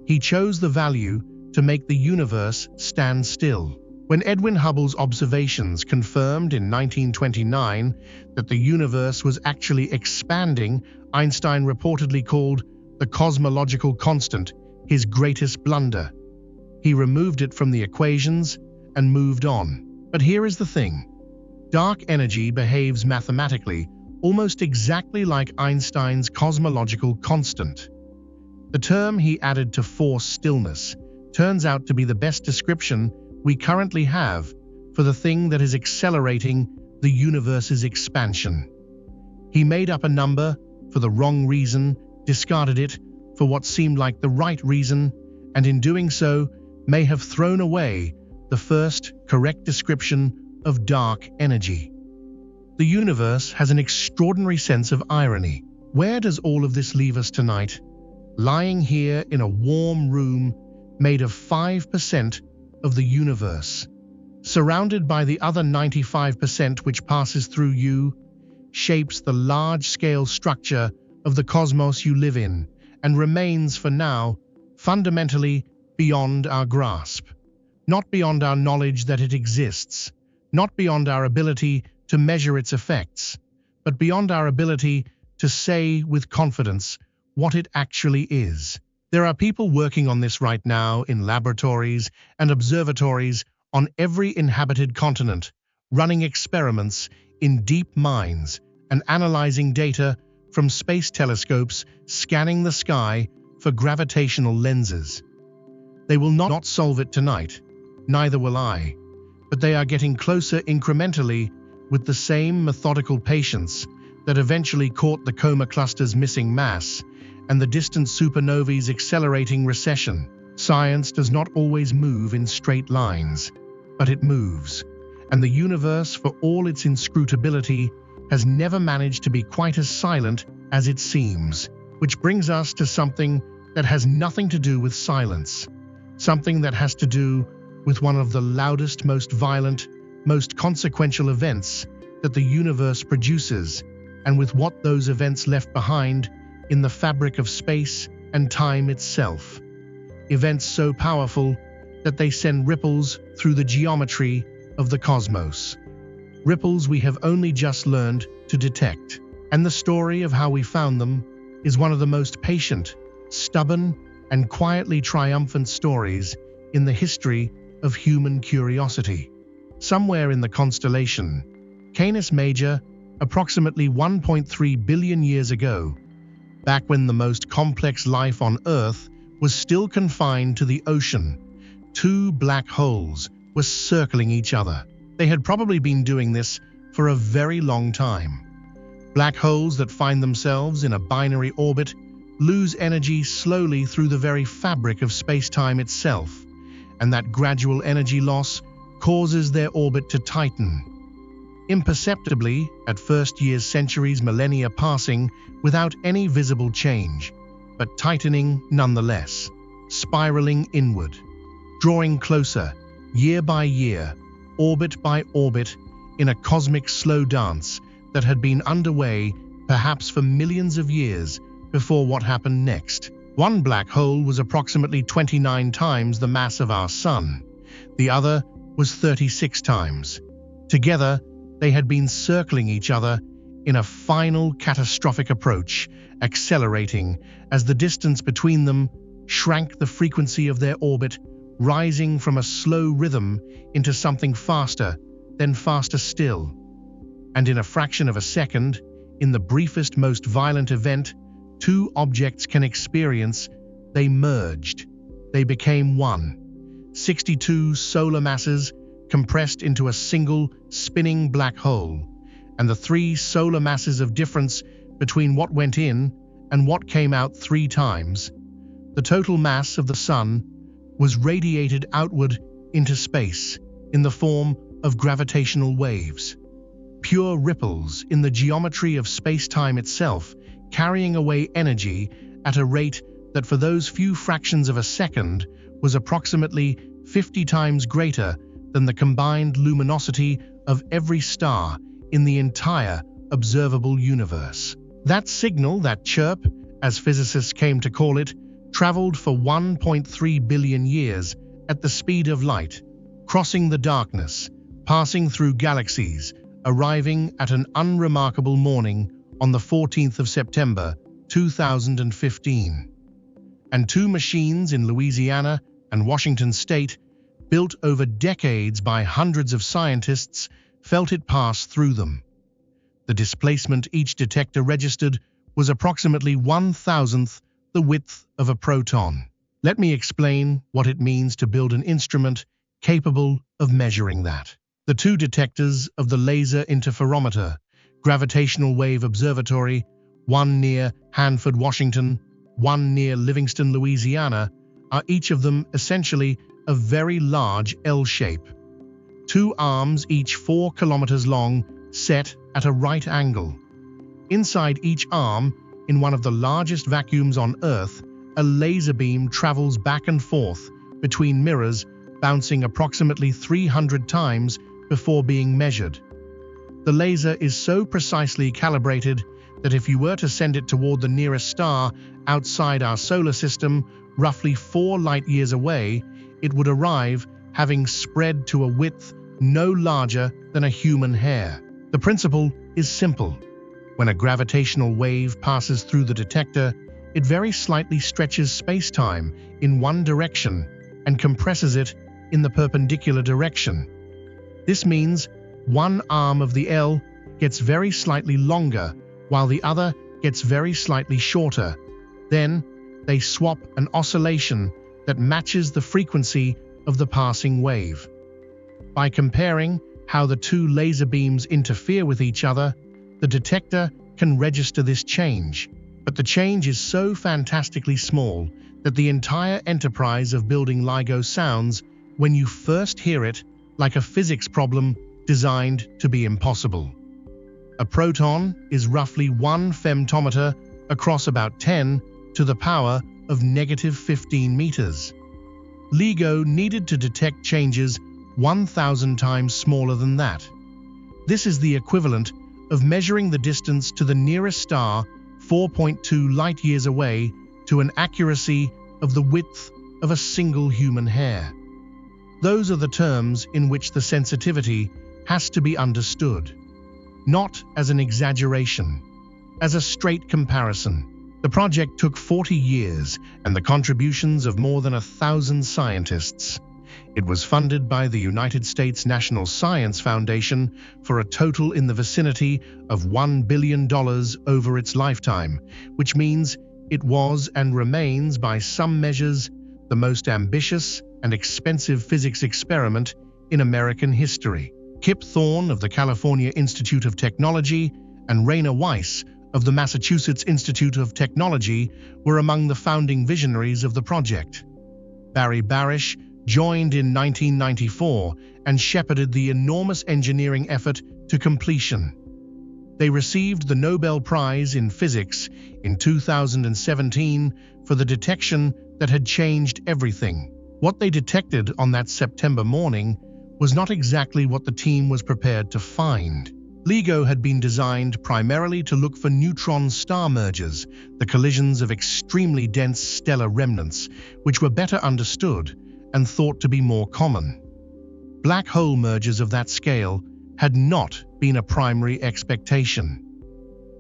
He chose the value to make the universe stand still. When Edwin Hubble's observations confirmed in 1929 that the universe was actually expanding, Einstein reportedly called the cosmological constant his greatest blunder. He removed it from the equations and moved on. But here is the thing. Dark energy behaves mathematically almost exactly like Einstein's cosmological constant. The term he added to force stillness turns out to be the best description we currently have for for the thing that is accelerating the universe's expansion. He made up a number for the wrong reason, discarded it for what seemed like the right reason, and in doing so may have thrown away the first correct description of dark energy. The universe has an extraordinary sense of irony. Where does all of this leave us tonight? Lying here in a warm room made of 5% of the universe, surrounded by the other 95% which passes through you, shapes the large-scale structure of the cosmos you live in, and remains for now fundamentally beyond our grasp. Not beyond our knowledge that it exists, not beyond our ability to measure its effects, but beyond our ability to say with confidence what it actually is. There are people working on this right now in laboratories and observatories on every inhabited continent, running experiments in deep mines and analyzing data from space telescopes, scanning the sky for gravitational lenses. They will not solve it tonight, neither will I, but they are getting closer incrementally with the same methodical patience that eventually caught the Coma Cluster's missing mass and the distant supernovae's accelerating recession. Science does not always move in straight lines, but it moves, and the universe, for all its inscrutability, has never managed to be quite as silent as it seems. Which brings us to something that has nothing to do with silence, something that has to do with one of the loudest, most violent, most consequential events that the universe produces, and with what those events left behind in the fabric of space and time itself. Events so powerful that they send ripples through the geometry of the cosmos. Ripples we have only just learned to detect. And the story of how we found them is one of the most patient, stubborn, and quietly triumphant stories in the history of human curiosity. Somewhere in the constellation Canis Major, approximately 1.3 billion years ago, back when the most complex life on Earth was still confined to the ocean, two black holes were circling each other. They had probably been doing this for a very long time. Black holes that find themselves in a binary orbit lose energy slowly through the very fabric of space-time itself, and that gradual energy loss causes their orbit to tighten. Imperceptibly, at first years, centuries, millennia passing without any visible change, but tightening nonetheless, spiraling inward, drawing closer, year by year, orbit by orbit, in a cosmic slow dance that had been underway perhaps for millions of years before what happened next. One black hole was approximately 29 times the mass of our Sun. The other was 36 times. Together, they had been circling each other in a final catastrophic approach, accelerating as the distance between them shrank, the frequency of their orbit rising from a slow rhythm into something faster, then faster still. And in a fraction of a second, in the briefest, most violent event two objects can experience, they merged. They became one. 62 solar masses compressed into a single spinning black hole, and the 3 solar masses of difference between what went in and what came out 3 times. The total mass of the Sun was radiated outward into space in the form of gravitational waves. Pure ripples in the geometry of space-time itself, carrying away energy at a rate that for those few fractions of a second was approximately 50 times greater than the combined luminosity of every star in the entire observable universe. That signal, that chirp, as physicists came to call it, traveled for 1.3 billion years at the speed of light, crossing the darkness, passing through galaxies, arriving at an unremarkable morning on the 14th of September, 2015. And 2 machines in Louisiana and Washington State, built over decades by hundreds of scientists, felt it pass through them. The displacement each detector registered was approximately 1,000th the width of a proton. Let me explain what it means to build an instrument capable of measuring that. The two detectors of the Laser Interferometer Gravitational Wave Observatory, one near Hanford, Washington, one near Livingston, Louisiana, are each of them essentially a very large L shape. Two arms, each 4 kilometers long, set at a right angle. Inside each arm, in one of the largest vacuums on Earth, a laser beam travels back and forth between mirrors, bouncing approximately 300 times before being measured. The laser is so precisely calibrated that if you were to send it toward the nearest star outside our solar system, roughly 4 light-years away, it would arrive having spread to a width no larger than a human hair. The principle is simple. When a gravitational wave passes through the detector, it very slightly stretches space-time in one direction and compresses it in the perpendicular direction. This means one arm of the L gets very slightly longer, while the other gets very slightly shorter. Then, they swap an oscillation that matches the frequency of the passing wave. By comparing how the two laser beams interfere with each other, the detector can register this change. But the change is so fantastically small that the entire enterprise of building LIGO sounds, when you first hear it, like a physics problem designed to be impossible. A proton is roughly 1 femtometer across about 10 to the power of -15 meters. LIGO needed to detect changes 1,000 times smaller than that. This is the equivalent of measuring the distance to the nearest star 4.2 light-years away to an accuracy of the width of a single human hair. Those are the terms in which the sensitivity has to be understood, not as an exaggeration, as a straight comparison. The project took 40 years and the contributions of more than 1,000 scientists. It was funded by the United States National Science Foundation for a total in the vicinity of $1 billion over its lifetime, which means it was and remains, by some measures, the most ambitious and expensive physics experiment in American history. Kip Thorne of the California Institute of Technology and Raina Weiss of the Massachusetts Institute of Technology were among the founding visionaries of the project. Barry Barish joined in 1994 and shepherded the enormous engineering effort to completion. They received the Nobel Prize in Physics in 2017 for the detection that had changed everything. What they detected on that September morning was not exactly what the team was prepared to find. LIGO had been designed primarily to look for neutron star mergers, the collisions of extremely dense stellar remnants, which were better understood and thought to be more common. Black hole mergers of that scale had not been a primary expectation.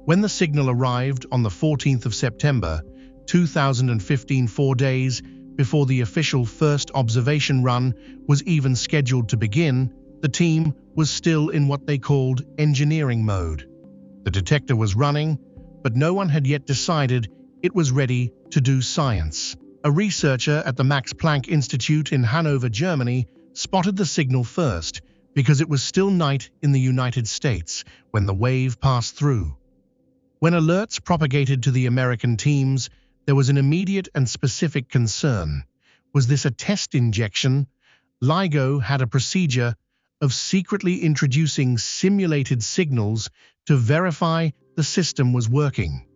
When the signal arrived on the 14th of September, 2015, 4 days before the official first observation run was even scheduled to begin, the team was still in what they called engineering mode. The detector was running, but no one had yet decided it was ready to do science. A researcher at the Max Planck Institute in Hanover, Germany, spotted the signal first because it was still night in the United States when the wave passed through. When alerts propagated to the American teams, there was an immediate and specific concern. Was this a test injection? LIGO had a procedure of secretly introducing simulated signals to verify the system was working.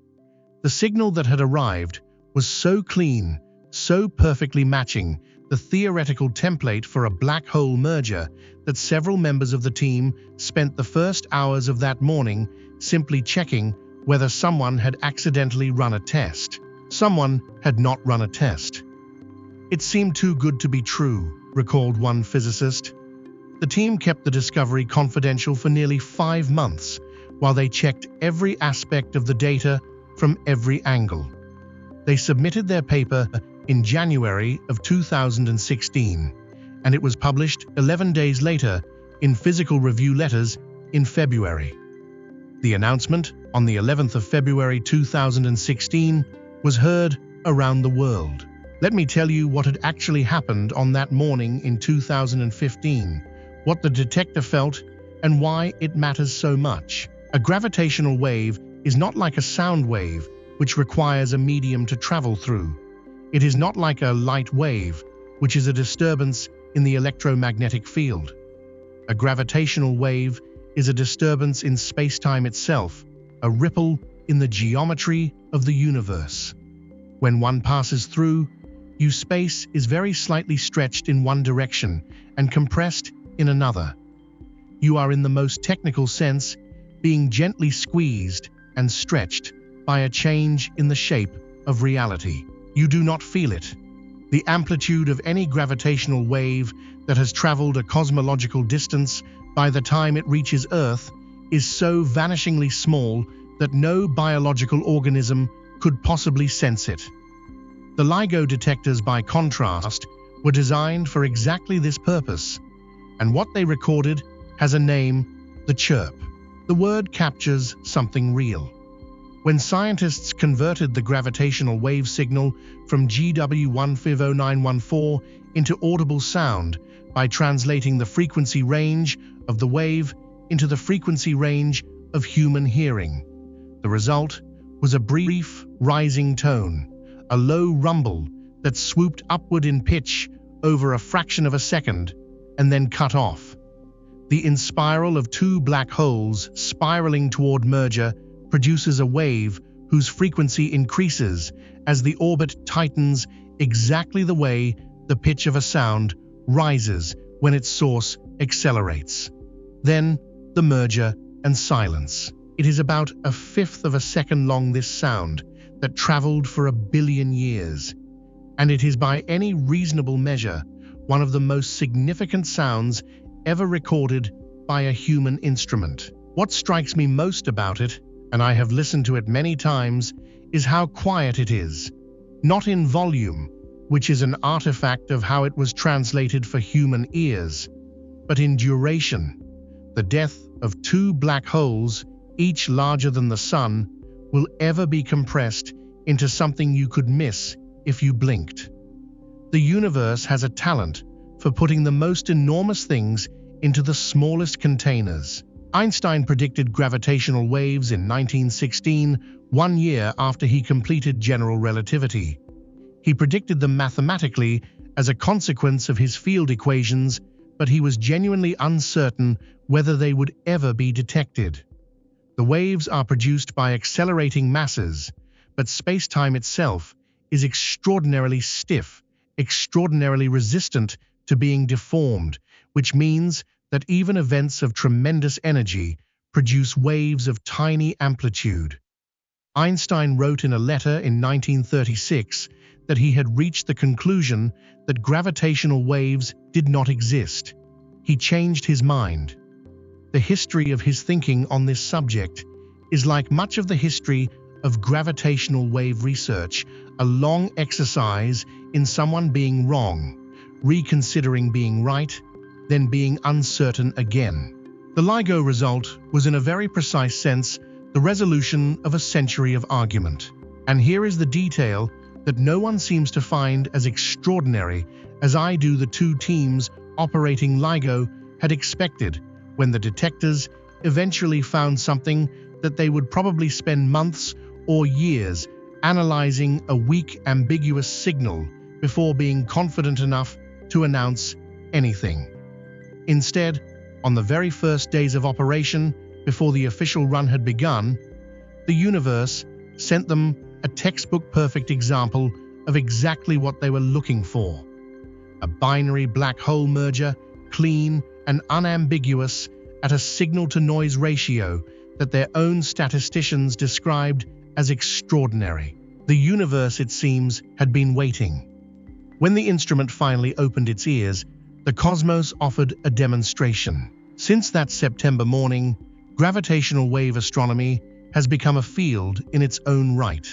The signal that had arrived was so clean, so perfectly matching the theoretical template for a black hole merger that several members of the team spent the first hours of that morning simply checking whether someone had accidentally run a test. Someone had not run a test. It seemed too good to be true, recalled one physicist. The team kept the discovery confidential for nearly 5 months while they checked every aspect of the data from every angle. They submitted their paper in January of 2016, and it was published 11 days later in Physical Review Letters in February. The announcement on the 11th of February 2016 was heard around the world. Let me tell you what had actually happened on that morning in 2015, what the detector felt, and why it matters so much. A gravitational wave is not like a sound wave, which requires a medium to travel through. It is not like a light wave, which is a disturbance in the electromagnetic field. A gravitational wave is a disturbance in space-time itself, a ripple in the geometry of the universe. When one passes through, space is very slightly stretched in one direction and compressed in another. You are, in the most technical sense, being gently squeezed and stretched by a change in the shape of reality. You do not feel it. The amplitude of any gravitational wave that has traveled a cosmological distance by the time it reaches Earth is so vanishingly small that no biological organism could possibly sense it. The LIGO detectors, by contrast, were designed for exactly this purpose, and what they recorded has a name: the chirp. The word captures something real. When scientists converted the gravitational wave signal from GW150914 into audible sound by translating the frequency range of the wave into the frequency range of human hearing, the result was a brief, rising tone, a low rumble that swooped upward in pitch over a fraction of a second and then cut off. The inspiral of two black holes spiraling toward merger produces a wave whose frequency increases as the orbit tightens, exactly the way the pitch of a sound rises when its source accelerates. Then, the merger and silence. It is about a fifth of a second long, this sound, that traveled for 1 billion years. And it is, by any reasonable measure, one of the most significant sounds ever recorded by a human instrument. What strikes me most about it, and I have listened to it many times, is how quiet it is. Not in volume, which is an artifact of how it was translated for human ears, but in duration. The death of two black holes, each larger than the Sun, will ever be compressed into something you could miss if you blinked. The universe has a talent for putting the most enormous things into the smallest containers. Einstein predicted gravitational waves in 1916, 1 year after he completed general relativity. He predicted them mathematically as a consequence of his field equations, but he was genuinely uncertain whether they would ever be detected. The waves are produced by accelerating masses, but space-time itself is extraordinarily stiff, extraordinarily resistant to being deformed, which means that even events of tremendous energy produce waves of tiny amplitude. Einstein wrote in a letter in 1936 that he had reached the conclusion that gravitational waves did not exist. He changed his mind. The history of his thinking on this subject is like much of the history of gravitational wave research, a long exercise in someone being wrong, reconsidering being right, then being uncertain again. The LIGO result was, in a very precise sense, the resolution of a century of argument. And here is the detail that no one seems to find as extraordinary as I do: the two teams operating LIGO had expected, when the detectors eventually found something, that they would probably spend months or years analyzing a weak, ambiguous signal before being confident enough to announce anything. Instead, on the very first days of operation, before the official run had begun, the universe sent them a textbook-perfect example of exactly what they were looking for. A binary black hole merger, clean and unambiguous, at a signal-to-noise ratio that their own statisticians described as extraordinary. The universe, it seems, had been waiting. When the instrument finally opened its ears, the cosmos offered a demonstration. Since that September morning, gravitational wave astronomy has become a field in its own right.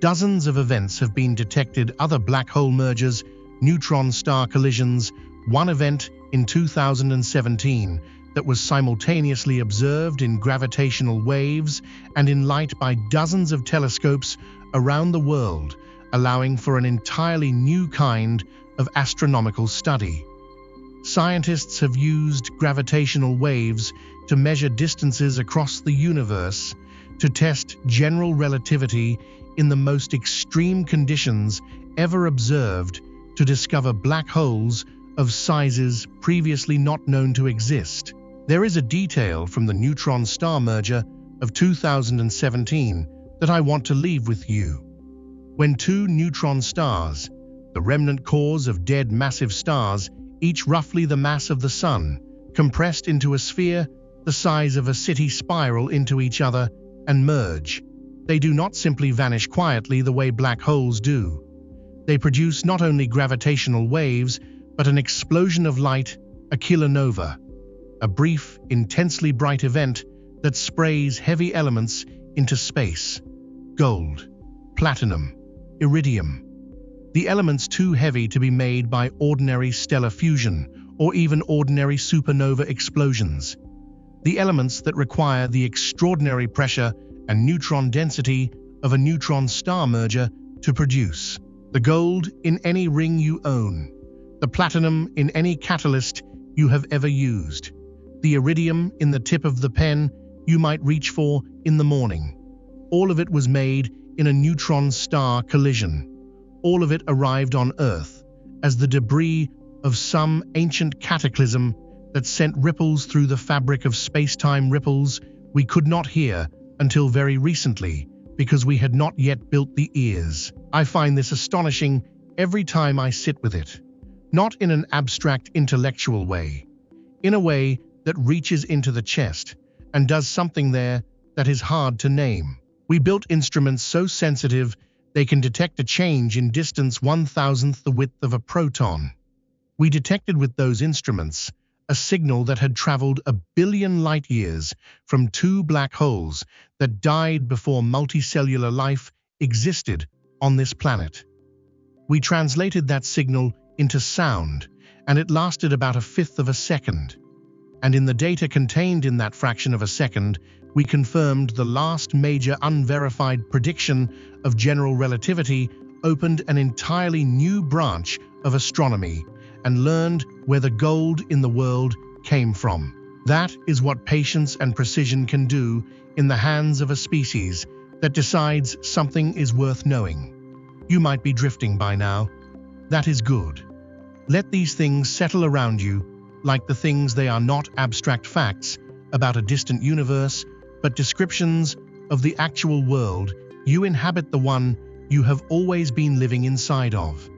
Dozens of events have been detected: other black hole mergers, neutron-star collisions, one event in 2017 that was simultaneously observed in gravitational waves and in light by dozens of telescopes around the world, allowing for an entirely new kind of astronomical study. Scientists have used gravitational waves to measure distances across the universe, to test general relativity in the most extreme conditions ever observed, to discover black holes of sizes previously not known to exist. There is a detail from the neutron star merger of 2017 that I want to leave with you. When two neutron stars, the remnant cores of dead massive stars, each roughly the mass of the Sun, compressed into a sphere the size of a city, spiral into each other and merge, they do not simply vanish quietly the way black holes do. They produce not only gravitational waves, but an explosion of light, a kilonova, a brief, intensely bright event that sprays heavy elements into space. Gold, platinum, iridium. The elements too heavy to be made by ordinary stellar fusion or even ordinary supernova explosions. The elements that require the extraordinary pressure and neutron density of a neutron star merger to produce. The gold in any ring you own, the platinum in any catalyst you have ever used, the iridium in the tip of the pen you might reach for in the morning. All of it was made in a neutron star collision. All of it arrived on Earth as the debris of some ancient cataclysm that sent ripples through the fabric of space-time, ripples we could not hear until very recently because we had not yet built the ears. I find this astonishing every time I sit with it, not in an abstract intellectual way, in a way that reaches into the chest and does something there that is hard to name. We built instruments so sensitive they can detect a change in distance 1,000th the width of a proton. We detected with those instruments a signal that had traveled 1 billion light-years from two black holes that died before multicellular life existed on this planet. We translated that signal into sound, and it lasted about 1/5 of a second. And in the data contained in that fraction of a second, we confirmed the last major unverified prediction of general relativity, opened an entirely new branch of astronomy, and learned where the gold in the world came from. That is what patience and precision can do in the hands of a species that decides something is worth knowing. You might be drifting by now. That is good. Let these things settle around you like the things they are, not abstract facts about a distant universe, but descriptions of the actual world you inhabit, the one you have always been living inside of.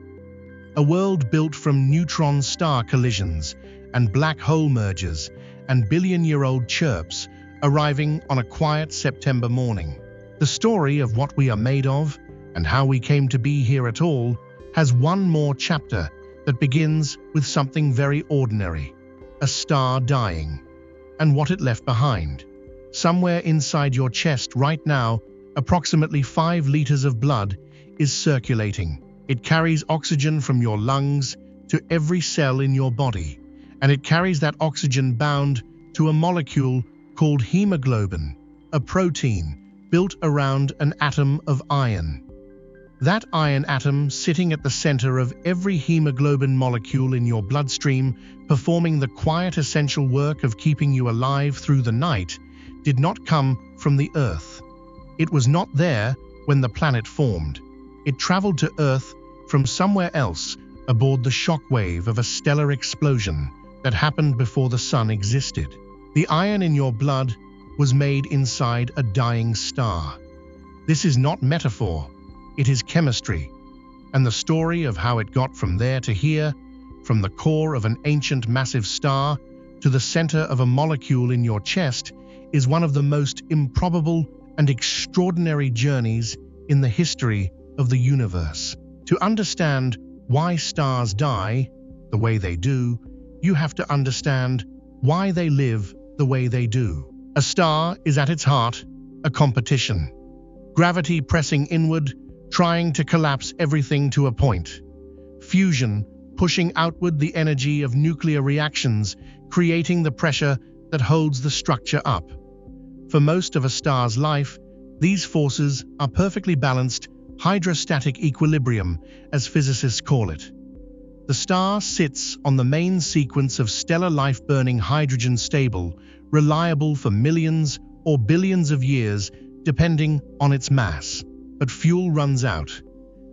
A world built from neutron star collisions and black hole mergers and billion-year-old chirps arriving on a quiet September morning. The story of what we are made of and how we came to be here at all has one more chapter that begins with something very ordinary, a star dying, and what it left behind. Somewhere inside your chest right now, approximately 5 liters of blood is circulating. It carries oxygen from your lungs to every cell in your body, and it carries that oxygen bound to a molecule called hemoglobin, a protein built around an atom of iron. That iron atom sitting at the center of every hemoglobin molecule in your bloodstream, performing the quiet essential work of keeping you alive through the night, did not come from the Earth. It was not there when the planet formed. It traveled to Earth from somewhere else aboard the shockwave of a stellar explosion that happened before the Sun existed. The iron in your blood was made inside a dying star. This is not metaphor, it is chemistry, and the story of how it got from there to here, from the core of an ancient massive star to the center of a molecule in your chest, is one of the most improbable and extraordinary journeys in the history of the universe. To understand why stars die the way they do, you have to understand why they live the way they do. A star is at its heart a competition. Gravity pressing inward, trying to collapse everything to a point. Fusion pushing outward the energy of nuclear reactions, creating the pressure that holds the structure up. For most of a star's life, these forces are perfectly balanced, hydrostatic equilibrium, as physicists call it. The star sits on the main sequence of stellar life-burning hydrogen stable, reliable for millions or billions of years, depending on its mass. But fuel runs out.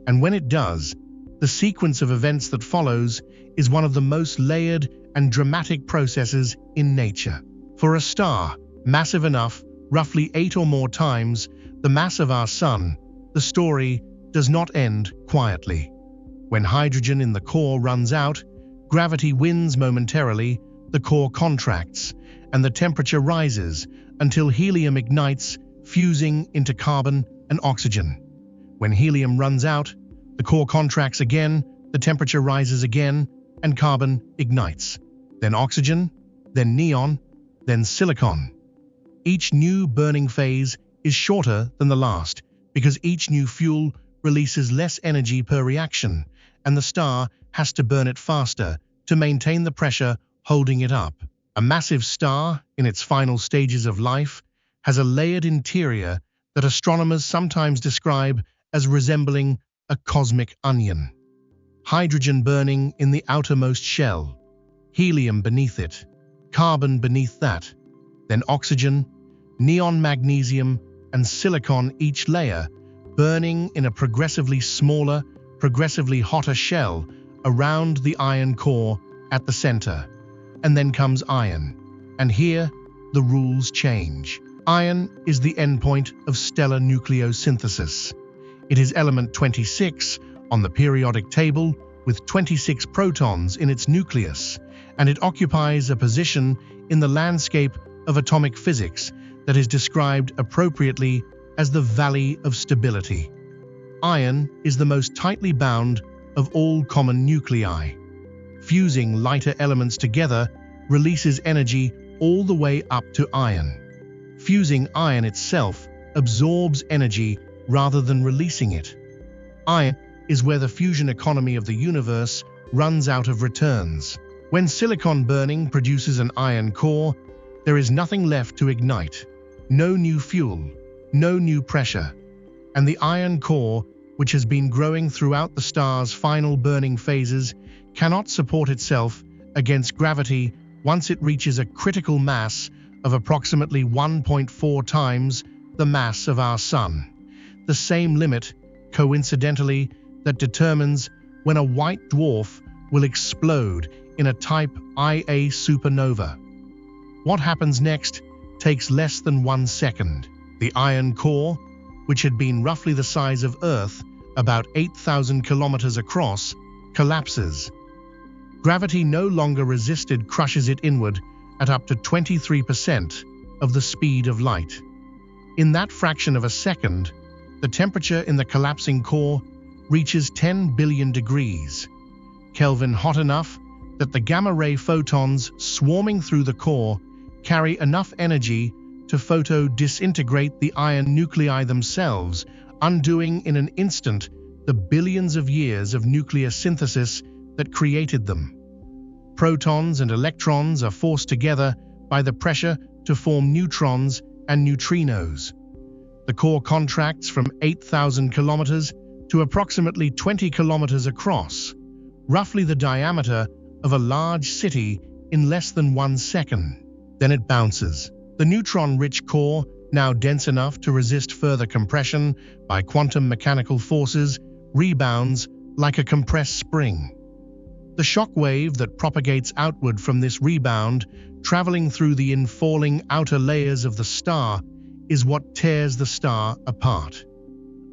And when it does, the sequence of events that follows is one of the most layered and dramatic processes in nature. For a star massive enough, roughly 8 or more times the mass of our Sun, the story does not end quietly. When hydrogen in the core runs out, gravity wins momentarily, the core contracts, and the temperature rises until helium ignites, fusing into carbon and oxygen. When helium runs out, the core contracts again, the temperature rises again, and carbon ignites. Then oxygen, then neon, then silicon. Each new burning phase is shorter than the last because each new fuel releases less energy per reaction, and the star has to burn it faster to maintain the pressure holding it up. A massive star, in its final stages of life, has a layered interior that astronomers sometimes describe as resembling a cosmic onion. Hydrogen burning in the outermost shell, helium beneath it, carbon beneath that, then oxygen, neon magnesium, and silicon, each layer burning in a progressively smaller, progressively hotter shell around the iron core at the center. And then comes iron. And here, the rules change. Iron is the endpoint of stellar nucleosynthesis. It is element 26 on the periodic table with 26 protons in its nucleus, and it occupies a position in the landscape of atomic physics that is described appropriately as the Valley of Stability. Iron is the most tightly bound of all common nuclei. Fusing lighter elements together releases energy all the way up to iron. Fusing iron itself absorbs energy rather than releasing it. Iron is where the fusion economy of the universe runs out of returns. When silicon burning produces an iron core, there is nothing left to ignite. No new fuel, no new pressure. And the iron core, which has been growing throughout the star's final burning phases, cannot support itself against gravity once it reaches a critical mass of approximately 1.4 times the mass of our Sun. The same limit, coincidentally, that determines when a white dwarf will explode in a type Ia supernova. What happens next takes less than 1 second. The iron core, which had been roughly the size of Earth, about 8,000 kilometers across, collapses. Gravity no longer resisted crushes it inward at up to 23% of the speed of light. In that fraction of a second, the temperature in the collapsing core reaches 10 billion degrees Kelvin, hot enough that the gamma-ray photons swarming through the core carry enough energy to photo-disintegrate the iron nuclei themselves, undoing in an instant the billions of years of nuclear synthesis that created them. Protons and electrons are forced together by the pressure to form neutrons and neutrinos. The core contracts from 8,000 kilometers to approximately 20 kilometers across, roughly the diameter of a large city, in less than 1 second. Then it bounces. The neutron-rich core, now dense enough to resist further compression by quantum mechanical forces, rebounds like a compressed spring. The shock wave that propagates outward from this rebound, traveling through the infalling outer layers of the star, is what tears the star apart.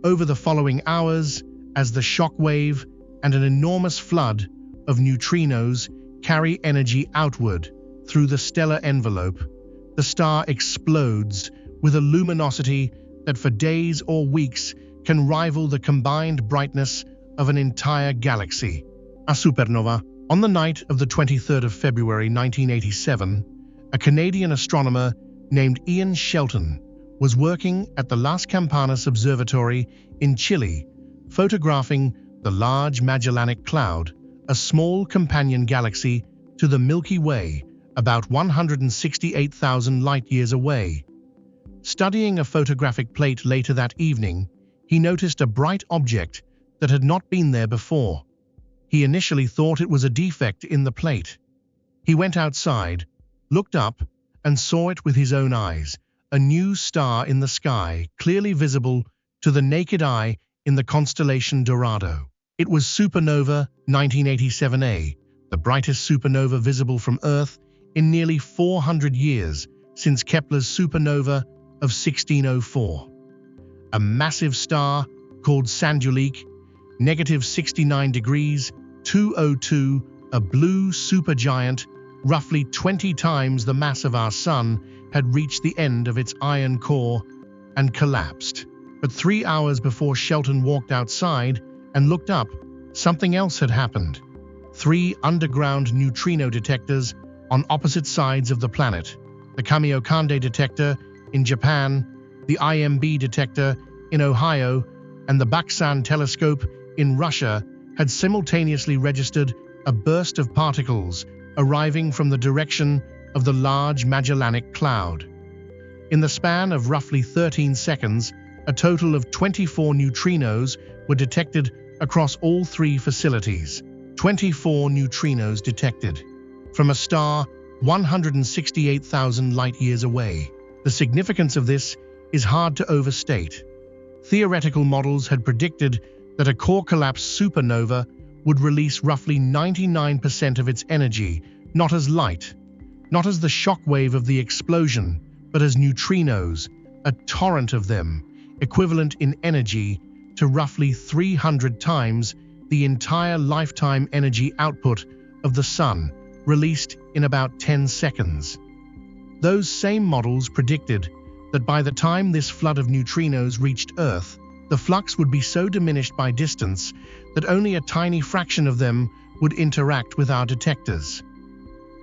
Over the following hours, as the shock wave and an enormous flood of neutrinos carry energy outward through the stellar envelope, the star explodes with a luminosity that for days or weeks can rival the combined brightness of an entire galaxy. A supernova. On the night of the 23rd of February 1987, a Canadian astronomer named Ian Shelton was working at the Las Campanas Observatory in Chile, photographing the Large Magellanic Cloud, a small companion galaxy to the Milky Way, about 168,000 light-years away. Studying a photographic plate later that evening, he noticed a bright object that had not been there before. He initially thought it was a defect in the plate. He went outside, looked up, and saw it with his own eyes, a new star in the sky, clearly visible to the naked eye in the constellation Dorado. It was supernova 1987A, the brightest supernova visible from Earth in nearly 400 years since Kepler's supernova of 1604. A massive star called Sanduleak, -69 degrees, 202, a blue supergiant, roughly 20 times the mass of our Sun, had reached the end of its iron core and collapsed. But 3 hours before Shelton walked outside and looked up, something else had happened. 3 underground neutrino detectors on opposite sides of the planet, the Kamiokande detector in Japan, the IMB detector in Ohio, and the Baksan telescope in Russia, had simultaneously registered a burst of particles arriving from the direction of the Large Magellanic Cloud. In the span of roughly 13 seconds, a total of 24 neutrinos were detected across all 3 facilities. 24 neutrinos detected from a star 168,000 light-years away. The significance of this is hard to overstate. Theoretical models had predicted that a core collapse supernova would release roughly 99% of its energy, not as light, not as the shock wave of the explosion, but as neutrinos, a torrent of them, equivalent in energy to roughly 300 times the entire lifetime energy output of the Sun, released in about 10 seconds. Those same models predicted that by the time this flood of neutrinos reached Earth, the flux would be so diminished by distance that only a tiny fraction of them would interact with our detectors.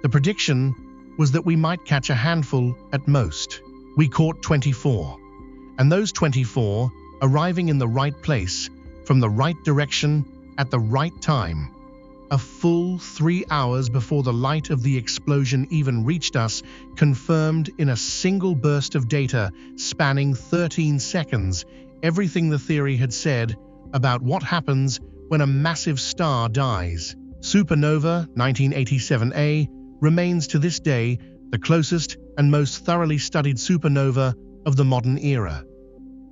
The prediction was that we might catch a handful at most. We caught 24, and those 24, arriving in the right place, from the right direction, at the right time. A full 3 hours before the light of the explosion even reached us, confirmed in a single burst of data spanning 13 seconds everything the theory had said about what happens when a massive star dies. Supernova 1987A remains to this day the closest and most thoroughly studied supernova of the modern era.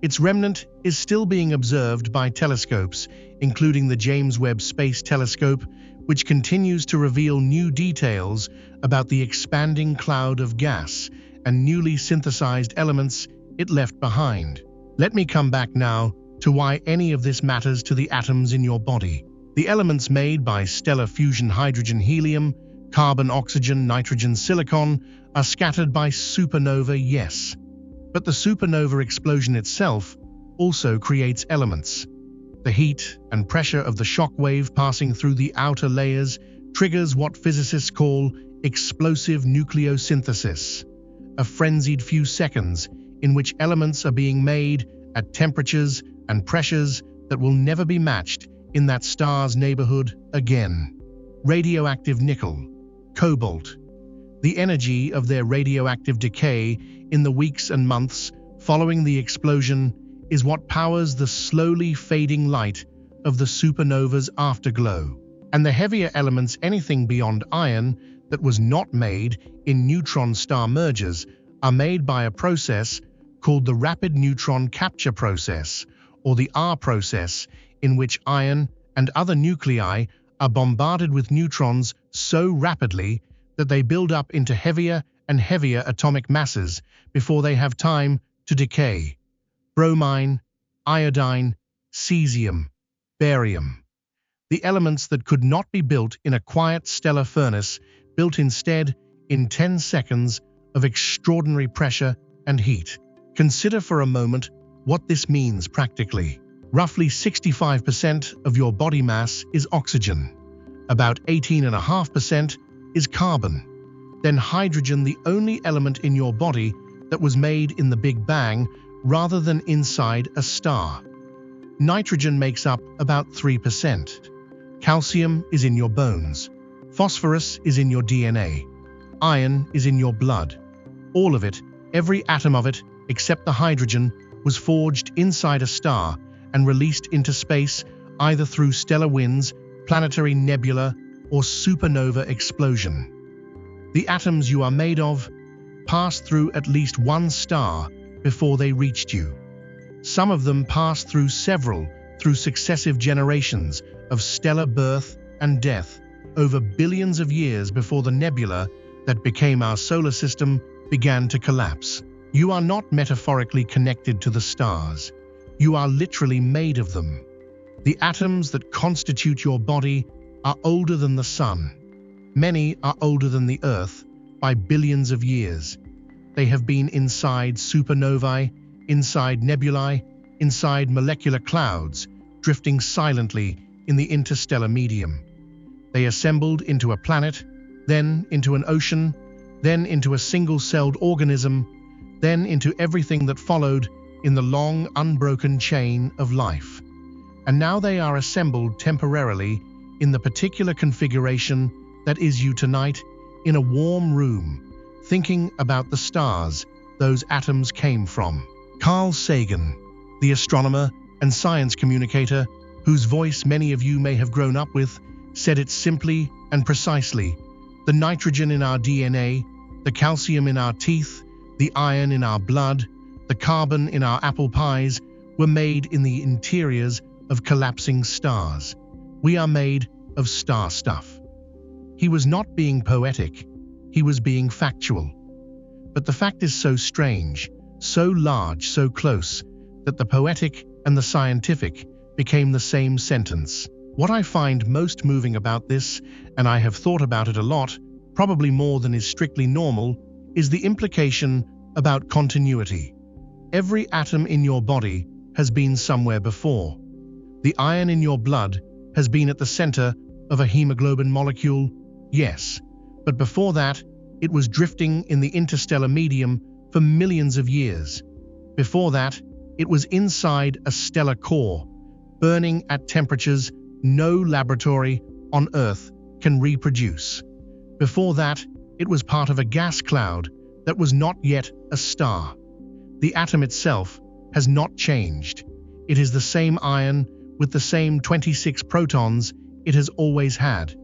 Its remnant is still being observed by telescopes, including the James Webb Space Telescope, which continues to reveal new details about the expanding cloud of gas and newly synthesized elements it left behind. Let me come back now to why any of this matters to the atoms in your body. The elements made by stellar fusion hydrogen, helium, carbon, oxygen, nitrogen, silicon are scattered by supernova, yes. But the supernova explosion itself also creates elements. The heat and pressure of the shock wave passing through the outer layers triggers what physicists call explosive nucleosynthesis, a frenzied few seconds in which elements are being made at temperatures and pressures that will never be matched in that star's neighborhood again. Radioactive nickel, cobalt. The energy of their radioactive decay in the weeks and months following the explosion is what powers the slowly fading light of the supernova's afterglow. And the heavier elements, anything beyond iron that was not made in neutron star mergers, are made by a process called the rapid neutron capture process, or the R process, in which iron and other nuclei are bombarded with neutrons so rapidly that they build up into heavier and heavier atomic masses before they have time to decay. Bromine, iodine, cesium, barium. The elements that could not be built in a quiet stellar furnace, built instead in 10 seconds of extraordinary pressure and heat. Consider for a moment what this means practically. Roughly 65% of your body mass is oxygen. About 18.5% is carbon. Then hydrogen, the only element in your body that was made in the Big Bang rather than inside a star. Nitrogen makes up about 3%. Calcium is in your bones. Phosphorus is in your DNA. Iron is in your blood. All of it, every atom of it, except the hydrogen, was forged inside a star and released into space either through stellar winds planetary nebula, or supernova explosion. The atoms you are made of passed through at least one star before they reached you. Some of them passed through several, through successive generations of stellar birth and death, over billions of years before the nebula that became our solar system began to collapse. You are not metaphorically connected to the stars. You are literally made of them. The atoms that constitute your body are older than the sun. Many are older than the Earth by billions of years. They have been inside supernovae, inside nebulae, inside molecular clouds, drifting silently in the interstellar medium. They assembled into a planet, then into an ocean, then into a single-celled organism, then into everything that followed in the long, unbroken chain of life. And now they are assembled temporarily in the particular configuration that is you tonight, in a warm room, thinking about the stars those atoms came from. Carl Sagan, the astronomer and science communicator, whose voice many of you may have grown up with, said it simply and precisely: the nitrogen in our DNA, the calcium in our teeth, the iron in our blood, the carbon in our apple pies were made in the interiors of collapsing stars. We are made of star stuff. He was not being poetic, he was being factual. But the fact is so strange, so large, so close, that the poetic and the scientific became the same sentence. What I find most moving about this, and I have thought about it a lot, probably more than is strictly normal, is the implication about continuity. Every atom in your body has been somewhere before. The iron in your blood has been at the center of a hemoglobin molecule, yes, but before that, it was drifting in the interstellar medium for millions of years. Before that, it was inside a stellar core, burning at temperatures no laboratory on Earth can reproduce. Before that, it was part of a gas cloud that was not yet a star. The atom itself has not changed. It is the same iron with the same 26 protons it has always had.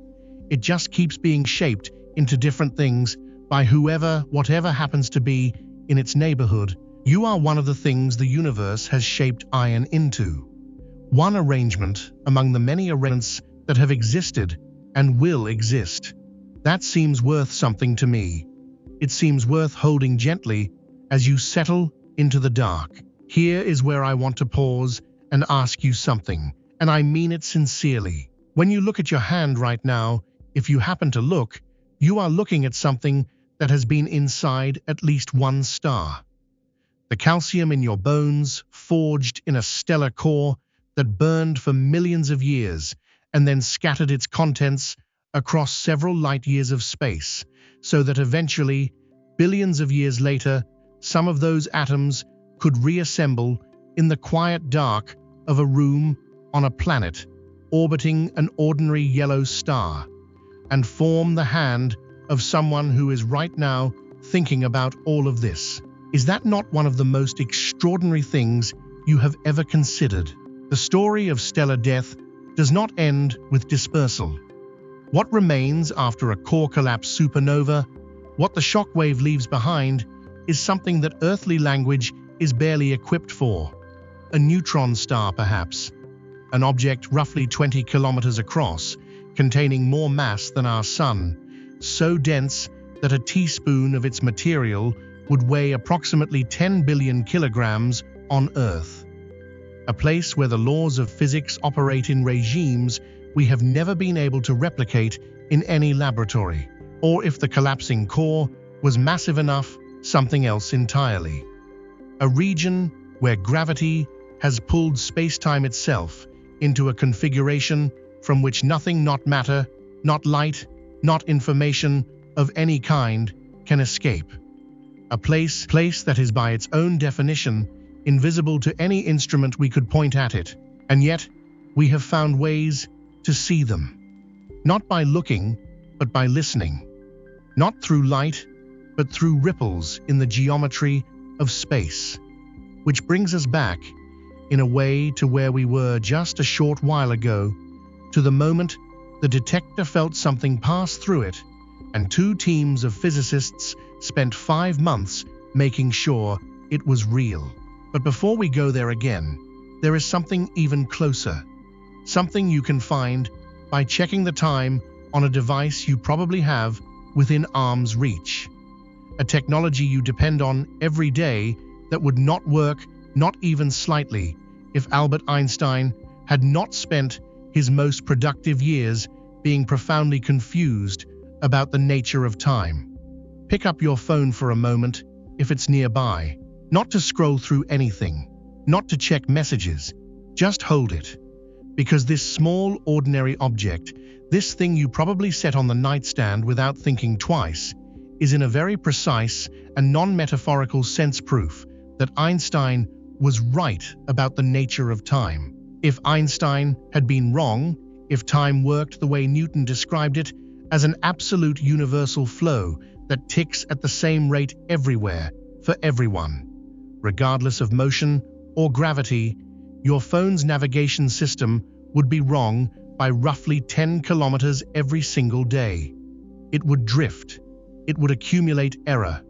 It just keeps being shaped into different things by whoever, whatever happens to be in its neighborhood. You are one of the things the universe has shaped iron into. One arrangement among the many arrangements that have existed and will exist. That seems worth something to me. It seems worth holding gently as you settle into the dark. Here is where I want to pause and ask you something, and I mean it sincerely. When you look at your hand right now, if you happen to look, you are looking at something that has been inside at least one star. The calcium in your bones, forged in a stellar core that burned for millions of years and then scattered its contents across several light years of space, so that eventually, billions of years later, some of those atoms could reassemble in the quiet dark of a room on a planet orbiting an ordinary yellow star, and form the hand of someone who is right now thinking about all of this. Is that not one of the most extraordinary things you have ever considered? The story of stellar death does not end with dispersal. What remains after a core collapse supernova, what the shockwave leaves behind, is something that earthly language is barely equipped for. A neutron star, perhaps. An object roughly 20 kilometers across, containing more mass than our sun, so dense that a teaspoon of its material would weigh approximately 10 billion kilograms on Earth. A place where the laws of physics operate in regimes we have never been able to replicate in any laboratory. Or if the collapsing core was massive enough, something else entirely. A region where gravity has pulled space-time itself into a configuration from which nothing, not matter, not light, not information of any kind, can escape. A place that is by its own definition invisible to any instrument we could point at it, and yet we have found ways to see them. Not by looking, but by listening. Not through light, but through ripples in the geometry of space. Which brings us back, in a way, to where we were just a short while ago, to the moment The detector felt something pass through it, and two teams of physicists spent 5 months making sure it was real. But before we go there again, there is something even closer. Something you can find by checking the time on a device you probably have within arm's reach. A technology you depend on every day that would not work, not even slightly, if Albert Einstein had not spent his most productive years being profoundly confused about the nature of time. Pick up your phone for a moment if it's nearby, not to scroll through anything, not to check messages, just hold it. Because this small, ordinary object, this thing you probably set on the nightstand without thinking twice, is in a very precise and non-metaphorical sense proof that Einstein was right about the nature of time. If Einstein had been wrong, if time worked the way Newton described it, as an absolute universal flow that ticks at the same rate everywhere, for everyone, regardless of motion or gravity, your phone's navigation system would be wrong by roughly 10 kilometers every single day. It would drift. It would accumulate error.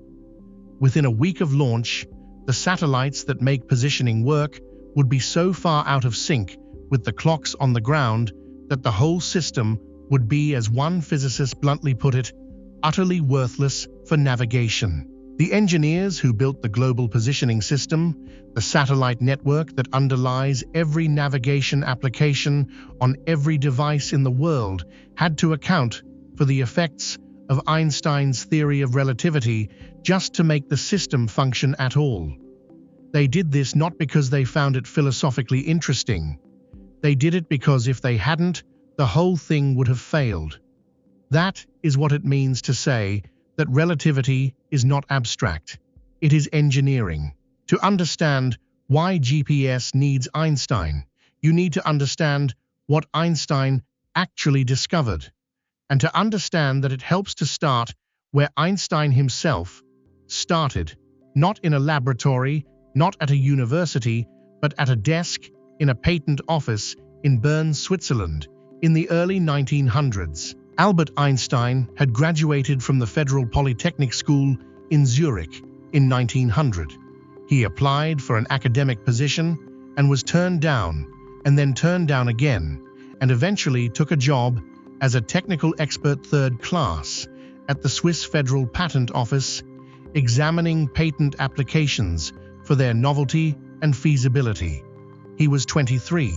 Within a week of launch, the satellites that make positioning work would be so far out of sync with the clocks on the ground that the whole system would be, as one physicist bluntly put it, utterly worthless for navigation. The engineers who built the global positioning system, the satellite network that underlies every navigation application on every device in the world, had to account for the effects of Einstein's theory of relativity just to make the system function at all. They did this not because they found it philosophically interesting. They did it because if they hadn't, the whole thing would have failed. That is what it means to say that relativity is not abstract. It is engineering. To understand why GPS needs Einstein, you need to understand what Einstein actually discovered, and to understand that it helps to start where Einstein himself started, not in a laboratory, not at a university, but at a desk in a patent office in Bern, Switzerland, in the early 1900s. Albert Einstein had graduated from the Federal Polytechnic School in Zurich in 1900. He applied for an academic position and was turned down, and then turned down again, and eventually took a job as a technical expert third class at the Swiss Federal Patent Office, examining patent applications for their novelty and feasibility. He was 23.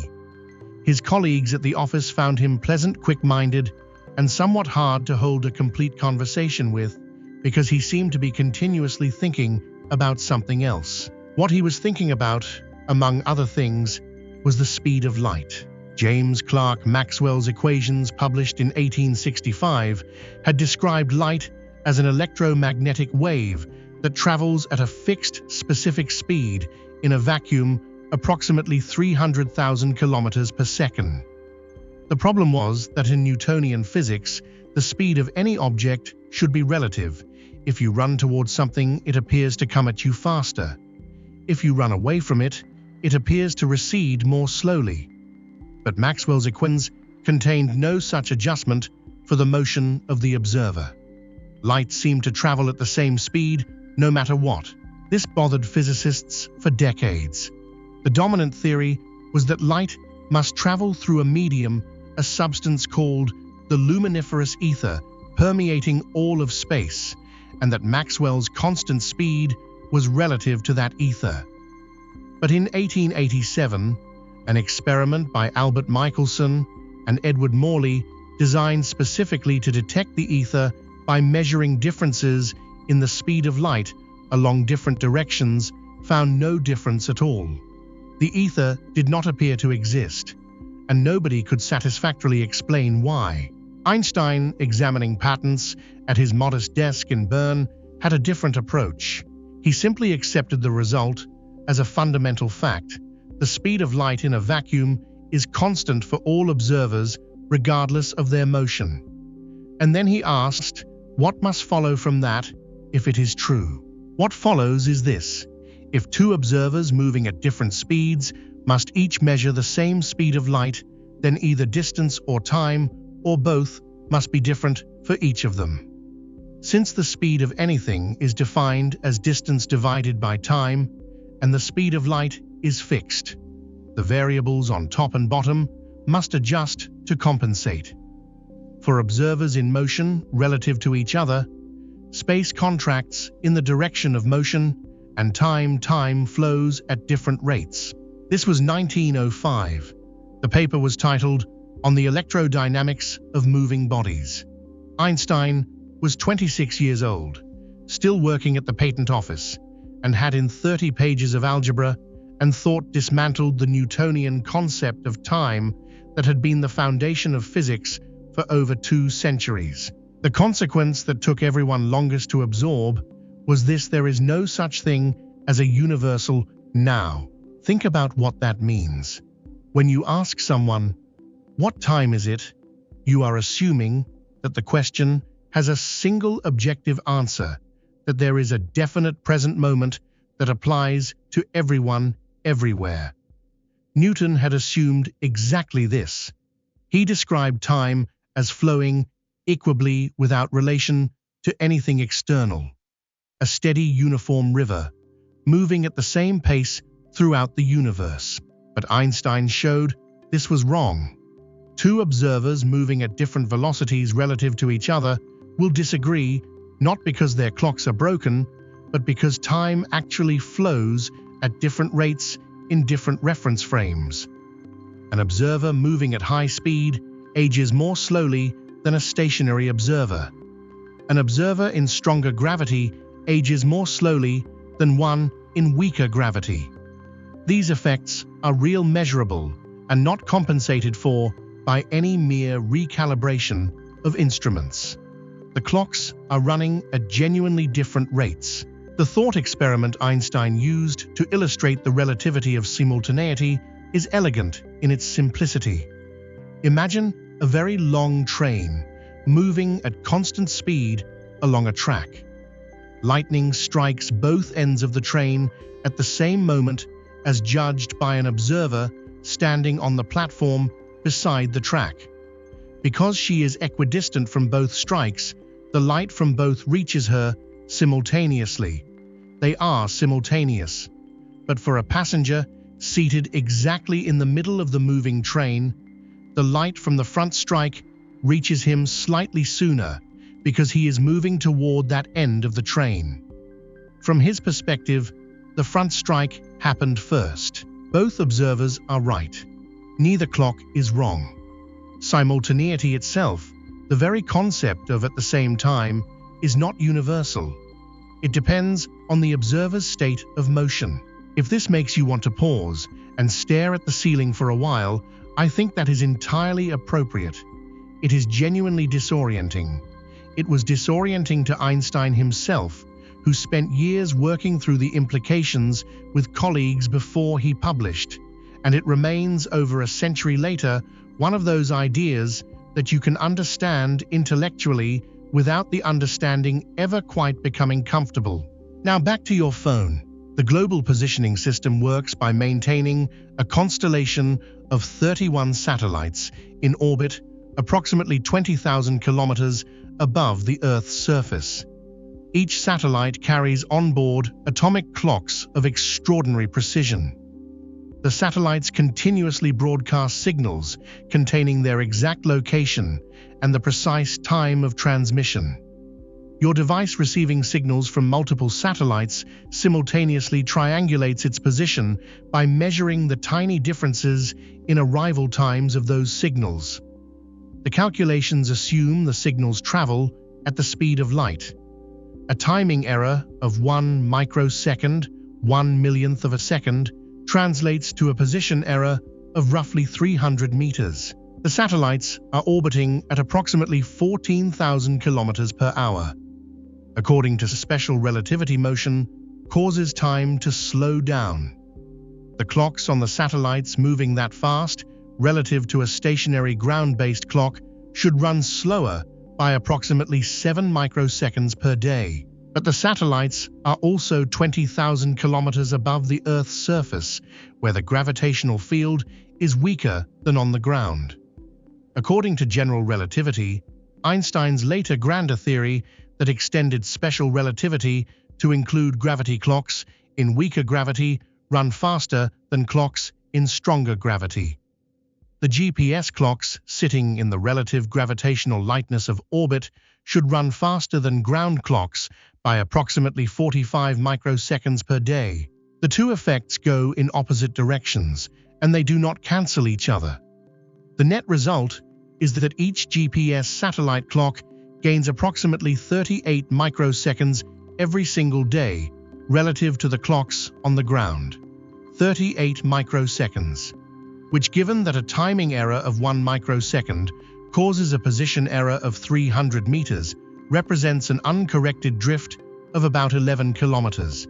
His colleagues at the office found him pleasant, quick-minded, and somewhat hard to hold a complete conversation with, because he seemed to be continuously thinking about something else. What he was thinking about, among other things, was the speed of light. James Clerk Maxwell's equations, published in 1865, had described light as an electromagnetic wave that travels at a fixed, specific speed in a vacuum approximately 300,000 kilometers per second. The problem was that in Newtonian physics, the speed of any object should be relative. If you run towards something, it appears to come at you faster. If you run away from it, it appears to recede more slowly. But Maxwell's equations contained no such adjustment for the motion of the observer. Light seemed to travel at the same speed, no matter what. This bothered physicists for decades. The dominant theory was that light must travel through a medium, a substance called the luminiferous ether, permeating all of space, and that Maxwell's constant speed was relative to that ether. But in 1887, an experiment by Albert Michelson and Edward Morley, designed specifically to detect the ether by measuring differences in the speed of light along different directions, found no difference at all. The ether did not appear to exist, and nobody could satisfactorily explain why. Einstein, examining patents at his modest desk in Bern, had a different approach. He simply accepted the result as a fundamental fact. The speed of light in a vacuum is constant for all observers, regardless of their motion. And then he asked, what must follow from that if it is true? What follows is this: if two observers moving at different speeds must each measure the same speed of light, then either distance or time or both must be different for each of them. Since the speed of anything is defined as distance divided by time, and the speed of light is fixed, the variables on top and bottom must adjust to compensate. For observers in motion relative to each other, space contracts in the direction of motion, and time flows at different rates. This was 1905. The paper was titled On the Electrodynamics of Moving Bodies. Einstein was 26 years old, still working at the patent office, and had in 30 pages of algebra and thought dismantled the Newtonian concept of time that had been the foundation of physics for over 2 centuries. The consequence that took everyone longest to absorb was this: there is no such thing as a universal now. Think about what that means. When you ask someone, "What time is it?" you are assuming that the question has a single objective answer, that there is a definite present moment that applies to everyone, everywhere. Newton had assumed exactly this. He described time as flowing equably without relation to anything external, a steady uniform river, moving at the same pace throughout the universe. But Einstein showed this was wrong. Two observers moving at different velocities relative to each other will disagree, not because their clocks are broken, but because time actually flows at different rates in different reference frames. An observer moving at high speed ages more slowly than a stationary observer. An observer in stronger gravity ages more slowly than one in weaker gravity. These effects are real, measurable, and not compensated for by any mere recalibration of instruments. The clocks are running at genuinely different rates. The thought experiment Einstein used to illustrate the relativity of simultaneity is elegant in its simplicity. Imagine a very long train moving at constant speed along a track. Lightning strikes both ends of the train at the same moment, as judged by an observer standing on the platform beside the track. Because she is equidistant from both strikes, the light from both reaches her simultaneously. They are simultaneous. But for a passenger seated exactly in the middle of the moving train, the light from the front strike reaches him slightly sooner because he is moving toward that end of the train. From his perspective, the front strike happened first. Both observers are right. Neither clock is wrong. Simultaneity itself, the very concept of at the same time, is not universal. It depends on the observer's state of motion. If this makes you want to pause and stare at the ceiling for a while, I think that is entirely appropriate. It is genuinely disorienting. It was disorienting to Einstein himself, who spent years working through the implications with colleagues before he published, and it remains over a century later one of those ideas that you can understand intellectually without the understanding ever quite becoming comfortable. Now back to your phone. The global positioning system works by maintaining a constellation of 31 satellites in orbit approximately 20,000 kilometers above the Earth's surface. Each satellite carries onboard atomic clocks of extraordinary precision. The satellites continuously broadcast signals containing their exact location and the precise time of transmission. Your device receiving signals from multiple satellites simultaneously triangulates its position by measuring the tiny differences in arrival times of those signals. The calculations assume the signals travel at the speed of light. A timing error of 1 microsecond, 1 millionth of a second, translates to a position error of roughly 300 meters. The satellites are orbiting at approximately 14,000 kilometers per hour. According to special relativity, motion causes time to slow down. The clocks on the satellites moving that fast, relative to a stationary ground-based clock, should run slower by approximately 7 microseconds per day. But the satellites are also 20,000 kilometers above the Earth's surface, where the gravitational field is weaker than on the ground. According to general relativity, Einstein's later grander theory that extended special relativity to include gravity clocks in weaker gravity run faster than clocks in stronger gravity. The GPS clocks sitting in the relative gravitational lightness of orbit should run faster than ground clocks by approximately 45 microseconds per day. The two effects go in opposite directions, and they do not cancel each other. The net result is that each GPS satellite clock gains approximately 38 microseconds every single day relative to the clocks on the ground. 38 microseconds, which, given that a timing error of 1 microsecond causes a position error of 300 meters, represents an uncorrected drift of about 11 kilometers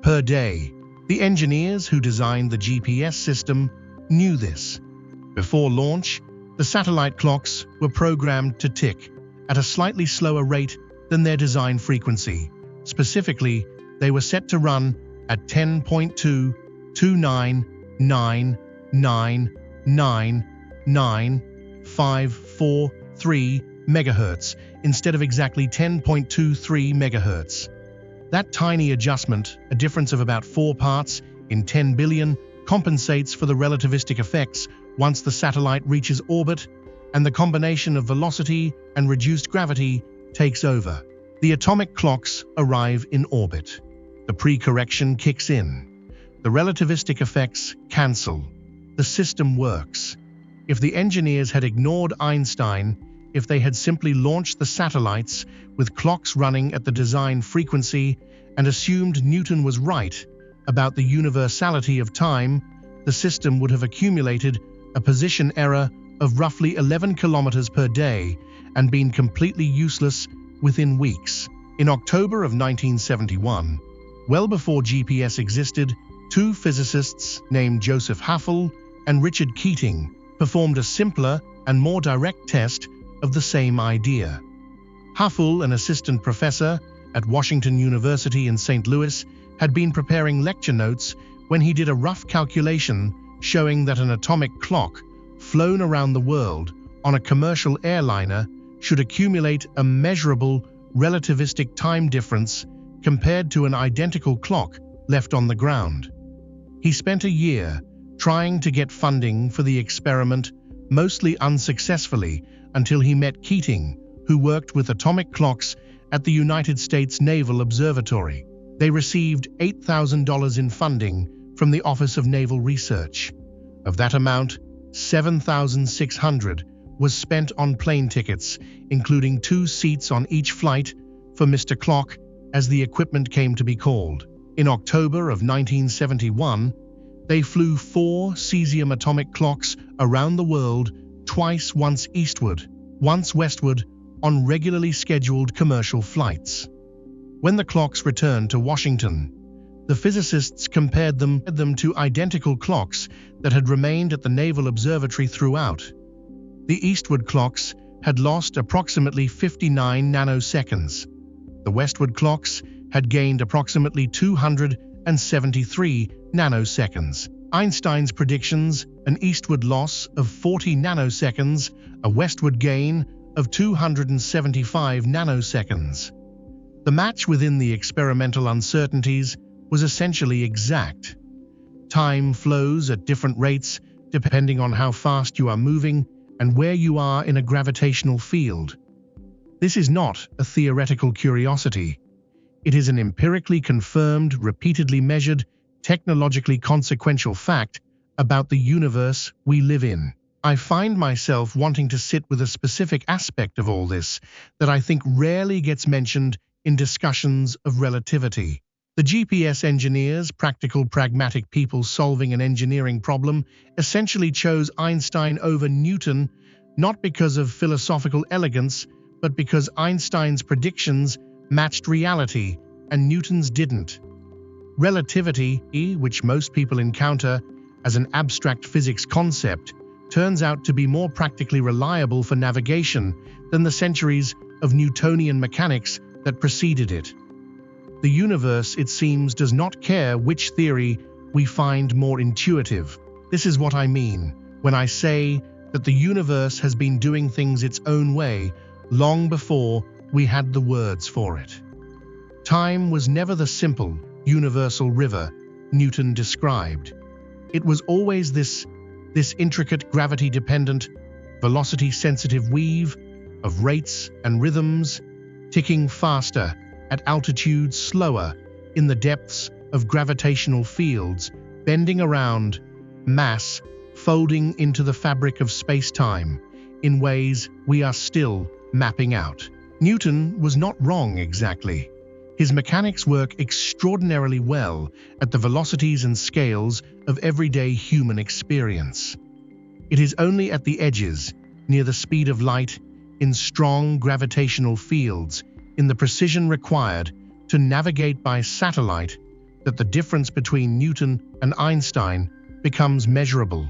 per day. The engineers who designed the GPS system knew this. Before launch, the satellite clocks were programmed to tick at a slightly slower rate than their design frequency. Specifically, they were set to run at 10.229999543 MHz instead of exactly 10.23 MHz. That tiny adjustment, a difference of about 4 parts in 10 billion, compensates for the relativistic effects once the satellite reaches orbit and the combination of velocity and reduced gravity takes over. The atomic clocks arrive in orbit. The pre-correction kicks in. The relativistic effects cancel. The system works. If the engineers had ignored Einstein, if they had simply launched the satellites with clocks running at the design frequency and assumed Newton was right about the universality of time, the system would have accumulated a position error of roughly 11 kilometers per day and been completely useless within weeks. In October of 1971, well before GPS existed, two physicists named Joseph Haffel and Richard Keating performed a simpler and more direct test of the same idea. Haffel, an assistant professor at Washington University in St. Louis, had been preparing lecture notes when he did a rough calculation showing that an atomic clock flown around the world on a commercial airliner should accumulate a measurable relativistic time difference compared to an identical clock left on the ground. He spent a year trying to get funding for the experiment, mostly unsuccessfully, until he met Keating, who worked with atomic clocks at the United States Naval Observatory. They received $8,000 in funding from the Office of Naval Research. Of that amount, $7,600 was spent on plane tickets, including 2 seats on each flight for Mr. Clock, as the equipment came to be called. In October of 1971, they flew 4 cesium atomic clocks around the world, twice, once eastward, once westward, on regularly scheduled commercial flights. When the clocks returned to Washington, the physicists compared them to identical clocks that had remained at the Naval Observatory throughout. The eastward clocks had lost approximately 59 nanoseconds. The westward clocks had gained approximately 273 nanoseconds. Einstein's predictions, an eastward loss of 40 nanoseconds, a westward gain of 275 nanoseconds. The match within the experimental uncertainties was essentially exact. Time flows at different rates depending on how fast you are moving and where you are in a gravitational field. This is not a theoretical curiosity. It is an empirically confirmed, repeatedly measured, technologically consequential fact about the universe we live in. I find myself wanting to sit with a specific aspect of all this that I think rarely gets mentioned in discussions of relativity. The GPS engineers, practical, pragmatic people solving an engineering problem, essentially chose Einstein over Newton, not because of philosophical elegance, but because Einstein's predictions matched reality and Newton's didn't. Relativity, which most people encounter as an abstract physics concept, turns out to be more practically reliable for navigation than the centuries of Newtonian mechanics that preceded it. The universe, it seems, does not care which theory we find more intuitive. This is what I mean when I say that the universe has been doing things its own way long before we had the words for it. Time was never the simple, universal river Newton described. It was always this intricate, gravity-dependent, velocity-sensitive weave of rates and rhythms, ticking faster at altitudes slower in the depths of gravitational fields, bending around mass, folding into the fabric of space-time in ways we are still mapping out. Newton was not wrong exactly. His mechanics work extraordinarily well at the velocities and scales of everyday human experience. It is only at the edges, near the speed of light, in strong gravitational fields, in the precision required to navigate by satellite, that the difference between Newton and Einstein becomes measurable.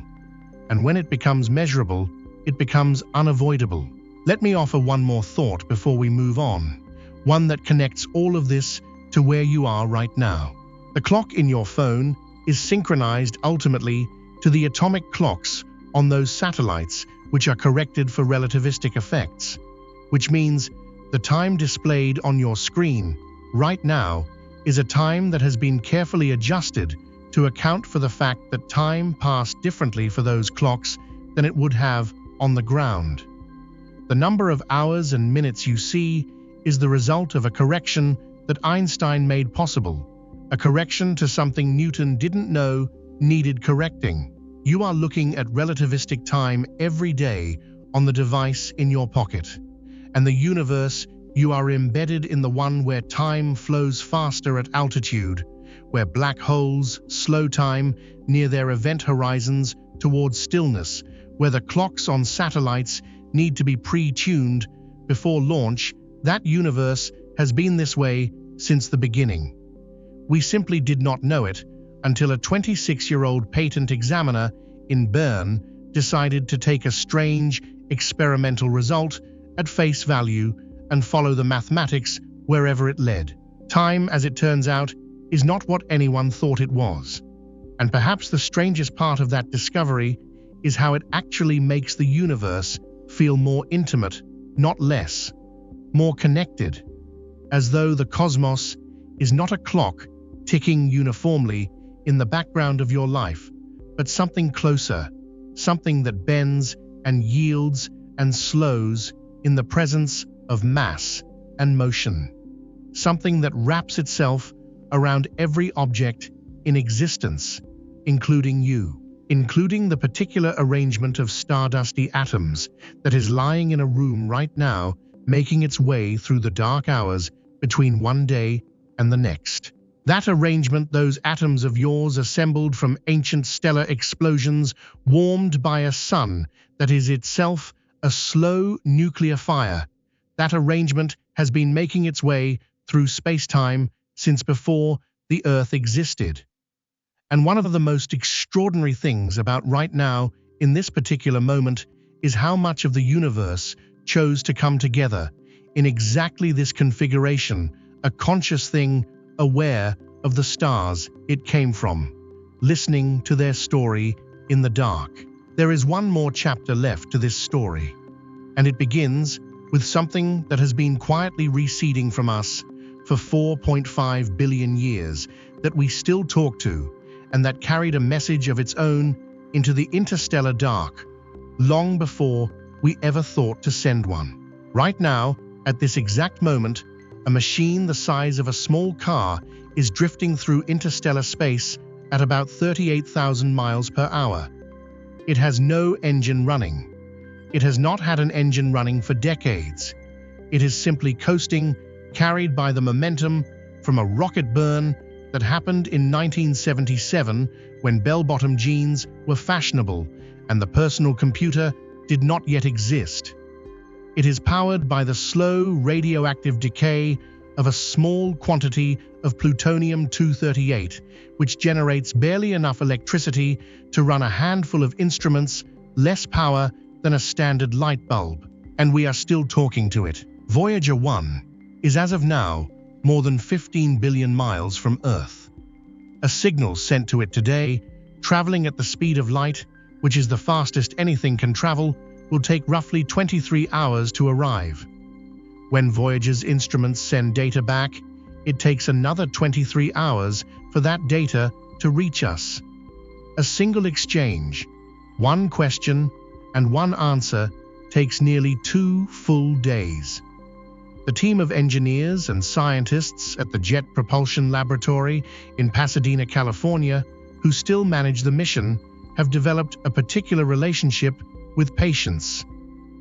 And when it becomes measurable, it becomes unavoidable. Let me offer one more thought before we move on, one that connects all of this to where you are right now. The clock in your phone is synchronized ultimately to the atomic clocks on those satellites which are corrected for relativistic effects, which means the time displayed on your screen right now is a time that has been carefully adjusted to account for the fact that time passed differently for those clocks than it would have on the ground. The number of hours and minutes you see is the result of a correction that Einstein made possible, a correction to something Newton didn't know needed correcting. You are looking at relativistic time every day on the device in your pocket, and the universe you are embedded in, the one where time flows faster at altitude, where black holes slow time near their event horizons towards stillness, where the clocks on satellites need to be pre-tuned before launch. That universe has been this way since the beginning. We simply did not know it until a 26-year-old patent examiner in Bern decided to take a strange experimental result at face value and follow the mathematics wherever it led. Time, as it turns out, is not what anyone thought it was. And perhaps the strangest part of that discovery is how it actually makes the universe feel more intimate, not less, more connected, as though the cosmos is not a clock ticking uniformly in the background of your life, but something closer, something that bends and yields and slows in the presence of mass and motion, something that wraps itself around every object in existence, including you, including the particular arrangement of stardusty atoms that is lying in a room right now, making its way through the dark hours between one day and the next. That arrangement, those atoms of yours assembled from ancient stellar explosions, warmed by a sun that is itself a slow nuclear fire, that arrangement has been making its way through space-time since before the Earth existed. And one of the most extraordinary things about right now, in this particular moment, is how much of the universe chose to come together in exactly this configuration, a conscious thing, aware of the stars it came from, listening to their story in the dark. There is one more chapter left to this story, and it begins with something that has been quietly receding from us for 4.5 billion years, that we still talk to, and that carried a message of its own into the interstellar dark, long before we ever thought to send one. Right now, at this exact moment, a machine the size of a small car is drifting through interstellar space at about 38,000 miles per hour. It has no engine running. It has not had an engine running for decades. It is simply coasting, carried by the momentum from a rocket burn that happened in 1977 when bell-bottom jeans were fashionable and the personal computer did not yet exist. It is powered by the slow radioactive decay of a small quantity of plutonium-238, which generates barely enough electricity to run a handful of instruments, less power than a standard light bulb. And we are still talking to it. Voyager 1 is, as of now, more than 15 billion miles from Earth. A signal sent to it today, traveling at the speed of light, which is the fastest anything can travel, will take roughly 23 hours to arrive. When Voyager's instruments send data back, it takes another 23 hours for that data to reach us. A single exchange, one question and one answer, takes nearly 2 full days. The team of engineers and scientists at the Jet Propulsion Laboratory in Pasadena, California, who still manage the mission, have developed a particular relationship with patience.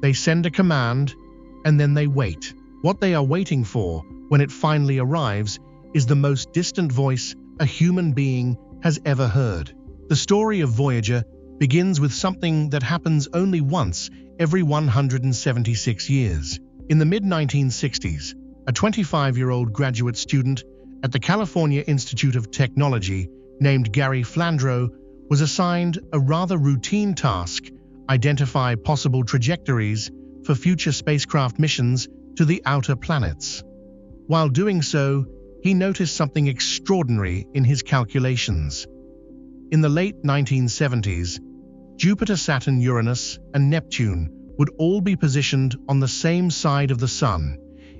They send a command, and then they wait. What they are waiting for, when it finally arrives, is the most distant voice a human being has ever heard. The story of Voyager begins with something that happens only once every 176 years. In the mid-1960s, a 25-year-old graduate student at the California Institute of Technology named Gary Flandreau was assigned a rather routine task: identify possible trajectories for future spacecraft missions to the outer planets. While doing so, he noticed something extraordinary in his calculations. In the late 1970s, Jupiter, Saturn, Uranus, and Neptune would all be positioned on the same side of the Sun,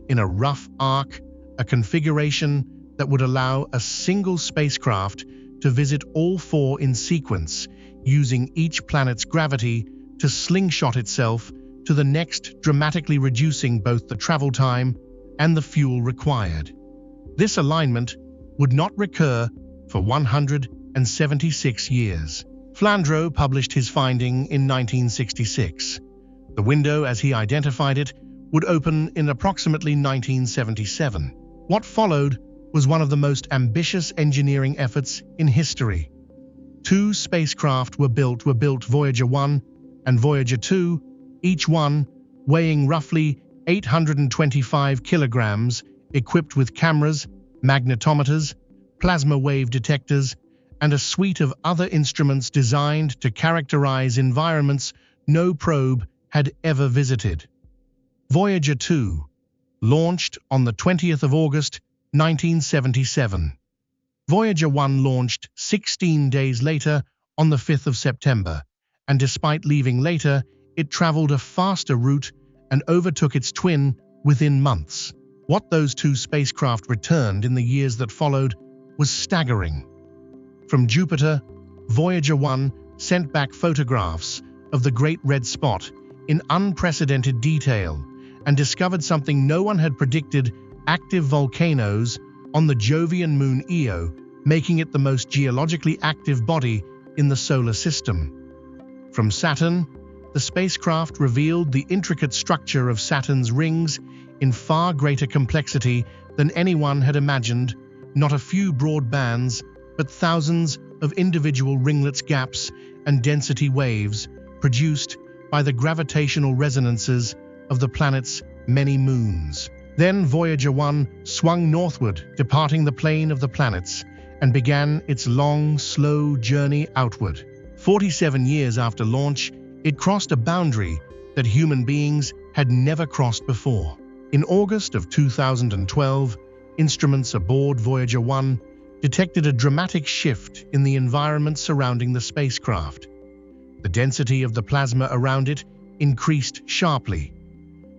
in a rough arc, a configuration that would allow a single spacecraft to visit all 4 in sequence, using each planet's gravity to slingshot itself to the next, dramatically reducing both the travel time and the fuel required. This alignment would not recur for 176 years. Flandreau published his finding in 1966. The window, as he identified it, would open in approximately 1977. What followed was one of the most ambitious engineering efforts in history. 2 spacecraft were built Voyager 1 and Voyager 2, each one weighing roughly 825 kilograms, equipped with cameras, magnetometers, plasma wave detectors, and a suite of other instruments designed to characterize environments no probe had ever visited. Voyager 2 launched on the 20th of August, 1977. Voyager 1 launched 16 days later on the 5th of September, and despite leaving later, it traveled a faster route and overtook its twin within months. What those 2 spacecraft returned in the years that followed was staggering. From Jupiter, Voyager 1 sent back photographs of the Great Red Spot in unprecedented detail and discovered something no one had predicted: active volcanoes on the Jovian moon Io, making it the most geologically active body in the solar system. From Saturn, the spacecraft revealed the intricate structure of Saturn's rings in far greater complexity than anyone had imagined. Not a few broad bands, but thousands of individual ringlets, gaps, and density waves produced by the gravitational resonances of the planet's many moons. Then Voyager 1 swung northward, departing the plane of the planets, and began its long, slow journey outward. 47 years after launch, it crossed a boundary that human beings had never crossed before. In August of 2012, instruments aboard Voyager 1 detected a dramatic shift in the environment surrounding the spacecraft. The density of the plasma around it increased sharply.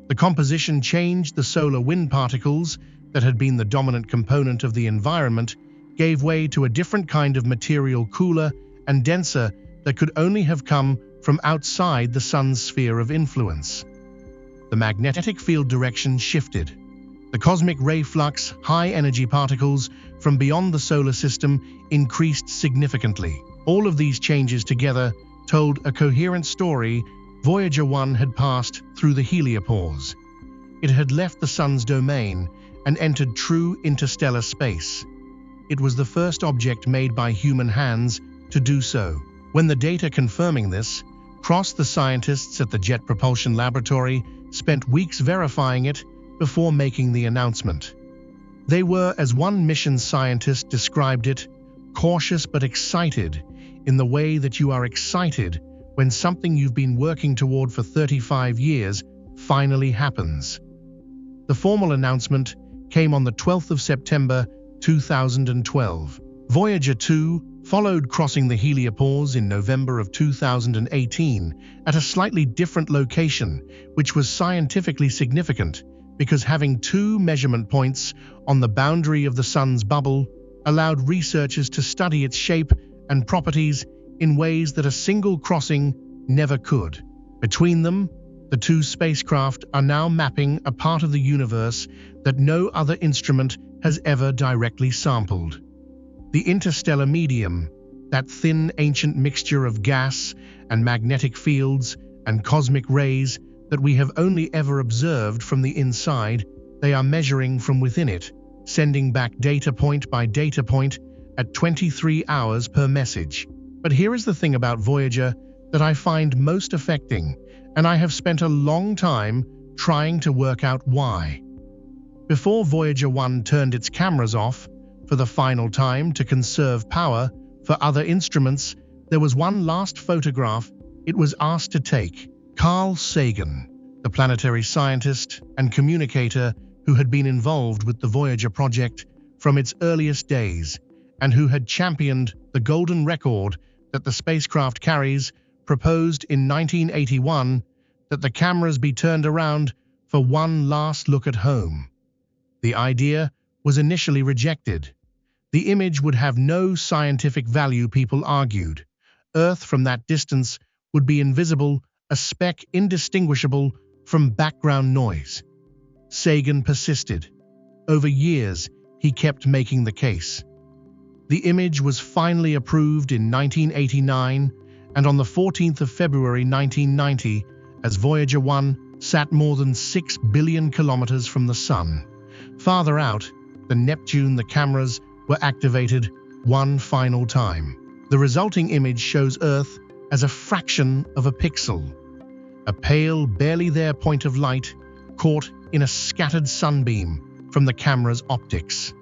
The composition changed. The solar wind particles that had been the dominant component of the environment gave way to a different kind of material, cooler and denser, that could only have come from outside the sun's sphere of influence. The magnetic field direction shifted. The cosmic ray flux, high-energy particles from beyond the solar system, increased significantly. All of these changes together told a coherent story. Voyager 1 had passed through the heliopause. It had left the sun's domain and entered true interstellar space. It was the first object made by human hands to do so. When the data confirming this crossed, the scientists at the Jet Propulsion Laboratory spent weeks verifying it before making the announcement. They were, as one mission scientist described it, cautious but excited, in the way that you are excited when something you've been working toward for 35 years finally happens. The formal announcement came on the 12th of September 2012. Voyager 2 followed crossing the heliopause in November of 2018 at a slightly different location, which was scientifically significant because having two measurement points on the boundary of the Sun's bubble allowed researchers to study its shape and properties in ways that a single crossing never could. Between them, the two spacecraft are now mapping a part of the universe that no other instrument has ever directly sampled. The interstellar medium, that thin ancient mixture of gas and magnetic fields and cosmic rays that we have only ever observed from the inside, they are measuring from within it, sending back data point by data point at 23 hours per message. But here is the thing about Voyager that I find most affecting, and I have spent a long time trying to work out why. Before Voyager 1 turned its cameras off for the final time to conserve power for other instruments, there was one last photograph it was asked to take. Carl Sagan, the planetary scientist and communicator who had been involved with the Voyager project from its earliest days and who had championed the golden record that the spacecraft carries, proposed in 1981 that the cameras be turned around for one last look at home. The idea was initially rejected. The image would have no scientific value, people argued. Earth from that distance would be invisible, a speck indistinguishable from background noise. Sagan persisted. Over years, he kept making the case. The image was finally approved in 1989, and on the 14th of February 1990, as Voyager 1 sat more than 6 billion kilometers from the Sun. Farther out, the Neptune, the cameras were activated one final time. The resulting image shows Earth as a fraction of a pixel, a pale, barely there point of light caught in a scattered sunbeam from the camera's optics.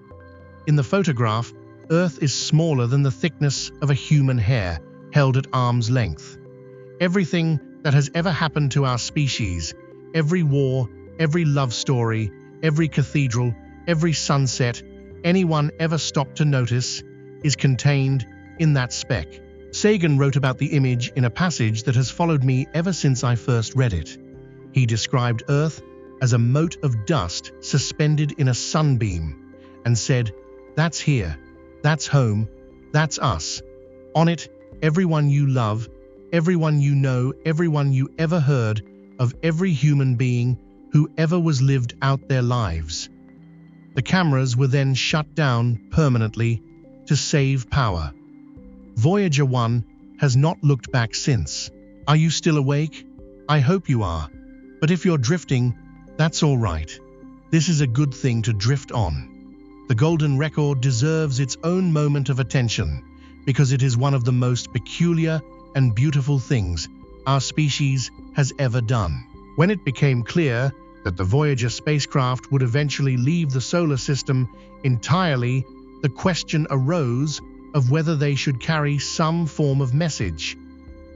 In the photograph, Earth is smaller than the thickness of a human hair, held at arm's length. Everything that has ever happened to our species, every war, every love story, every cathedral, every sunset anyone ever stopped to notice, is contained in that speck. Sagan wrote about the image in a passage that has followed me ever since I first read it. He described Earth as a mote of dust suspended in a sunbeam and said, "That's here, that's home, that's us. On it, everyone you love, everyone you know, everyone you ever heard of, every human being who ever was lived out their lives." The cameras were then shut down permanently to save power. Voyager 1 has not looked back since. Are you still awake? I hope you are. But if you're drifting, that's all right. This is a good thing to drift on. The golden record deserves its own moment of attention because it is one of the most peculiar and beautiful things our species has ever done. When it became clear that the Voyager spacecraft would eventually leave the solar system entirely, the question arose of whether they should carry some form of message.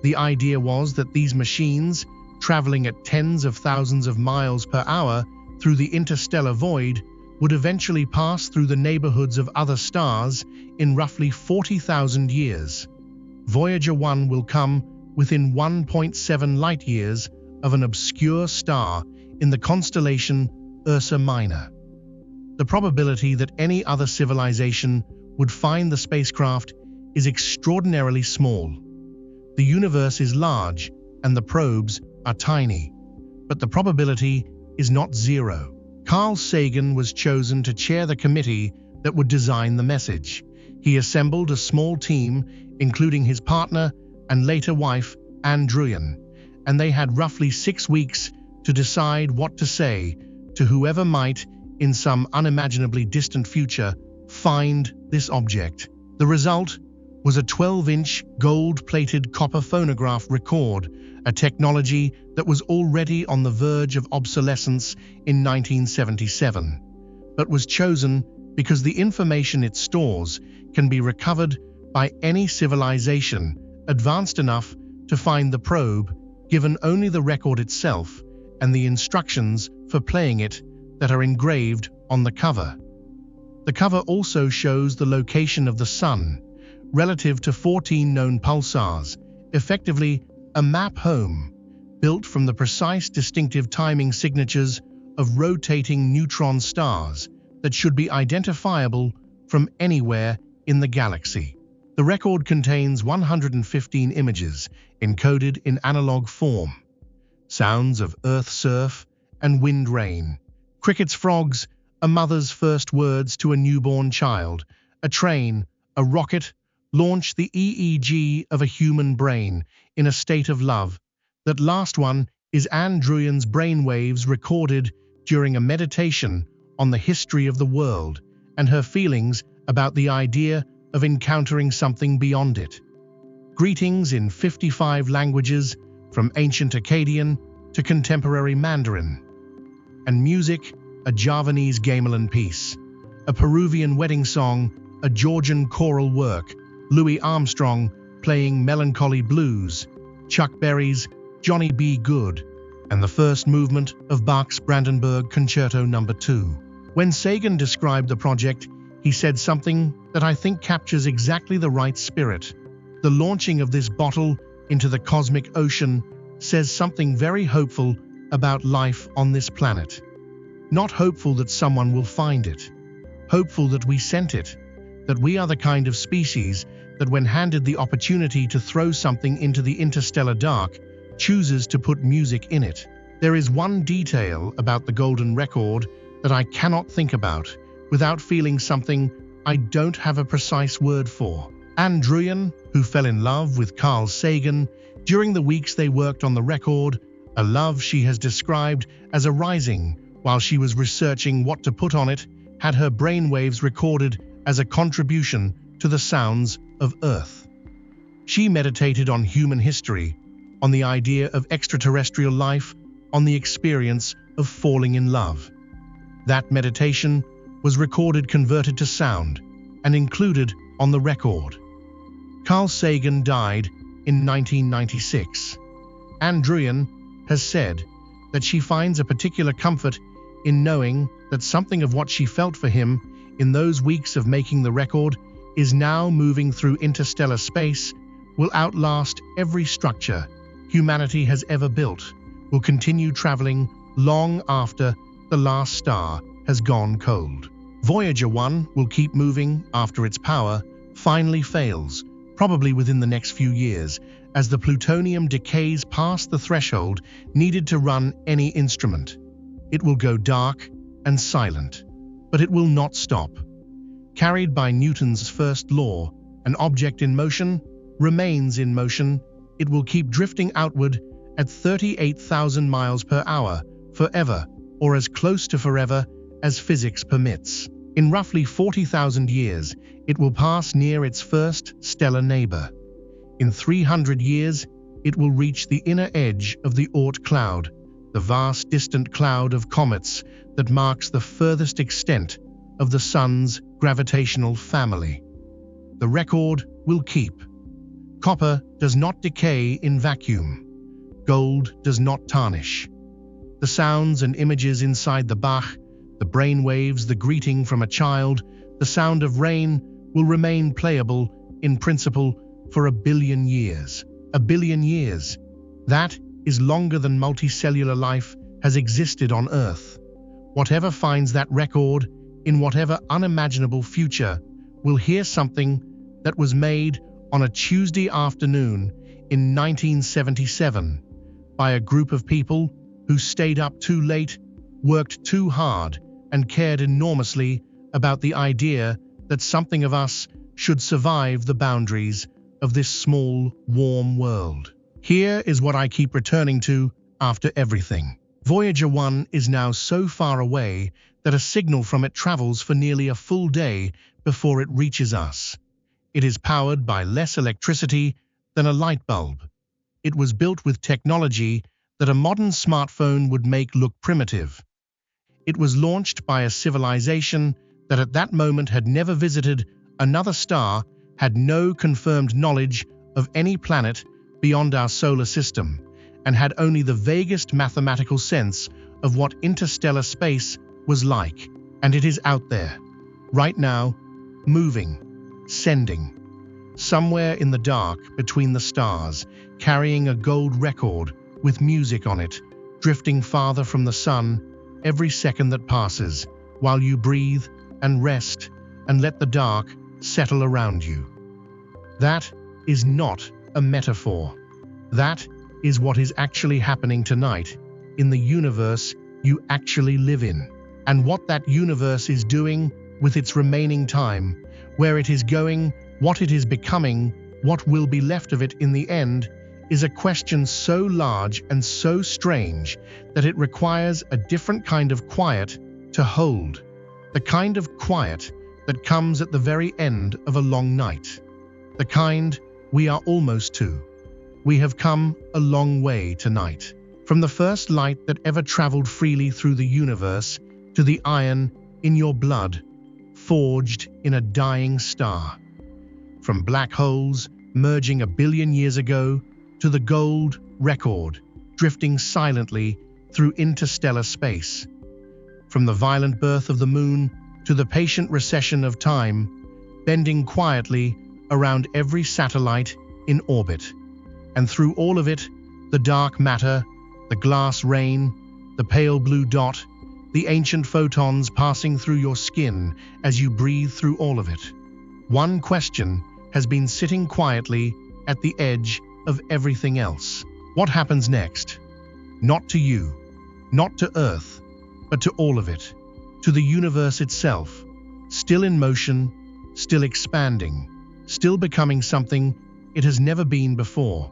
The idea was that these machines, traveling at tens of thousands of miles per hour through the interstellar void, would eventually pass through the neighborhoods of other stars in roughly 40,000 years. Voyager 1 will come within 1.7 light-years of an obscure star in the constellation Ursa Minor. The probability that any other civilization would find the spacecraft is extraordinarily small. The universe is large and the probes are tiny, but the probability is not zero. Carl Sagan was chosen to chair the committee that would design the message. He assembled a small team, including his partner and later wife, Ann Druyan, and they had roughly 6 weeks to decide what to say to whoever might, in some unimaginably distant future, find this object. The result was a 12-inch gold-plated copper phonograph record, a technology that was already on the verge of obsolescence in 1977, but was chosen because the information it stores can be recovered by any civilization advanced enough to find the probe, given only the record itself and the instructions for playing it that are engraved on the cover. The cover also shows the location of the Sun, relative to 14 known pulsars, effectively a map home, built from the precise distinctive timing signatures of rotating neutron stars that should be identifiable from anywhere in the galaxy. The record contains 115 images encoded in analog form. Sounds of earth surf and wind rain, crickets, frogs, a mother's first words to a newborn child, a train, a rocket, launch, the EEG of a human brain in a state of love. That last one is Anne Druyan's brainwaves recorded during a meditation on the history of the world and her feelings about the idea of encountering something beyond it. Greetings in 55 languages, from ancient Akkadian to contemporary Mandarin. And music, a Javanese gamelan piece, a Peruvian wedding song, a Georgian choral work, Louis Armstrong playing melancholy blues, Chuck Berry's Johnny B. Good, and the first movement of Bach's Brandenburg Concerto No. 2. When Sagan described the project, he said something that I think captures exactly the right spirit. The launching of this bottle into the cosmic ocean says something very hopeful about life on this planet. Not hopeful that someone will find it. Hopeful that we sent it. That we are the kind of species that, when handed the opportunity to throw something into the interstellar dark, chooses to put music in it. There is one detail about the golden record that I cannot think about without feeling something I don't have a precise word for. Anne Druyan, who fell in love with Carl Sagan during the weeks they worked on the record, a love she has described as arising while she was researching what to put on it, had her brainwaves recorded as a contribution to the sounds of Earth. She meditated on human history, on the idea of extraterrestrial life, on the experience of falling in love. That meditation was recorded, converted to sound, and included on the record. Carl Sagan died in 1996. Anne Druyan has said that she finds a particular comfort in knowing that something of what she felt for him in those weeks of making the record is now moving through interstellar space, will outlast every structure humanity has ever built, will continue traveling long after the last star has gone cold. Voyager 1 will keep moving after its power finally fails, probably within the next few years, as the plutonium decays past the threshold needed to run any instrument. It will go dark and silent, but it will not stop. Carried by Newton's first law, an object in motion remains in motion. It will keep drifting outward at 38,000 miles per hour, forever, or as close to forever as physics permits. In roughly 40,000 years, it will pass near its first stellar neighbor. In 300 years, it will reach the inner edge of the Oort cloud, the vast distant cloud of comets that marks the furthest extent of the Sun's gravitational family. The record will keep. Copper does not decay in vacuum. Gold does not tarnish. The sounds and images inside the Bach, the brainwaves, the greeting from a child, the sound of rain will remain playable in principle for 1 billion years. 1 billion years. That is longer than multicellular life has existed on Earth. Whatever finds that record, in whatever unimaginable future, will hear something that was made on a Tuesday afternoon in 1977 by a group of people who stayed up too late, worked too hard, and cared enormously about the idea that something of us should survive the boundaries of this small, warm world. Here is what I keep returning to after everything. Voyager 1 is now so far away that a signal from it travels for nearly a full day before it reaches us. It is powered by less electricity than a light bulb. It was built with technology that a modern smartphone would make look primitive. It was launched by a civilization that at that moment had never visited another star, had no confirmed knowledge of any planet beyond our solar system, and had only the vaguest mathematical sense of what interstellar space was like. And it is out there, right now, moving, sending somewhere in the dark between the stars, carrying a gold record with music on it, drifting farther from the sun every second that passes, while you breathe and rest and let the dark settle around you. That is not a metaphor. That is what is actually happening tonight in the universe you actually live in. And what that universe is doing with its remaining time, where it is going, what it is becoming, what will be left of it in the end, is a question so large and so strange that it requires a different kind of quiet to hold. The kind of quiet that comes at the very end of a long night. The kind we are almost to. We have come a long way tonight. From the first light that ever traveled freely through the universe to the iron in your blood, forged in a dying star. From black holes merging 1 billion years ago to the gold record drifting silently through interstellar space. From the violent birth of the moon to the patient recession of time, bending quietly around every satellite in orbit. And through all of it, the dark matter, the glass rain, the pale blue dot, the ancient photons passing through your skin as you breathe through all of it. One question has been sitting quietly at the edge of everything else. What happens next? Not to you, not to Earth, but to all of it, to the universe itself, still in motion, still expanding, still becoming something it has never been before.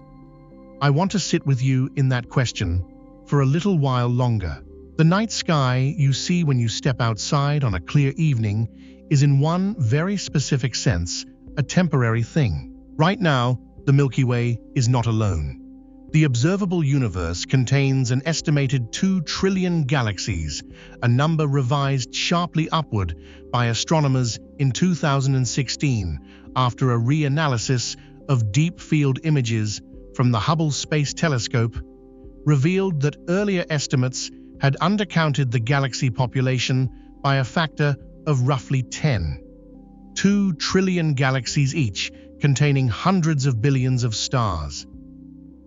I want to sit with you in that question for a little while longer. The night sky you see when you step outside on a clear evening is in one very specific sense a temporary thing. Right now, the Milky Way is not alone. The observable universe contains an estimated 2 trillion galaxies, a number revised sharply upward by astronomers in 2016 after a reanalysis of deep field images from the Hubble Space Telescope revealed that earlier estimates had undercounted the galaxy population by a factor of roughly 10. 2 trillion galaxies each, containing hundreds of billions of stars.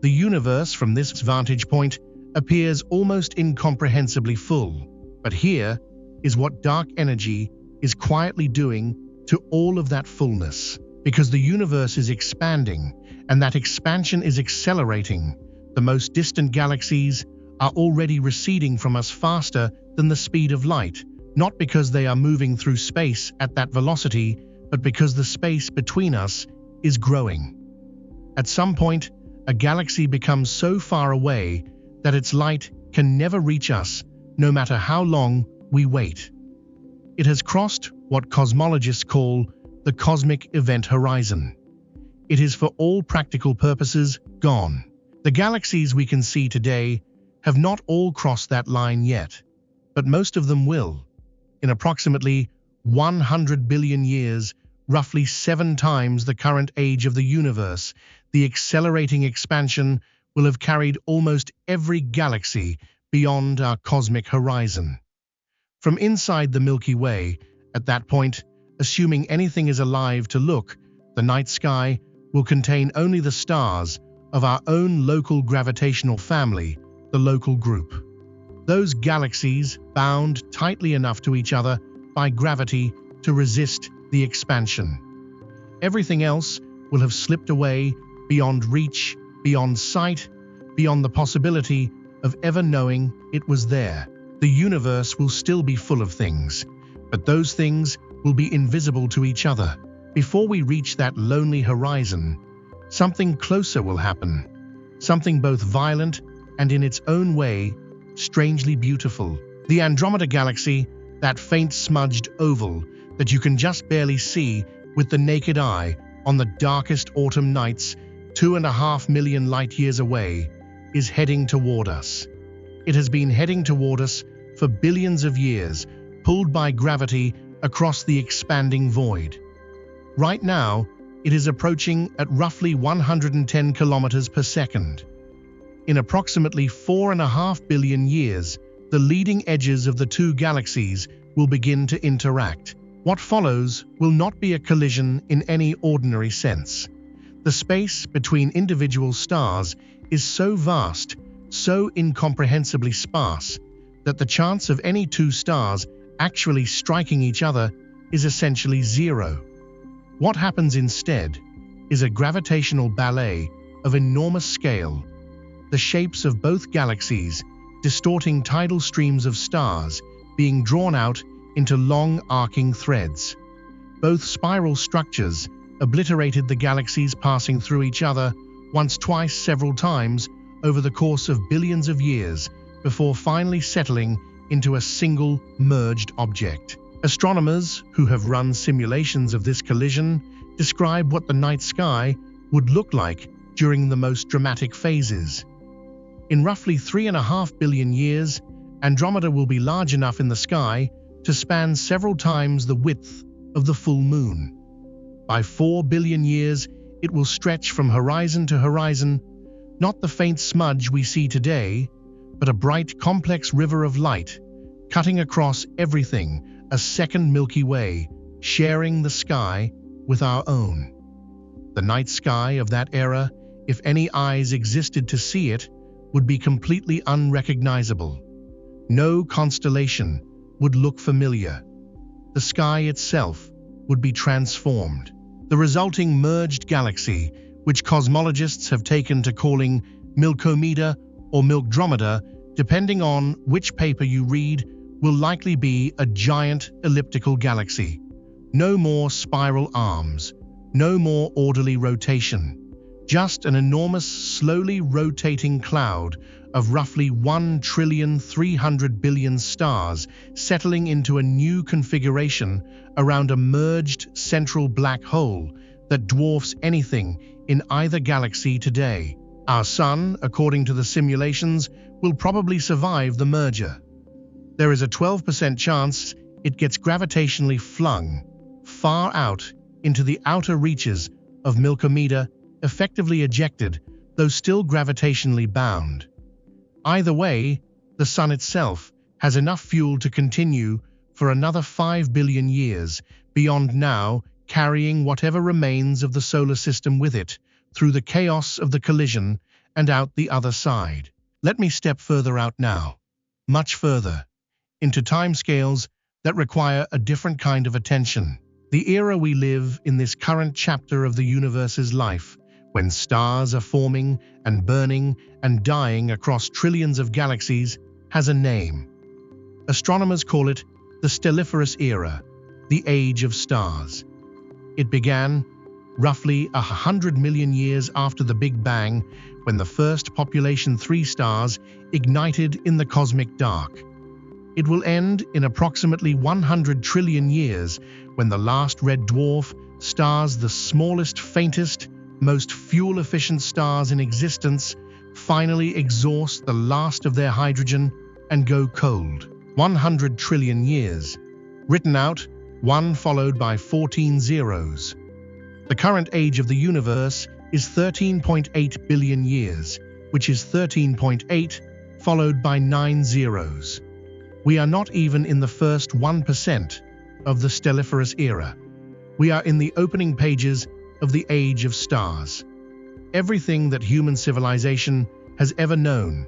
The universe, from this vantage point, appears almost incomprehensibly full. But here is what dark energy is quietly doing to all of that fullness. Because the universe is expanding, and that expansion is accelerating, the most distant galaxies are already receding from us faster than the speed of light, not because they are moving through space at that velocity, but because the space between us is growing. At some point, a galaxy becomes so far away that its light can never reach us, no matter how long we wait. It has crossed what cosmologists call the cosmic event horizon. It is for all practical purposes gone. The galaxies we can see today have not all crossed that line yet, but most of them will. In approximately 100 billion years, roughly 7 times the current age of the universe, the accelerating expansion will have carried almost every galaxy beyond our cosmic horizon. From inside the Milky Way, at that point, assuming anything is alive to look, the night sky will contain only the stars of our own local gravitational family, the local group. Those galaxies bound tightly enough to each other by gravity to resist the expansion. Everything else will have slipped away beyond reach, beyond sight, beyond the possibility of ever knowing it was there. The universe will still be full of things, but those things will be invisible to each other. Before we reach that lonely horizon, something closer will happen, something both violent and in its own way strangely beautiful. The Andromeda Galaxy, that faint smudged oval that you can just barely see with the naked eye on the darkest autumn nights 2.5 million light-years away, is heading toward us. It has been heading toward us for billions of years, pulled by gravity across the expanding void. Right now, it is approaching at roughly 110 kilometers per second. In approximately 4.5 billion years, the leading edges of the two galaxies will begin to interact. What follows will not be a collision in any ordinary sense. The space between individual stars is so vast, so incomprehensibly sparse, that the chance of any two stars actually striking each other is essentially zero. What happens instead is a gravitational ballet of enormous scale, the shapes of both galaxies distorting tidal streams of stars being drawn out into long arcing threads. Both spiral structures obliterated the galaxies passing through each other once, twice, several times over the course of billions of years before finally settling into a single merged object. Astronomers who have run simulations of this collision describe what the night sky would look like during the most dramatic phases. In roughly 3.5 billion years, Andromeda will be large enough in the sky to span several times the width of the full moon. By 4 billion years, it will stretch from horizon to horizon, not the faint smudge we see today, but a bright, complex river of light, cutting across everything, a second Milky Way, sharing the sky with our own. The night sky of that era, if any eyes existed to see it, would be completely unrecognizable. No constellation would look familiar. The sky itself would be transformed. The resulting merged galaxy, which cosmologists have taken to calling Milkomeda or Milkdromeda, depending on which paper you read, will likely be a giant elliptical galaxy. No more spiral arms, no more orderly rotation, just an enormous, slowly rotating cloud of roughly 1,300,000,000,000 stars settling into a new configuration around a merged central black hole that dwarfs anything in either galaxy today. Our Sun, according to the simulations, will probably survive the merger. There is a 12% chance it gets gravitationally flung far out into the outer reaches of Milkomeda, effectively ejected, though still gravitationally bound. Either way, the Sun itself has enough fuel to continue for another 5 billion years beyond now, carrying whatever remains of the solar system with it through the chaos of the collision and out the other side. Let me step further out now, much further, into timescales that require a different kind of attention. The era we live in, this current chapter of the universe's life, when stars are forming and burning and dying across trillions of galaxies, has a name. Astronomers call it the stelliferous era, the age of stars. It began roughly 100 million years after the Big Bang, when the first population 3 stars ignited in the cosmic dark. It will end in approximately 100 trillion years, when the last red dwarf stars, the smallest, faintest, most fuel-efficient stars in existence, finally exhaust the last of their hydrogen and go cold. 100 trillion years. Written out, 1 followed by 14 zeros. The current age of the universe is 13.8 billion years, which is 13.8 followed by 9 zeros. We are not even in the first 1% of the stelliferous era. We are in the opening pages of the age of stars. Everything that human civilization has ever known,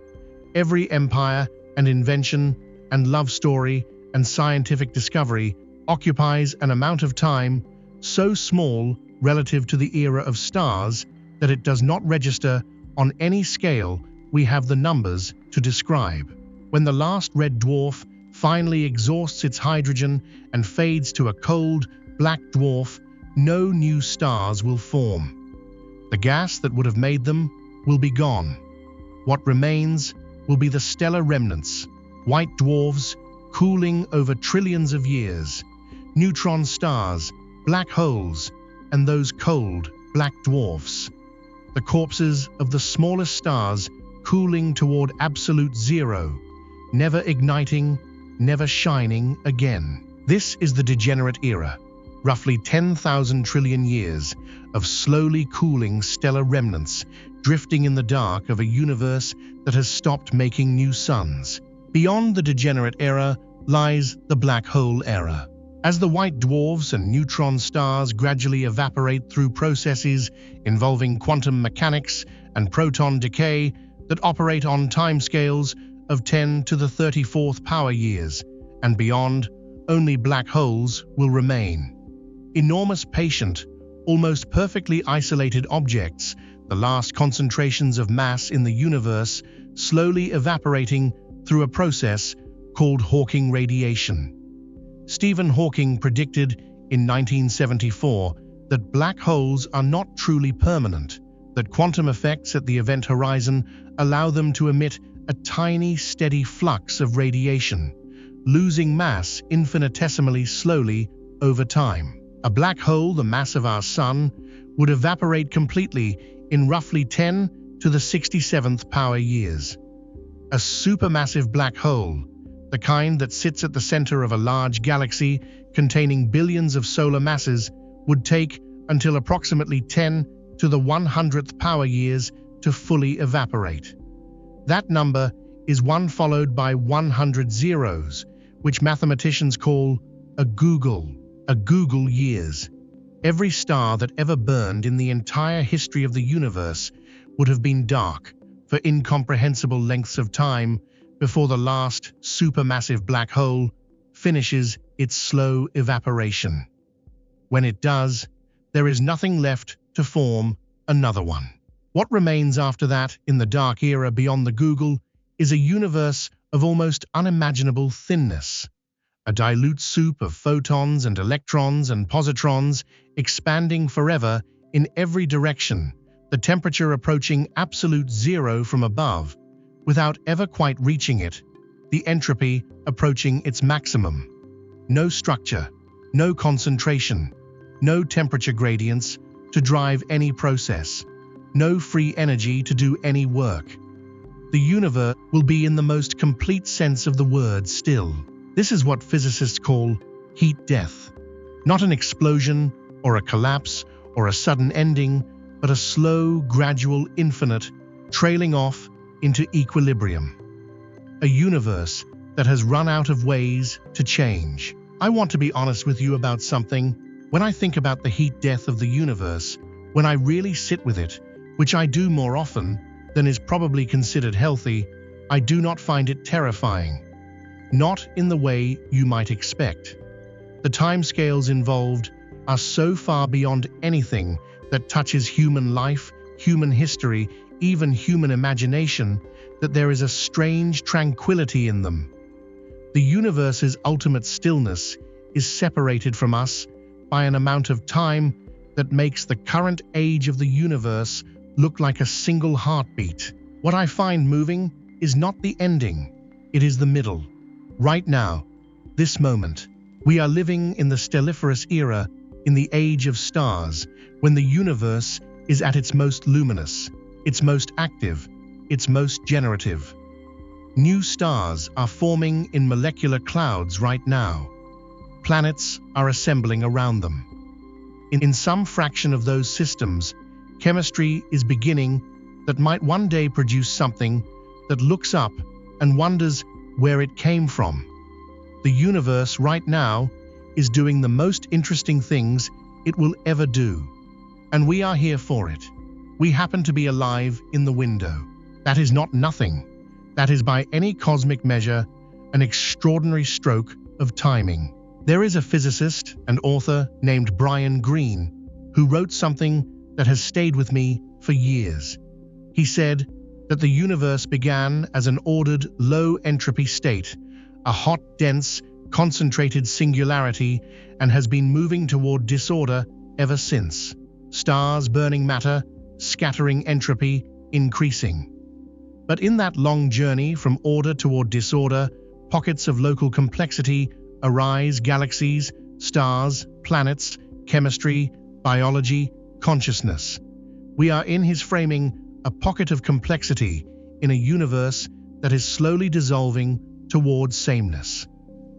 every empire and invention and love story and scientific discovery occupies an amount of time so small relative to the era of stars that it does not register on any scale we have the numbers to describe. When the last red dwarf finally exhausts its hydrogen and fades to a cold, black dwarf, no new stars will form. The gas that would have made them will be gone. What remains will be the stellar remnants, white dwarfs cooling over trillions of years, neutron stars, black holes, and those cold, black dwarfs. The corpses of the smallest stars cooling toward absolute zero, never igniting, never shining again. This is the degenerate era, roughly 10,000 trillion years of slowly cooling stellar remnants drifting in the dark of a universe that has stopped making new suns. Beyond the degenerate era lies the black hole era. As the white dwarfs and neutron stars gradually evaporate through processes involving quantum mechanics and proton decay that operate on timescales of 10 to the 34th power years and beyond, only black holes will remain. Enormous, patient, almost perfectly isolated objects, the last concentrations of mass in the universe, slowly evaporating through a process called Hawking radiation. Stephen Hawking predicted in 1974 that black holes are not truly permanent, that quantum effects at the event horizon allow them to emit a tiny, steady flux of radiation, losing mass infinitesimally slowly over time. A black hole the mass of our Sun would evaporate completely in roughly 10 to the 67th power years. A supermassive black hole, the kind that sits at the center of a large galaxy containing billions of solar masses, would take until approximately 10 to the 100th power years to fully evaporate. That number is 1 followed by 100 zeros, which mathematicians call a googol years. Every star that ever burned in the entire history of the universe would have been dark for incomprehensible lengths of time before the last supermassive black hole finishes its slow evaporation. When it does, there is nothing left to form another one. What remains after that in the dark era beyond the googol is a universe of almost unimaginable thinness, a dilute soup of photons and electrons and positrons expanding forever in every direction, the temperature approaching absolute zero from above, without ever quite reaching it, the entropy approaching its maximum. No structure, no concentration, no temperature gradients to drive any process, no free energy to do any work. The universe will be in the most complete sense of the word still. This is what physicists call heat death. Not an explosion or a collapse or a sudden ending, but a slow, gradual, infinite, trailing off into equilibrium. A universe that has run out of ways to change. I want to be honest with you about something. When I think about the heat death of the universe, when I really sit with it, which I do more often than is probably considered healthy, I do not find it terrifying. Not in the way you might expect. The timescales involved are so far beyond anything that touches human life, human history, even human imagination, that there is a strange tranquility in them. The universe's ultimate stillness is separated from us by an amount of time that makes the current age of the universe look like a single heartbeat. What I find moving is not the ending, it is the middle. Right now, this moment, we are living in the stelliferous era, in the age of stars, when the universe is at its most luminous, its most active, its most generative. New stars are forming in molecular clouds right now. Planets are assembling around them. In some fraction of those systems, chemistry is beginning that might one day produce something that looks up and wonders where it came from. The universe right now is doing the most interesting things it will ever do, and we are here for it. We happen to be alive in the window. That is not nothing. That is, by any cosmic measure, an extraordinary stroke of timing. There is a physicist and author named Brian Greene who wrote something that has stayed with me for years. He said that the universe began as an ordered, low-entropy state, a hot, dense, concentrated singularity, and has been moving toward disorder ever since. Stars burning matter, scattering entropy, increasing. But in that long journey from order toward disorder, pockets of local complexity arise: galaxies, stars, planets, chemistry, biology, consciousness. We are in his framing a pocket of complexity in a universe that is slowly dissolving towards sameness.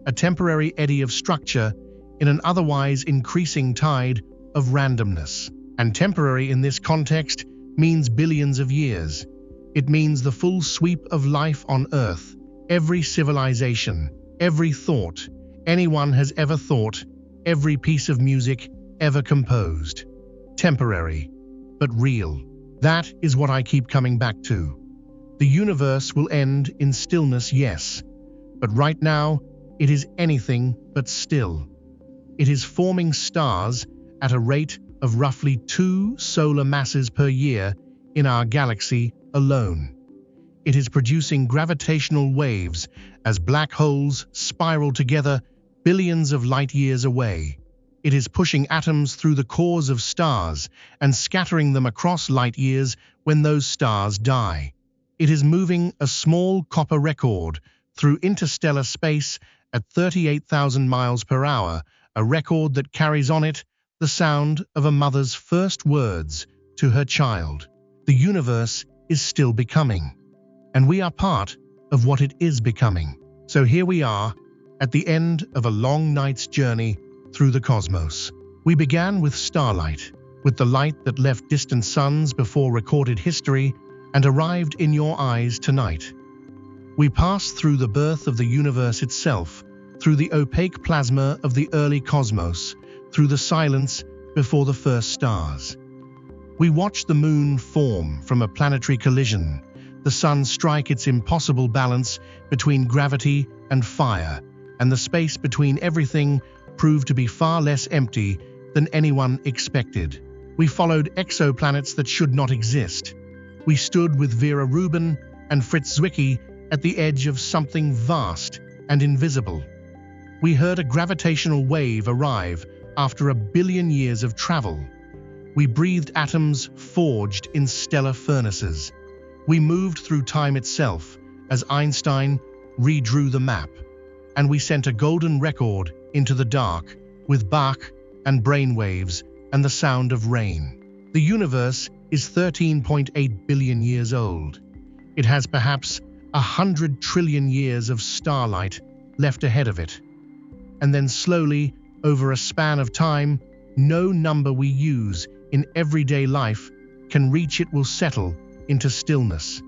A temporary eddy of structure in an otherwise increasing tide of randomness. And temporary in this context means billions of years. It means the full sweep of life on Earth. Every civilization, every thought anyone has ever thought every piece of music ever composed. Temporary, but real. That is what I keep coming back to. The universe will end in stillness, yes, but right now it is anything but still. It is forming stars at a rate of roughly 2 solar masses per year in our galaxy alone. It is producing gravitational waves as black holes spiral together billions of light years away. It is pushing atoms through the cores of stars and scattering them across light years when those stars die. It is moving a small copper record through interstellar space at 38,000 miles per hour, a record that carries on it the sound of a mother's first words to her child. The universe is still becoming, and we are part of what it is becoming. So here we are, at the end of a long night's journey through the cosmos. We began with starlight, with the light that left distant suns before recorded history and arrived in your eyes tonight. We passed through the birth of the universe itself, through the opaque plasma of the early cosmos, through the silence before the first stars. We watched the moon form from a planetary collision, the sun strike its impossible balance between gravity and fire, and the space between everything proved to be far less empty than anyone expected. We followed exoplanets that should not exist. We stood with Vera Rubin and Fritz Zwicky at the edge of something vast and invisible. We heard a gravitational wave arrive after 1 billion years of travel. We breathed atoms forged in stellar furnaces. We moved through time itself as Einstein redrew the map, and we sent a golden record into the dark with Bach and brainwaves and the sound of rain. The universe is 13.8 billion years old. It has perhaps 100 trillion years of starlight left ahead of it. And then slowly, over a span of time, no number we use in everyday life can reach it will settle into stillness.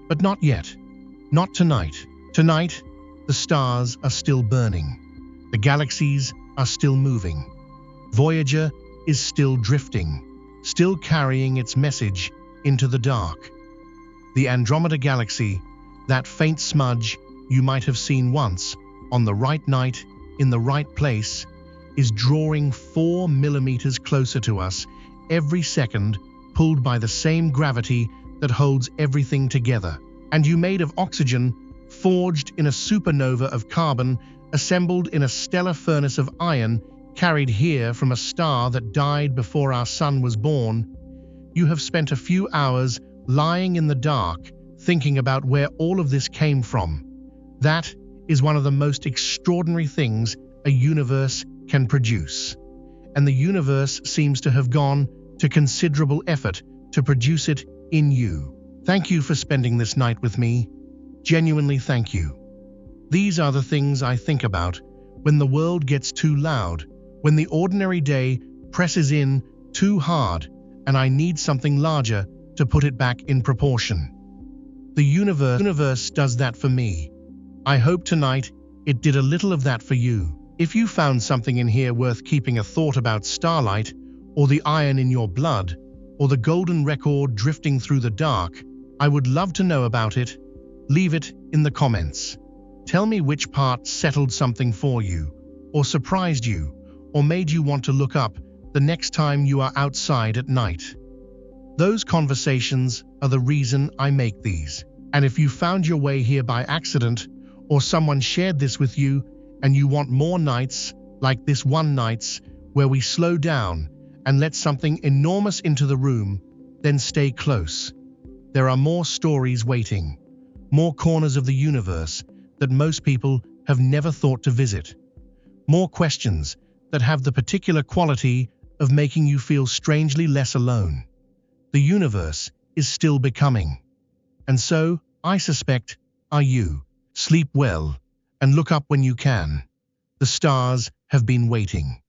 But not yet. Not tonight. Tonight, the stars are still burning. The galaxies are still moving. Voyager is still drifting, still carrying its message into the dark. The Andromeda Galaxy, that faint smudge you might have seen once, on the right night, in the right place, is drawing 4 millimeters closer to us every second, pulled by the same gravity that holds everything together. And you made of oxygen, forged in a supernova of carbon, assembled in a stellar furnace of iron, carried here from a star that died before our sun was born. You have spent a few hours lying in the dark, thinking about where all of this came from. That is one of the most extraordinary things a universe can produce. And the universe seems to have gone to considerable effort to produce it in you. Thank you for spending this night with me. Genuinely thank you. These are the things I think about when the world gets too loud, when the ordinary day presses in too hard, and I need something larger to put it back in proportion. The universe does that for me. I hope tonight it did a little of that for you. If you found something in here worth keeping a thought about starlight, or the iron in your blood, or the golden record drifting through the dark, I would love to know about it. Leave it in the comments. Tell me which part settled something for you, or surprised you, or made you want to look up the next time you are outside at night. Those conversations are the reason I make these. And if you found your way here by accident, or someone shared this with you, and you want more nights like this one nights where we slow down and let something enormous into the room, then stay close. There are more stories waiting, more corners of the universe that most people have never thought to visit, more questions that have the particular quality of making you feel strangely less alone. The universe is still becoming. And so, I suspect, are you. Sleep well, and look up when you can. The stars have been waiting.